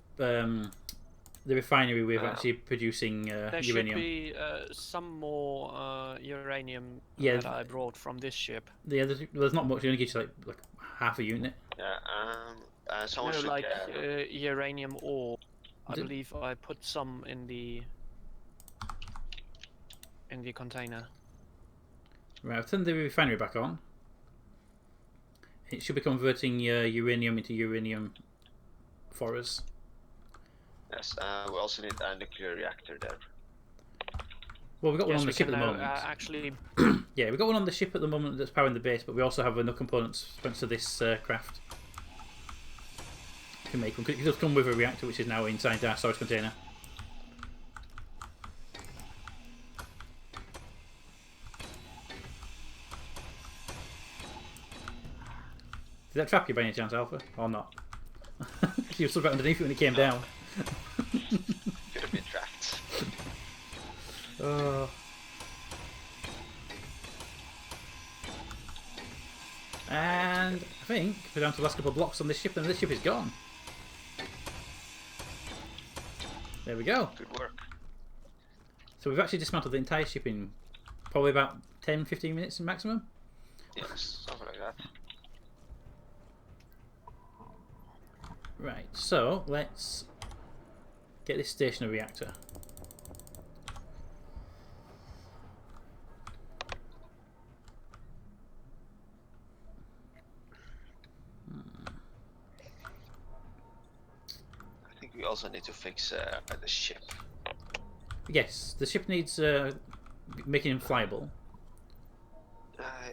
refinery with actually producing There uranium. should be some more uranium Yeah. that I brought from this ship. Yeah, there's not much. It only gives you like half a unit. Yeah. Someone No, should like uranium ore. I Did- believe I put some in the container. Right, I've turned the refinery back on. It should be converting uranium into uranium for us. Yes. We also need a nuclear reactor there. Well, we've got one Yes, on the we ship can at the now moment. actually. Yeah, we've got one on the ship at the moment that's powering the base, but we also have enough components thanks to this craft. We can make one. It does come with a reactor, which is now inside our storage container. Did that trap you by any chance, Alpha? Or not? You were still right underneath it when it came down. Could have been trapped. And I think we're down to the last couple of blocks on this ship, and this ship is gone. There we go. Good work. So we've actually dismantled the entire ship in probably about 10-15 minutes maximum. Yes, something like that. Right, so let's get this stationary reactor. I think we also need to fix the ship. Yes, the ship needs making him flyable.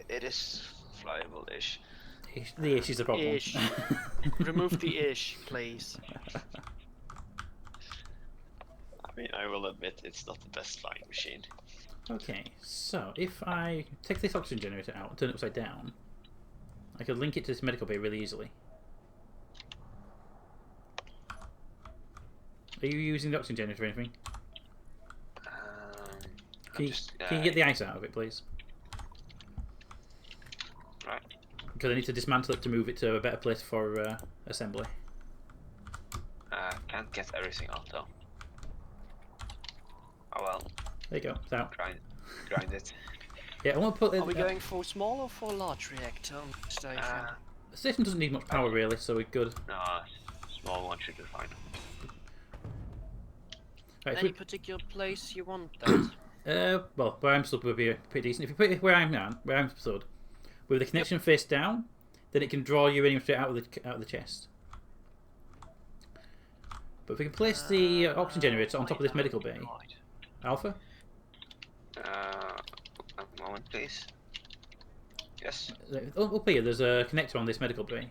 It is flyable-ish. The ish is the problem. Ish. Remove the ish, please. I mean, I will admit it's not the best flying machine. Okay, so if I take this oxygen generator out and turn it upside down, I could link it to this medical bay really easily. Are you using the oxygen generator or anything? Can you get the ice out of it, please? Right. Because I need to dismantle it to move it to a better place for assembly. Can't get everything out though. Oh well. There you go, it's out. Grind it. Yeah, I want to put it. Are we going for small or for large reactor on the station? The station doesn't need much power really, so we're good. No, small one should be fine. Right, Any particular place you want that? well, where I'm stood would be pretty decent. If you put it where I'm stood, with the connection face down, then it can draw uranium straight out of the chest. But if we can place the oxygen generator on top of this medical bay, Alpha. A moment, please. Yes. Up here, there's a connector on this medical bay.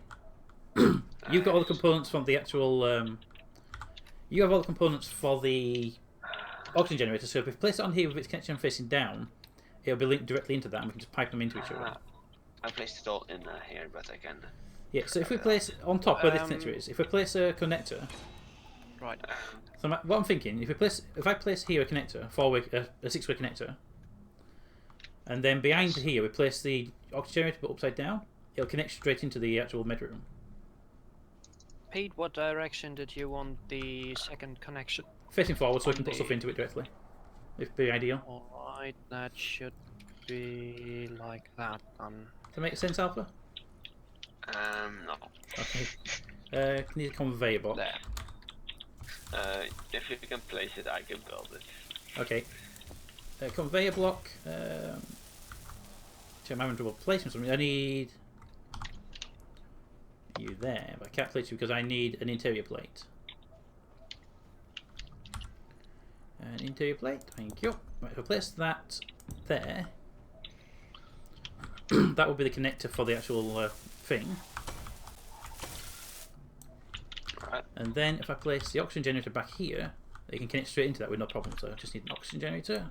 You've got all the components from the actual. You have all the components for the oxygen generator. So if we place it on here with its connection facing down, it'll be linked directly into that, and we can just pipe them into each other. I placed it all in here, but I can. Yeah. So if we place on top where this connector is, if we place a connector. Right. So what I'm thinking, if I place here a connector, a 6-way connector, and then behind here we place the oxygen generator but upside down, it'll connect straight into the actual med room. Pete, what direction did you want the second connection? facing forward so we can put stuff into it directly. It'd be ideal. Alright, that should be like that then. Does that make sense, Alpha? No. Okay. Need a conveyor box. There. If you can place it, I can build it. Okay. Conveyor block. I'm having trouble placing something. I need you there, but I can't place you because I need an interior plate. An interior plate, thank you. Right, if I place that there, that will be the connector for the actual thing. Right. And then if I place the oxygen generator back here, you can connect straight into that with no problem. So I just need an oxygen generator.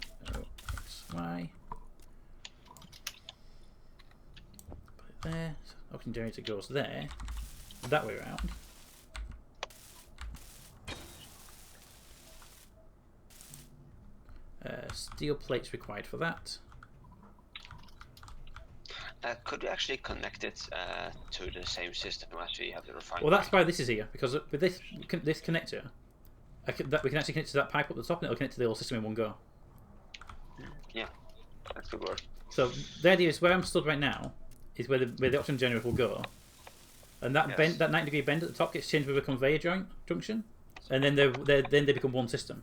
X, Y. Put it there. So oxygen generator goes there. That way around. Steel plates required for that. Could we actually connect it to the same system as we have the refinery? Well, that's why this is here, because with this connector, we can actually connect to that pipe up the top, and it'll connect to the whole system in one go. Yeah, that could work. So the idea is where I'm stood right now is where the oxygen generator will go, and that bend, that 90-degree bend at the top gets changed with a conveyor junction, and then they become one system.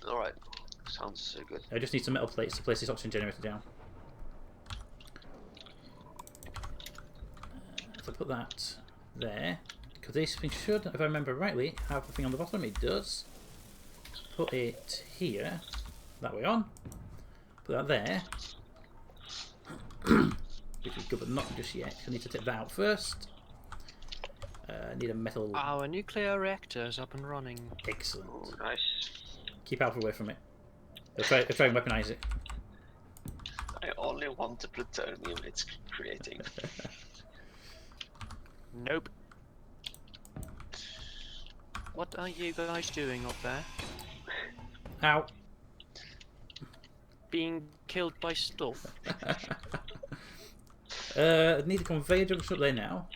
All right, sounds good. I just need some metal plates to place this oxygen generator down. So put that there, because this thing should, if I remember rightly, have the thing on the bottom. It does. Put it here, that way on. Put that there. Which is good, but not just yet. I need to take that out first. Need a metal. Our nuclear reactor is up and running. Excellent. Oh, nice. Keep Alpha away from it. They'll try and weaponize it. I only want the plutonium it's creating. Nope. What are you guys doing up there? Ow. Being killed by stuff? Need a conveyor junction up there now.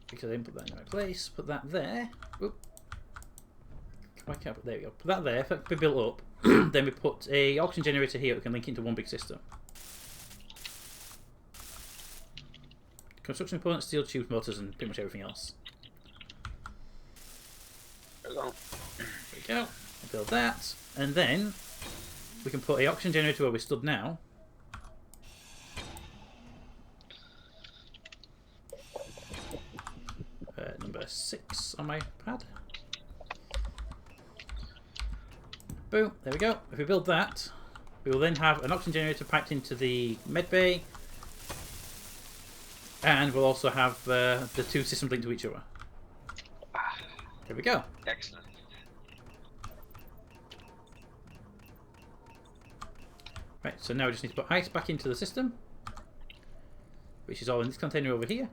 Because I didn't put that in the right place. Put that there. Oop. Why can't I put, there we go. Put that there. If it be built up, then we put a oxygen generator here that can link into one big system. Construction components, steel tubes, motors, and pretty much everything else. There we go. There we go. We'll build that, and then we can put a oxygen generator where we stood now. Number 6 on my pad. Boom, there we go. If we build that, we will then have an oxygen generator piped into the med bay, and we'll also have the two systems linked to each other. There we go. Excellent. Right, so now we just need to put ice back into the system, which is all in this container over here,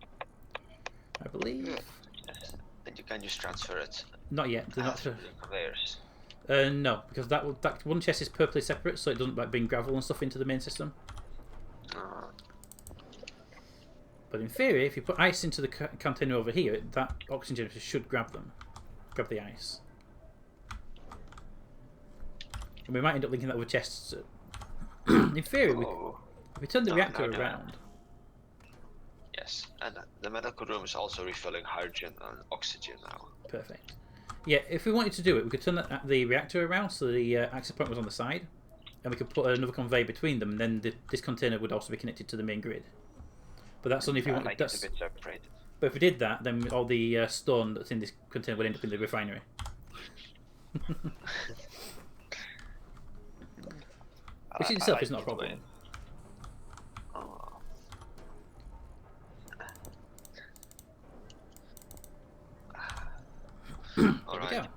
I believe. Yes. And you can just transfer it. Not yet. They're not. To the conveyors. No, because that one chest is purposely separate, so it doesn't like bring gravel and stuff into the main system. But in theory, if you put ice into the container over here, that oxygen generator should grab the ice. And we might end up linking that with chests. In theory, if we turn the reactor around. Yes, and the medical room is also refilling hydrogen and oxygen now. Perfect. Yeah, if we wanted to do it, we could turn the reactor around so the access point was on the side, and we could put another conveyor between them, and then this container would also be connected to the main grid. But that's only if you want. Like it's a bit separated. But if we did that, then all the stone that's in this container would end up in the refinery. Which in itself is not a problem. Alright.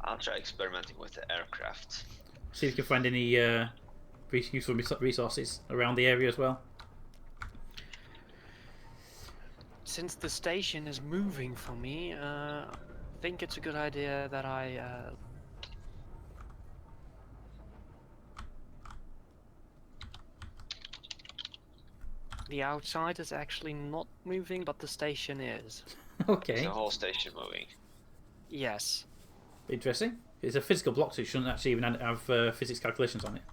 I'll try experimenting with the aircraft. See if you can find any useful resources around the area as well. Since the station is moving for me, I think it's a good idea that I the outside is actually not moving, but the station is. Okay. Is the whole station moving? Yes. Interesting. It's a physical block, so it shouldn't actually even have physics calculations on it.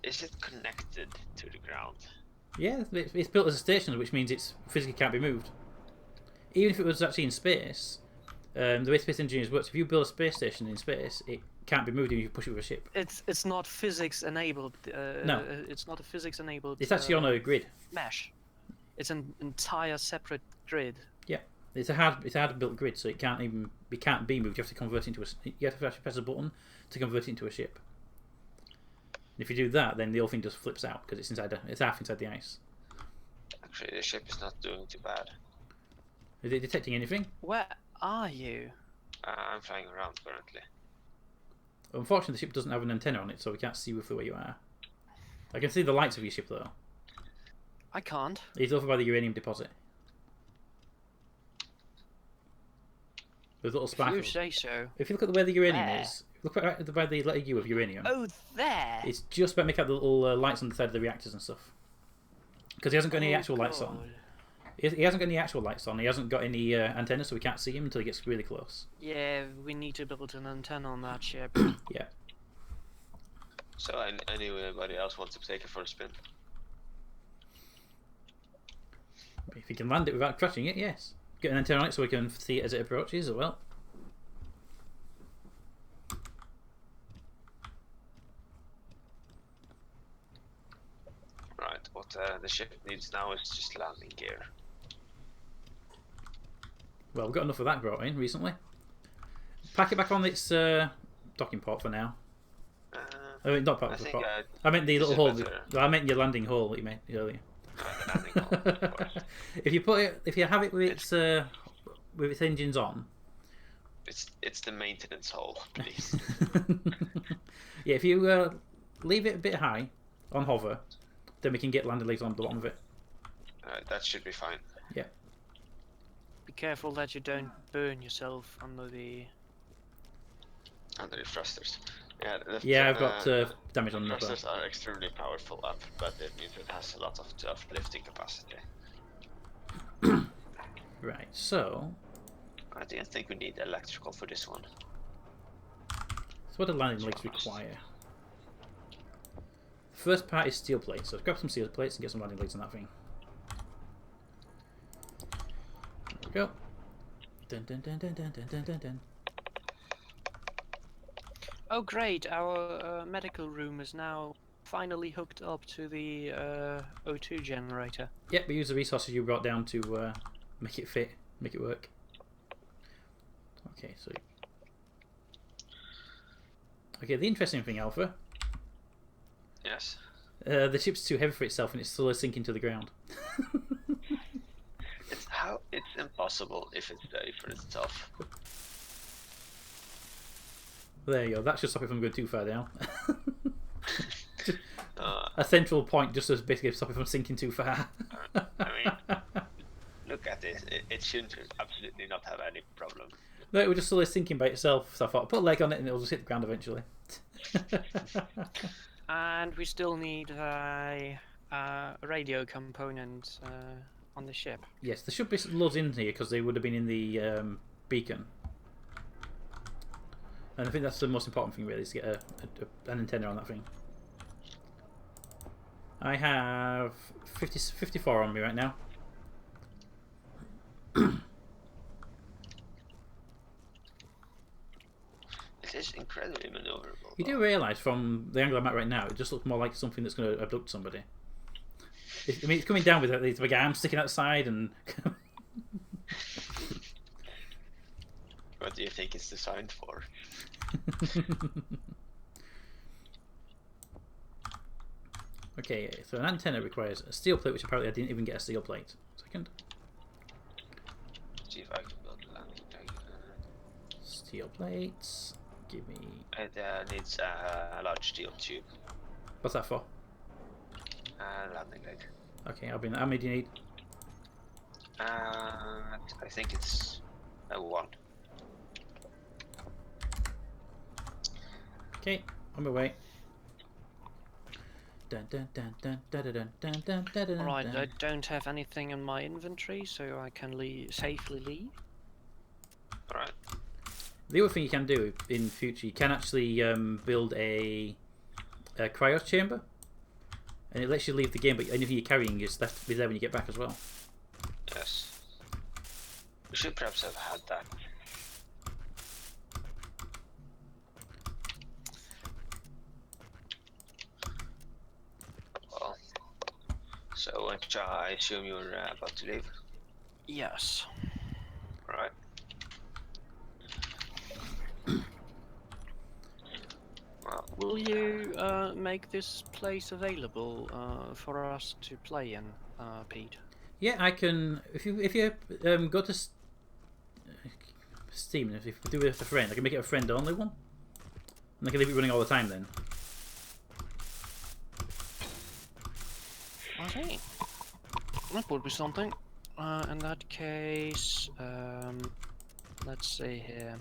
Is it connected to the ground? Yeah, it's built as a station, which means it's physically can't be moved. Even if it was actually in space, the way space engineers works, if you build a space station in space, it can't be moved if you push it with a ship. It's not physics enabled. No. It's not a physics enabled. It's actually on a grid. Mesh. It's an entire separate grid. Yeah, it's a hard built grid, so it can't be moved. You have to convert it into you have to actually press a button to convert it into a ship. And if you do that, then the whole thing just flips out because it's half inside the ice. Actually, the ship is not doing too bad. Is it detecting anything? Where are you? I'm flying around currently. Unfortunately, the ship doesn't have an antenna on it, so we can't see roughly where you are. I can see the lights of your ship though. I can't. It's over by the uranium deposit. There's little sparkles. If you say so. If you look at where the uranium Where? is, look right by the letter U of uranium. Oh, there. It's just about to make out the little lights on the side of the reactors and stuff. Because he hasn't got any actual lights on. God. He hasn't got any actual lights on. He hasn't got any antennas, so we can't see him until he gets really close. Yeah, we need to build an antenna on that ship. Yeah. So anybody else wants to take it for a spin? If you can land it without crashing it, yes. Get an antenna on it so we can see it as it approaches as well. Right, what the ship needs now is just landing gear. Well, we've got enough of that brought in recently. Pack it back on its docking port for now. I mean, not part of the port. I meant the little hole. I meant your landing hole that you made earlier. The landing hole, of course. if you have it with its engines on. It's the maintenance hole, please. Yeah, if you leave it a bit high on hover, then we can get landing legs on the bottom of it. That should be fine. Yeah. Be careful that you don't burn yourself under the thrusters. Yeah, I've got damage on the thrusters are extremely powerful up, but it means it has a lot of lifting capacity. Right, so I didn't think we need electrical for this one. what do landing legs require? The first part is steel plates, so grab some steel plates and get some landing legs on that thing. There we go. Dun, dun, dun, dun, dun, dun, dun, dun, dun. Oh great, our medical room is now finally hooked up to the O2 generator. Yep, we use the resources you brought down to make it fit, make it work. Okay, so... Okay, the interesting thing, Alpha. Yes. The ship's too heavy for itself and it's slowly sinking to the ground. It's impossible if it's ready for itself. There you go, that should stop it from going too far down. A central point just to basically stop it from sinking too far. I mean, look at this. It shouldn't absolutely not have any problem. No, it was just slowly sinking by itself, so I thought, put a leg on it and it'll just hit the ground eventually. And we still need a radio component on the ship. Yes, there should be loads in here because they would have been in the beacon. And I think that's the most important thing really, is to get an antenna on that thing. I have 54 on me right now. It is incredibly maneuverable. You do realise from the angle I'm at right now, it just looks more like something that's going to abduct somebody. I mean, it's coming down with these big arms sticking outside and... What do you think it's designed for? Okay, so an antenna requires a steel plate, which apparently I didn't even get a steel plate. Second. See if I can build a landing leg. Steel plates. Give me... It needs a large steel tube. What's that for? Landing leg. Okay, how many do you need? I think it's a 1. Okay, on my way. Alright, I don't have anything in my inventory, so I can safely leave. The other thing you can do in future, you can actually build a cryo chamber, and it lets you leave the game, but anything you're carrying is left there when you get back as well. Yes. We should perhaps have had that. Well, so I assume you're about to leave. Yes. Right. Well, Will you make this place available for us to play in, Pete? Yeah, I can. If you go to Steam, if you do it with a friend, I can make it a friend only one, and I can leave it running all the time then. Okay. That would be something. In that case, let's see here.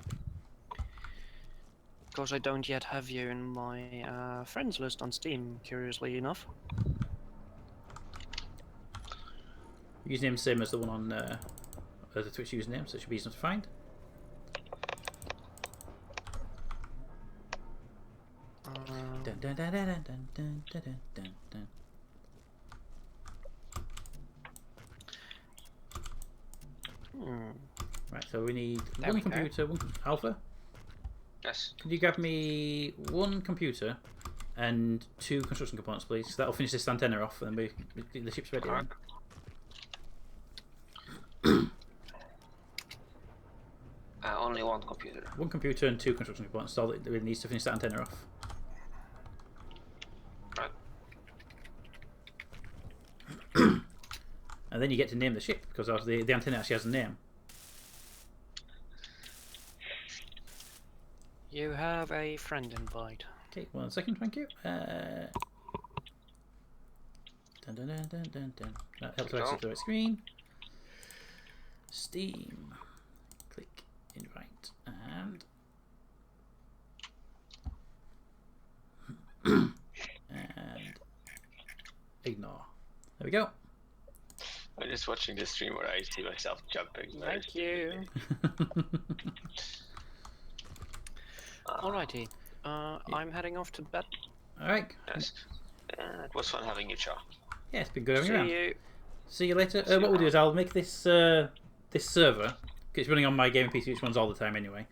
Because I don't yet have you in my friends list on Steam, curiously enough. Username same as the one on the Twitch username, so it should be easy to find. Dun, dun, dun, dun, dun, dun, dun, dun, dun. Right, so we need one computer, one alpha. yes. Could you grab me one computer and 2 construction components, please? That'll finish this antenna off, and then the ship's ready. Alright. Only one computer. One computer and 2 construction components. That's all that really needs to finish that antenna off. Right. And then you get to name the ship, because the antenna actually has a name. You have a friend invite. Okay, 1 second, thank you. Dun, dun, dun, dun, dun, dun. That helps us to the right screen. Steam. Click invite and and ignore. There we go. I'm just watching the stream where I see myself jumping. Thank you. Alrighty. I'm heading off to bed. Alright. Yes. It was fun having you, Cha. Yeah, it's been good having See you around. you. See you later. See you What we'll do around. is I'll make this this server, it's running on my gaming PC, which runs all the time anyway.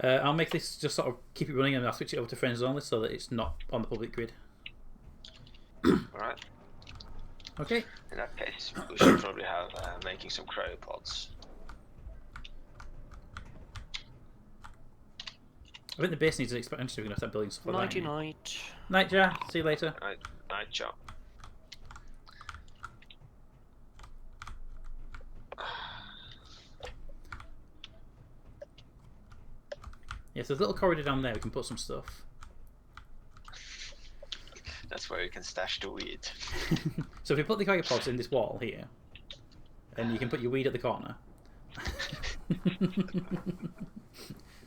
I'll make this just sort of keep it running, and I'll switch it over to friends only so that it's not on the public grid. Alright. Okay. In that case, we should probably have making some cryopods. I think the base needs an expansion so we can have to start building stuff like Nighty that. night. Night, Ja. See you later. Night, Cha. Yes, there's a little corridor down there. We can put some stuff. That's where you can stash the weed. So if you put the cryopods in this wall here, and you can put your weed at the corner.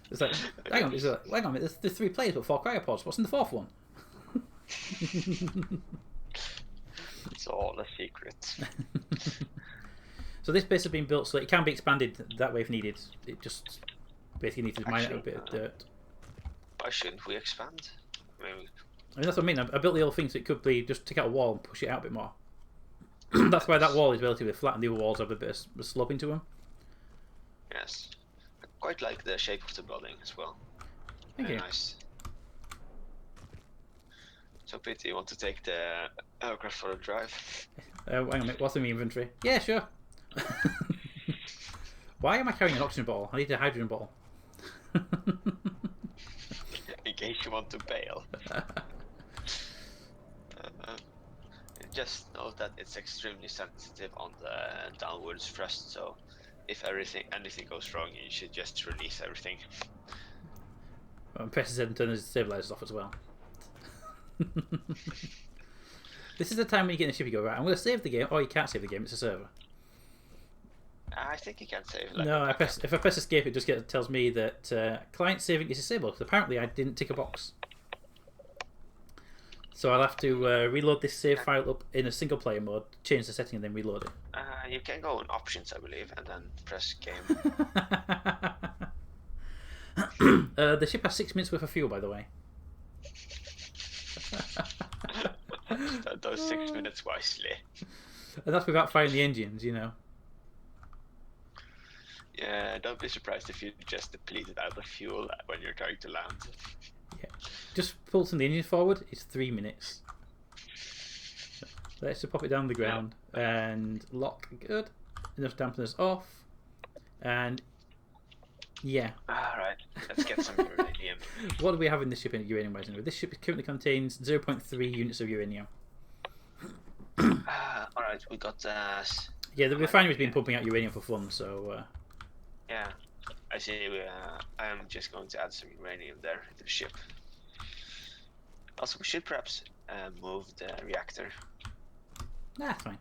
It's like, hang on, hang on, there's 3 players but 4 cryopods. What's in the 4th one? It's all a secret. So this base has been built so that it can be expanded that way if needed. It just basically needs to mine out a bit of dirt. Why shouldn't we expand? Maybe. I mean, that's what I mean. I built the whole thing so it could be just take out a wall and push it out a bit more. That's why that wall is relatively flat and the other walls have a bit of slope into them. Yes. I quite like the shape of the building as well. Thank Very you. nice. So, Pete, you want to take the aircraft for a drive? Hang on a minute, what's in my inventory? Yeah, sure. Why am I carrying an oxygen bottle? I need a hydrogen bottle. In case you want to bail. Just note that it's extremely sensitive on the downwards thrust, so if anything goes wrong, you should just release everything. Press Z and turn the stabilizers off as well. This is the time when you get in the ship, you go, right, I'm going to save the game. Oh, you can't save the game, it's a server. I think you can save. No, if I press escape, it just tells me that client saving is disabled. Because apparently, I didn't tick a box. So I'll have to reload this save file up in a single player mode, change the setting, and then reload it. You can go on options, I believe, and then press game. The ship has 6 minutes worth of fuel, by the way. Spend those 6 minutes wisely. And that's without firing the engines, you know. Yeah, don't be surprised if you just depleted out of fuel when you're trying to land. Yeah. Just pulsing the engine forward, it's 3 minutes. Let's just pop it down the ground and lock. Good. Enough dampeners off. And yeah. Alright, let's get some uranium. What do we have in this ship in uranium-wise? This ship currently contains 0.3 units of uranium. Alright, we got Yeah, the refinery's been pumping out uranium for fun, so yeah, I see. I am just going to add some uranium there to the ship. Also, we should perhaps move the reactor. nah, it's fine.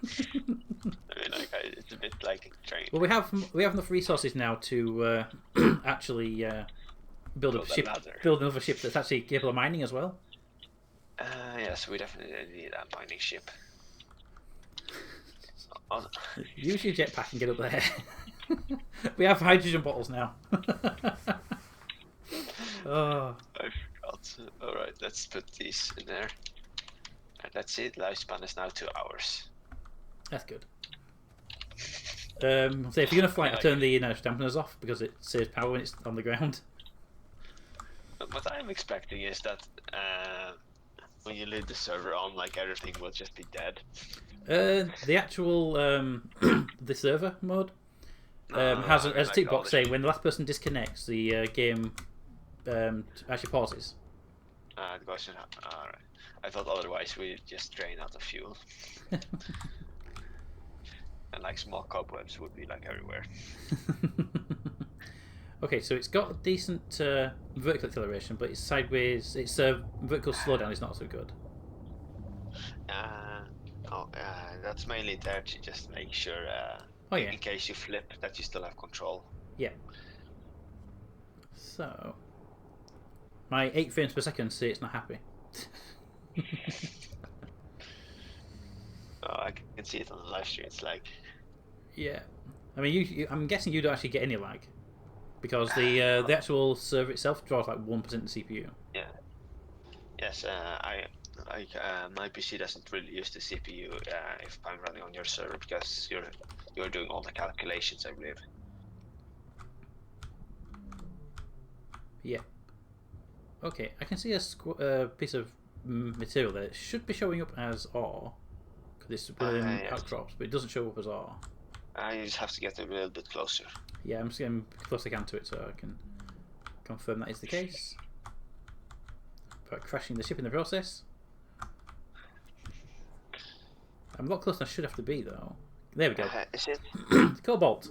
I mean, like, it's a bit like a train. Well, we have enough resources now to actually build a ship, build another ship that's actually capable of mining as well. Yes, we definitely need a mining ship. Use your jetpack and get up there. We have hydrogen bottles now. Oh. I forgot. Alright, let's put these in there. And let's see, the lifespan is now 2 hours. That's good. So if you're gonna fly, I turn the dampeners off because it saves power when it's on the ground. What I'm expecting is that when you leave the server on, like everything will just be dead. The actual the server mode has a tick box saying when the last person disconnects, the game actually pauses. The question. Alright. I thought otherwise we'd just drain out of fuel. And like small cobwebs would be like everywhere. Okay, so it's got decent vertical acceleration, but it's sideways. Its vertical slowdown is not so good. That's mainly there to just make sure, in case you flip, that you still have control. Yeah. So, my 8 frames per second say it's not happy. I can see it on the live stream. It's like, yeah. I mean, I'm guessing you don't actually get any lag because the actual server itself draws like 1% of the CPU. Yeah. Yes. My PC doesn't really use the CPU if I'm running on your server because you're doing all the calculations, I believe. Yeah. Okay, I can see a piece of material there. It should be showing up as R because it's outcrops, but it doesn't show up as R. You just have to get a little bit closer. Yeah, I'm just getting close I can to it so I can confirm that is the case. Without crashing the ship in the process. I'm a lot closer than I should have to be though. There we go. Is it? Cobalt.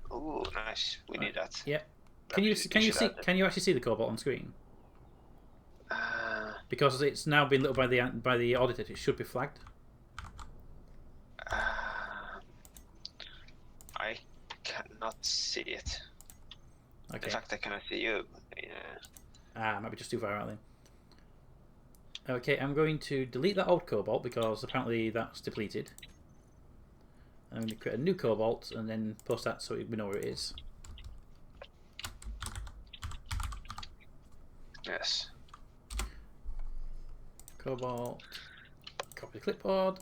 Oh, nice. We need that. Yeah. Can you actually see the cobalt on screen? Because it's now been lit by the auditor, it should be flagged. I cannot see it. Okay. In fact, I cannot see you. Might be just too far out then. Okay, I'm going to delete that old cobalt because apparently that's depleted. I'm going to create a new cobalt and then post that so we know where it is. Yes. Cobalt. Copy the clipboard.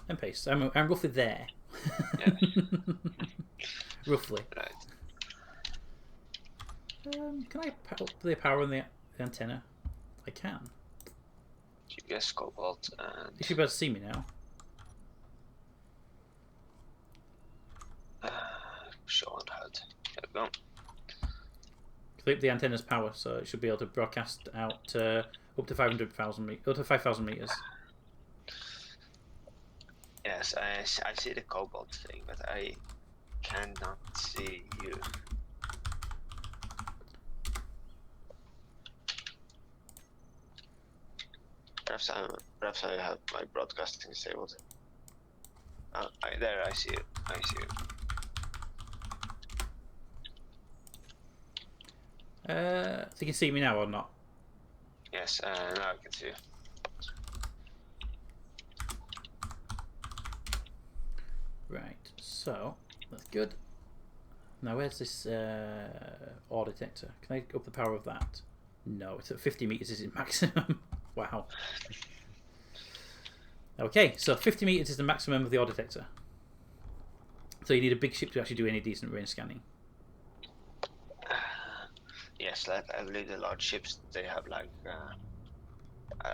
And paste. I'm roughly there. Yes. Roughly. Right. Can I up the power on the antenna? I can. GPS cobalt and. You should be able to see me now. Show on HUD. There we go. Clip the antenna's power, so it should be able to broadcast out up to 5,000 meters. Yes, I see the cobalt thing, but I cannot see you. Perhaps I have my broadcasting disabled. There, I see it. I see it. So you can see me now or not? Yes, now I can see you. Right, so that's good. Now, where's this ore detector? Can I up the power of that? No, it's at 50 meters. Is it maximum? Wow. Okay, so 50 meters is the maximum of the ore detector. So you need a big ship to actually do any decent range scanning. Yes, like I believe the large ships they have like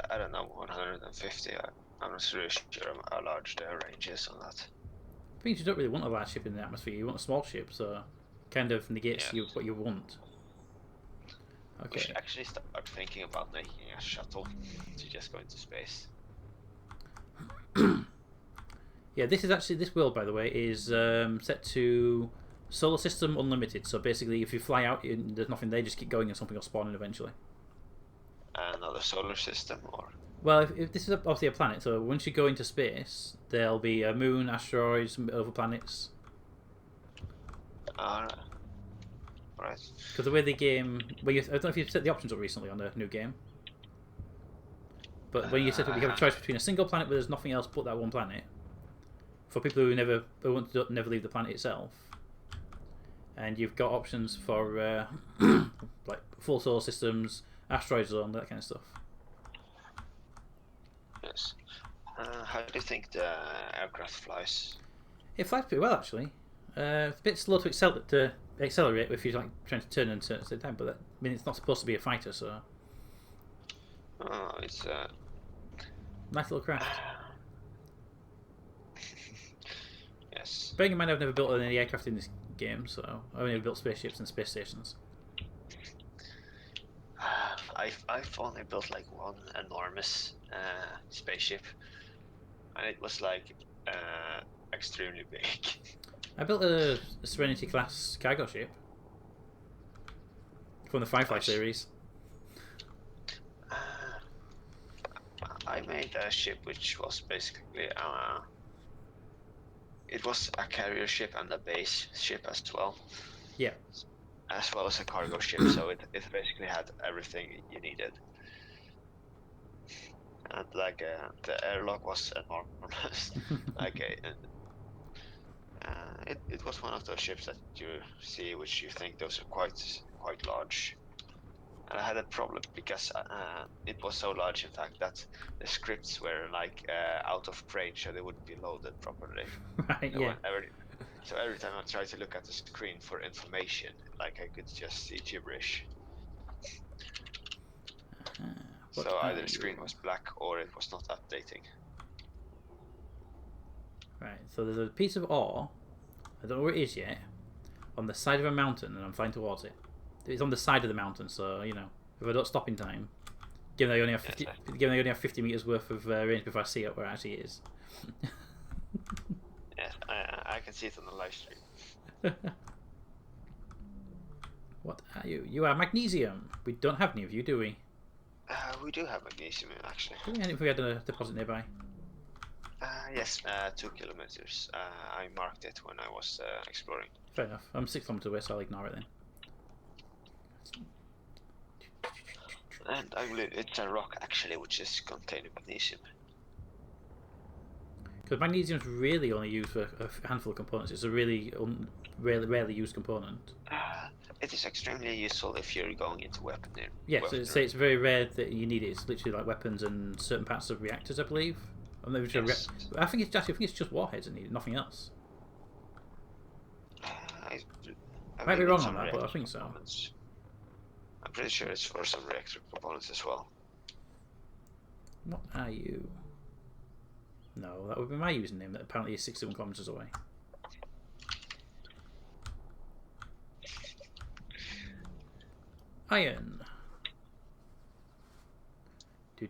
I don't know 150. I'm not really sure how large their range is on that. I think you don't really want a large ship in the atmosphere. You want a small ship, so kind of negates what you want. Okay. We should actually start thinking about making a shuttle to just go into space. Yeah, this world, by the way, is set to solar system unlimited. So basically, if you fly out, there's nothing there. Just keep going, and something will spawn in eventually. Another solar system, or? Well, if this is obviously a planet, so once you go into space, there'll be a moon, asteroids, some other planets. Alright. Because the way the game, I don't know if you've set the options up recently on the new game, but when you set up, you have a choice between a single planet where there's nothing else but that one planet. For people who want to never leave the planet itself, and you've got options for like full solar systems, asteroid zone, that kind of stuff. Yes. How do you think the aircraft flies? It flies pretty well actually. It's a bit slow to accelerate if you're like trying to turn and turn at the same time, but I mean it's not supposed to be a fighter, so. Oh, it's nice little craft. Yes. Bearing in mind I've never built any aircraft in this game, so I've only built spaceships and space stations. I've only built like one enormous spaceship, and it was like extremely big. I built a Serenity class cargo ship from the Firefly series. I made a ship which was basically it was a carrier ship and a base ship as well. Yeah. As well as a cargo ship, so it basically had everything you needed. And like the airlock was enormous. Like it was one of those ships that you see which you think those are quite large. And I had a problem because it was so large, in fact, that the scripts were like out of range, so they wouldn't be loaded properly. Right. So yeah. So every time I tried to look at the screen for information, like I could just see gibberish. So either the screen was black or it was not updating. Right. So there's a piece of ore. I don't know where it is yet. On the side of a mountain, and I'm flying towards it. It's on the side of the mountain, so you know, if I don't stop in time, given I only have 50 meters worth of range before I see it where it actually is. Yes, I can see it on the live stream. What are you? You are magnesium. We don't have any of you, do we? We do have magnesium actually. Do we? If we had a deposit nearby. Yes, 2 kilometers. I marked it when I was exploring. Fair enough. I'm 6 kilometers away, so I'll ignore it then. And I believe it's a rock actually, which is containing magnesium. Because magnesium is really only used for a handful of components. It's a really rarely used component. It is extremely useful if you're going into weaponry. Yeah, so it's very rare that you need it. It's literally like weapons and certain parts of reactors, I believe. I'm not even sure. Yes. I think it's just warheads that need it, nothing else. I Might be wrong on that, but I think so. Components. I'm pretty sure it's for some reactor components as well. What are you? No, that would be my username that apparently is 61 kilometers away. Iron. Do.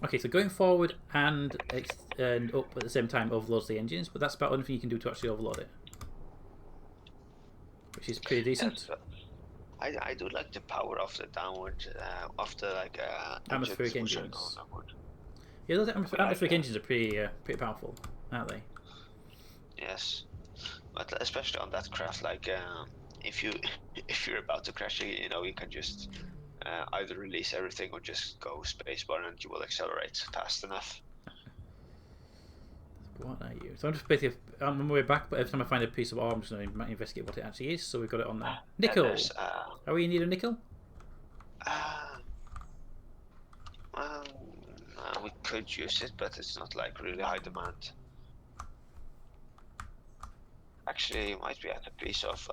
Okay, so going forward and up at the same time overloads the engines, but that's about the only thing you can do to actually overload it, which is pretty decent. Yes, I do like the power of the downward, of the like atmospheric engines. Yeah, those atmospheric engines are pretty powerful, aren't they? Yes, but especially on that craft, like if you're about to crash, you know, you can just either release everything or just go spacebar and you will accelerate fast enough. What are you? So I'm just basically I'm on my way back, but every time I find a piece of ore, I'm just going to investigate what it actually is. So we've got it on there. Nickel. There's, Are we in need of nickel? Well, we could use it, but it's not like really high demand. Actually, it might be at a piece of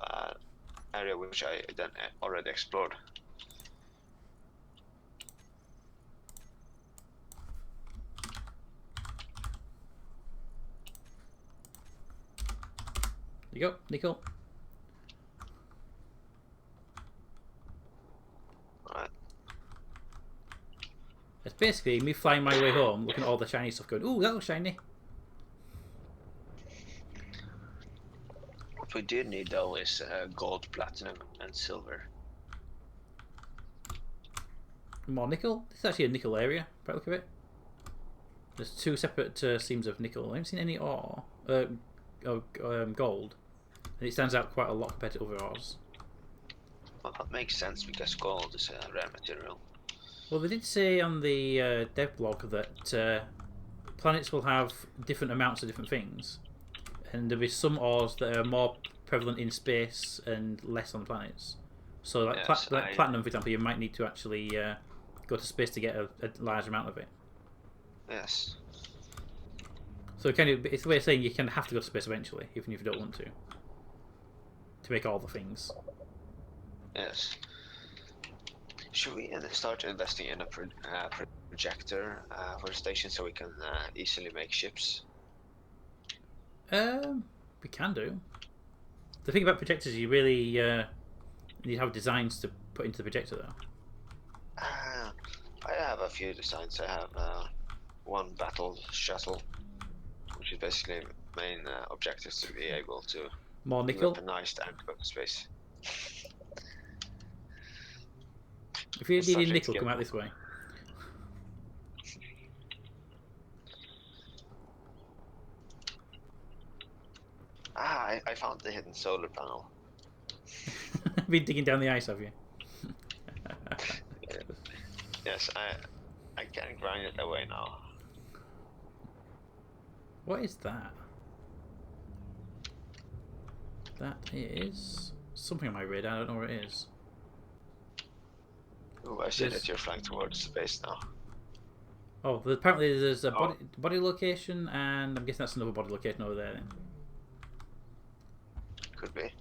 area which I then already explored. There you go, nickel. Alright. It's basically me flying my way home, looking at all the shiny stuff, going, "Ooh, that looks shiny." What we do need though is gold, platinum, and silver. More nickel. This is actually a nickel area. By the look of it, there's two separate seams of nickel. I haven't seen any ore, gold, and it stands out quite a lot compared to other ores. Well, that makes sense because gold is a rare material. Well, they did say on the dev blog that planets will have different amounts of different things, and there'll be some ores that are more prevalent in space and less on planets. So, like, Yes, platinum, for example, you might need to actually go to space to get a large amount of it. Yes. So, it's a way of saying you kind of have to go to space eventually, even if you don't want to make all the things. Yes. Should we start investing in a projector for the station so we can easily make ships? We can do. The thing about projectors, you really need to have designs to put into the projector, though. I have a few designs. I have one battle shuttle, which is basically main objective to be able to More be nickel. weaponized and go to space. If you It's need starting nickel, to come get- out this way. I found the hidden solar panel. Been digging down the ice, have you? Yes, I can grind it away now. What is that? That is something on my radar. I don't know what it is. Ooh, I see Yes. that you're flying towards space now. Oh, apparently there's a body location, and I'm guessing that's another body location over there. Then. Could be.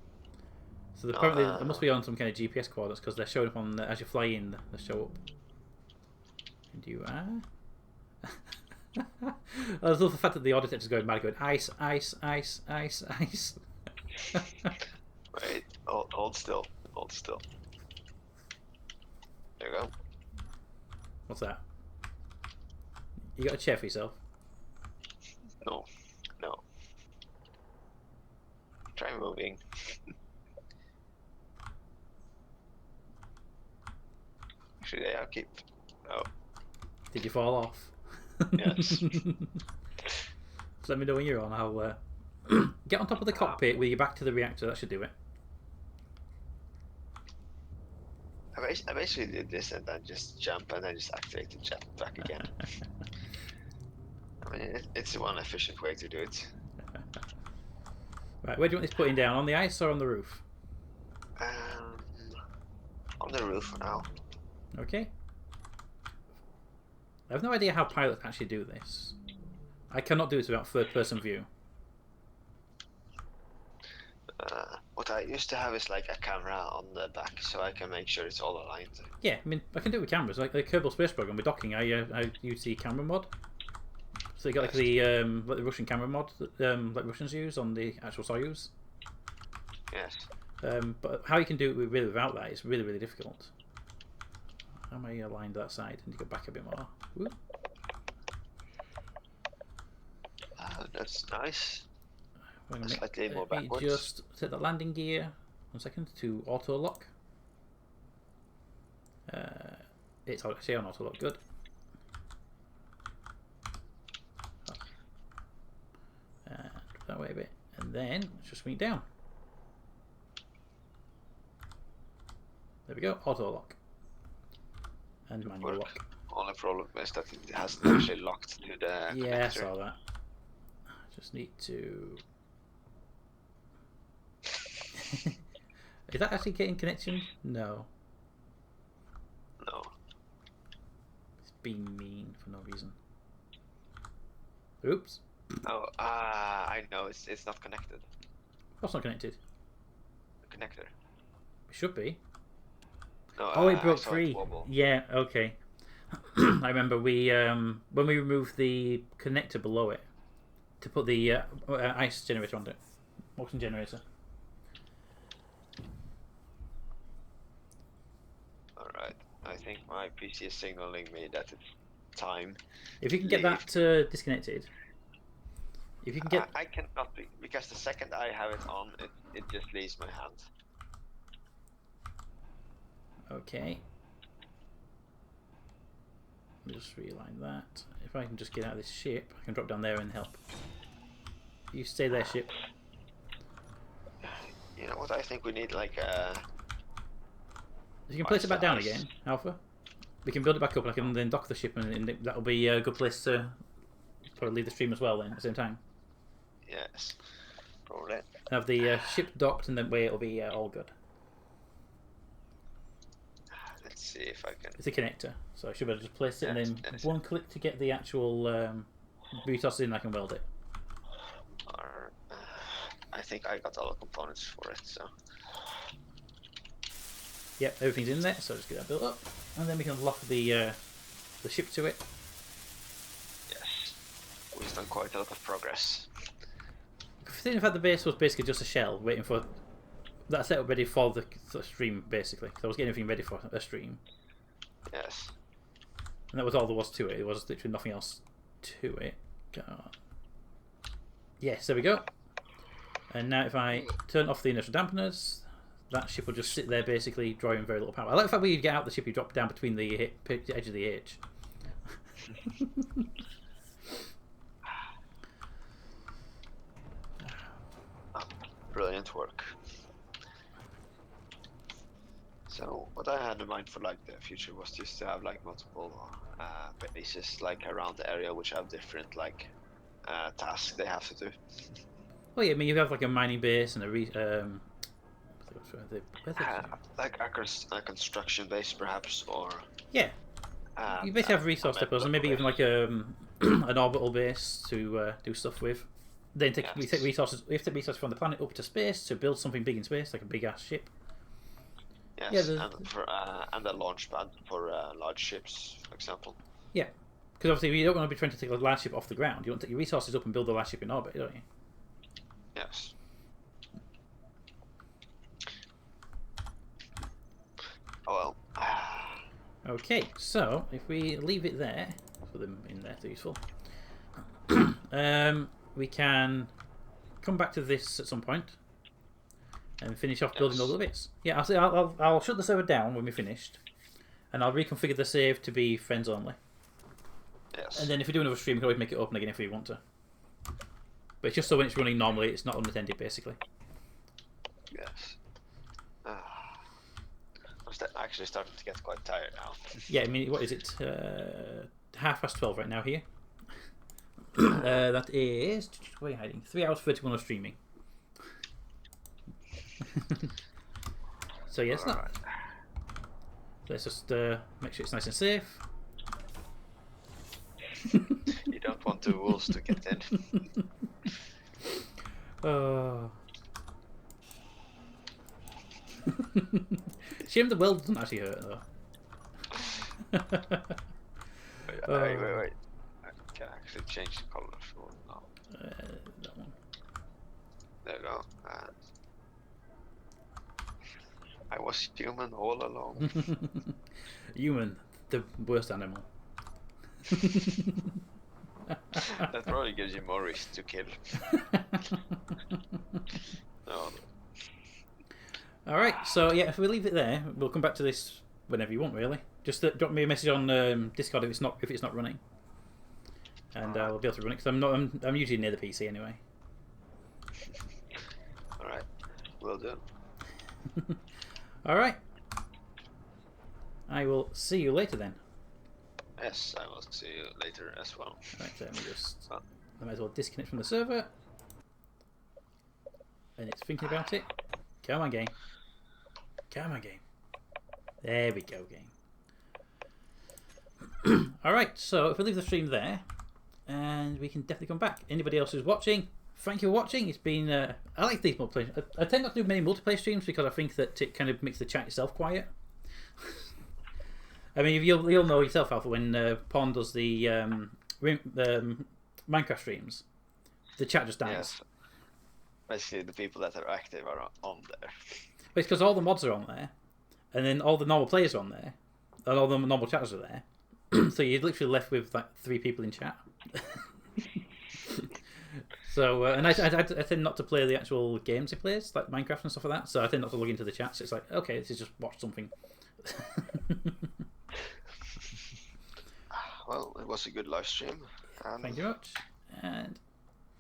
So apparently it must be on some kind of GPS coordinates because they're showing up on as you fly in. They show up. And you are. I love the fact that the audio detector's going mad, going ice, ice, ice, ice, ice. Wait, hold still, hold still. There you go. What's that? You got a chair for yourself? No. Try moving. Actually, I'll keep. Oh, Did you fall off? yes. So let me know when you're on. I'll get on top of the cockpit with your back to the reactor. That should do it. I basically did this and then just jump and then just activate the jet back again. I mean, it's the one efficient way to do it. Right, where do you want this putting down? On the ice or on the roof? On the roof for now. Okay. I have no idea how pilots actually do this. I cannot do it without third-person view. What I used to have is like a camera on the back, so I can make sure it's all aligned. Yeah, I mean, I can do it with cameras. Like the Kerbal Space Program with docking, I use the camera mod. So you got like the Russian camera mod that like Russians use on the actual Soyuz. Yes. But how you can do it really without that is really, really difficult. How am I aligned to that side? I need to go back a bit more. Woo. That's nice. Slightly more Let me backwards. just set the landing gear 1 second to auto lock. It's actually on auto lock. Good. And that way a bit, and then let's just swing it down. There we go. Auto lock and manual lock. Only problem is that it hasn't actually locked to the Yeah, I connector. saw that. Just need to. Is that actually getting connection? No. No. It's being mean for no reason. Oops. Oh, I know. It's not connected. What's not connected? The connector. It should be. No. Oh, it I broke saw free. wobble. Yeah. Okay. I remember we when we removed the connector below it to put the ice generator on it, oxygen generator. All right. I think my PC is signaling me that it's time. If you can get Leave. that disconnected, if you can get, I cannot be, because the second I have it on, it just leaves my hand. okay. Let me just realign that. If I can just get out of this ship, I can drop down there and help. You stay there, ship. You know what? I think we need like You can place it back down ice. again, Alpha. We can build it back up. I can then dock the ship, and that'll be a good place to probably leave the stream as well. Then at the same time, Yes. Probably. have the ship docked, and then way it'll be all good. Let's see if I can. It's a connector, so I should be able to just place it, and Yes, then yes. one click to get the actual resources in. I can weld it. Or, I think I got all the components for it. So. Yep, everything's in there, so just get that built up, and then we can lock the ship to it. Yes. We've done quite a lot of progress. Considering the fact the base was basically just a shell, waiting for that setup ready for the stream, basically. So I was getting everything ready for a stream, Yes. and that was all there was to it. There was literally nothing else to it. Yes, there we go. And now if I turn off the inertial dampeners, that ship will just sit there basically drawing very little power. I like the fact when you get out the ship, you drop down between the edge of the H. Brilliant work. So what I had in mind for like the future was just to have like multiple bases like around the area which have different like tasks they have to do. Well, yeah, I mean you have like a mining base and a Like a construction base perhaps, or yeah. You basically have resource depots and maybe even like an orbital base to do stuff with. Then we take resources. We have to take resources from the planet up to space to build something big in space, like a big ass ship. Yes, Yeah, and a launch pad for large ships, for example. Yeah, because obviously you don't want to be trying to take a large ship off the ground. You want to take your resources up and build a large ship in orbit, don't you? Yes. Oh well. Okay, so if we leave it there, for them in there to useful, we can come back to this at some point and finish off building all the bits. Yeah, I'll shut the server down when we're finished, and I'll reconfigure the save to be friends only. Yes. And then if we do another stream, we can always make it open again if we want to. But it's just so when it's running normally, it's not unattended, basically. Yes. I'm actually starting to get quite tired now. Yeah, I mean, what is it? 12:30 right now here. That is... Where are you hiding? 3 hours 31 of streaming. So, yes, Alright. let's just make sure it's nice and safe. You don't want the wolves to get in. Oh. Shame the weld doesn't actually hurt, though. Wait. I can actually change the color for now. That one. There you go. I was human all along. Human, the worst animal. That probably gives you more risk to kill. No. Alright, so yeah, if we leave it there, we'll come back to this whenever you want, really. Just drop me a message on Discord if it's not running, and we'll be able to run it because I'm usually near the PC anyway. All right, will do. All right, I will see you later then. Yes, I will see you later as well. Right, let me just I might as well disconnect from the server. And it's thinking about it. Come on, game. Come on, game. There we go, game. Alright, so if we leave the stream there, and we can definitely come back. Anybody else who's watching, thank you for watching. It's been, I like these multiplayer. I tend not to do many multiplayer streams because I think that it kind of makes the chat itself quiet. I mean, you'll know yourself, Alpha, when Pond does the Minecraft streams, the chat just dies. Yes. Basically, the people that are active are on there. But it's because all the mods are on there, and then all the normal players are on there, and all the normal chatters are there. So you're literally left with like 3 people in chat. So, and I tend not to play the actual games he plays, like Minecraft and stuff like that. So I tend not to log into the chat. So it's like, okay, this is just watch something. Well, it was a good live stream. Thank you very much. And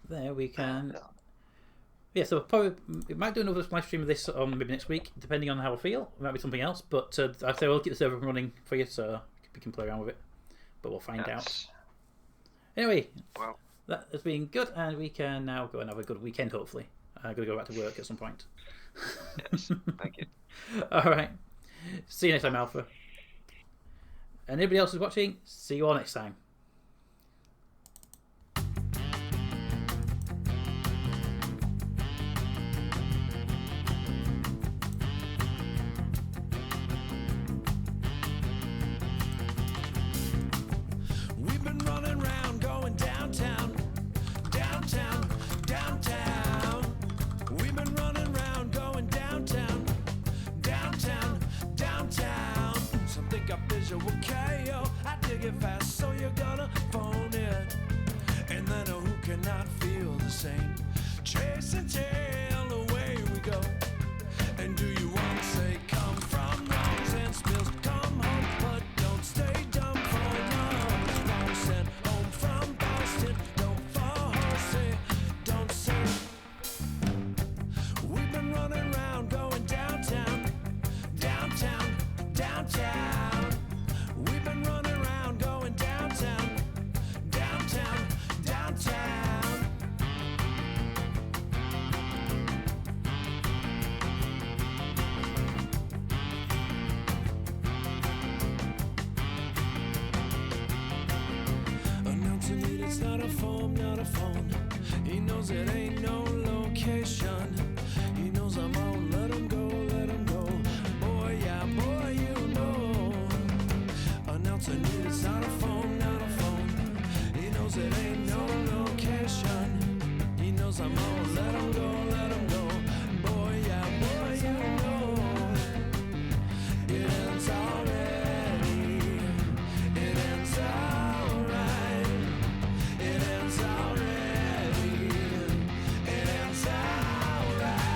there we can. Yeah, so probably we might do another live stream of this maybe next week, depending on how I feel. It might be something else, but I say we'll keep the server running for you, so we can play around with it. But we'll find out. Anyway, well, that has been good, and we can now go and have a good weekend. Hopefully, I'm gonna go back to work at some point. yes, thank you. All right, see you next time, Alpha. And anybody else who's watching, see you all next time. We've been running around going downtown, downtown, downtown. We've been running around going downtown, downtown, downtown. Some think I'm visual KO. I dig it fast, so you're gonna phone it. And then who cannot feel the same? Chase and tail, away we go. And do you want to say come from wrongs and spills? Come home, but don't stay dumb for long. Sent home from Boston, don't fall, say, don't say. We've been running around going downtown, downtown, downtown. We've been running around going downtown, downtown, downtown. Announcing it, it's not a phone, not a phone. He knows it ain't no location. He knows I'm on, let him go, let him go. Boy, yeah, boy, you know. Announcing it, it's not a phone, not a phone. He knows it ain't no location. He knows I'm on, let him go, let him go. Boy, yeah, boy, you know. It ends already. It ends alright. It ends already. It ends alright.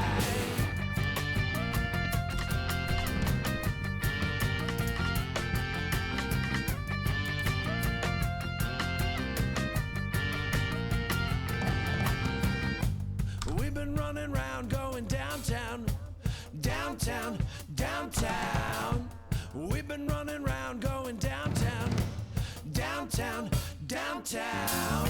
We've been running around going downtown, downtown, downtown. We've been running around going downtown, downtown, downtown.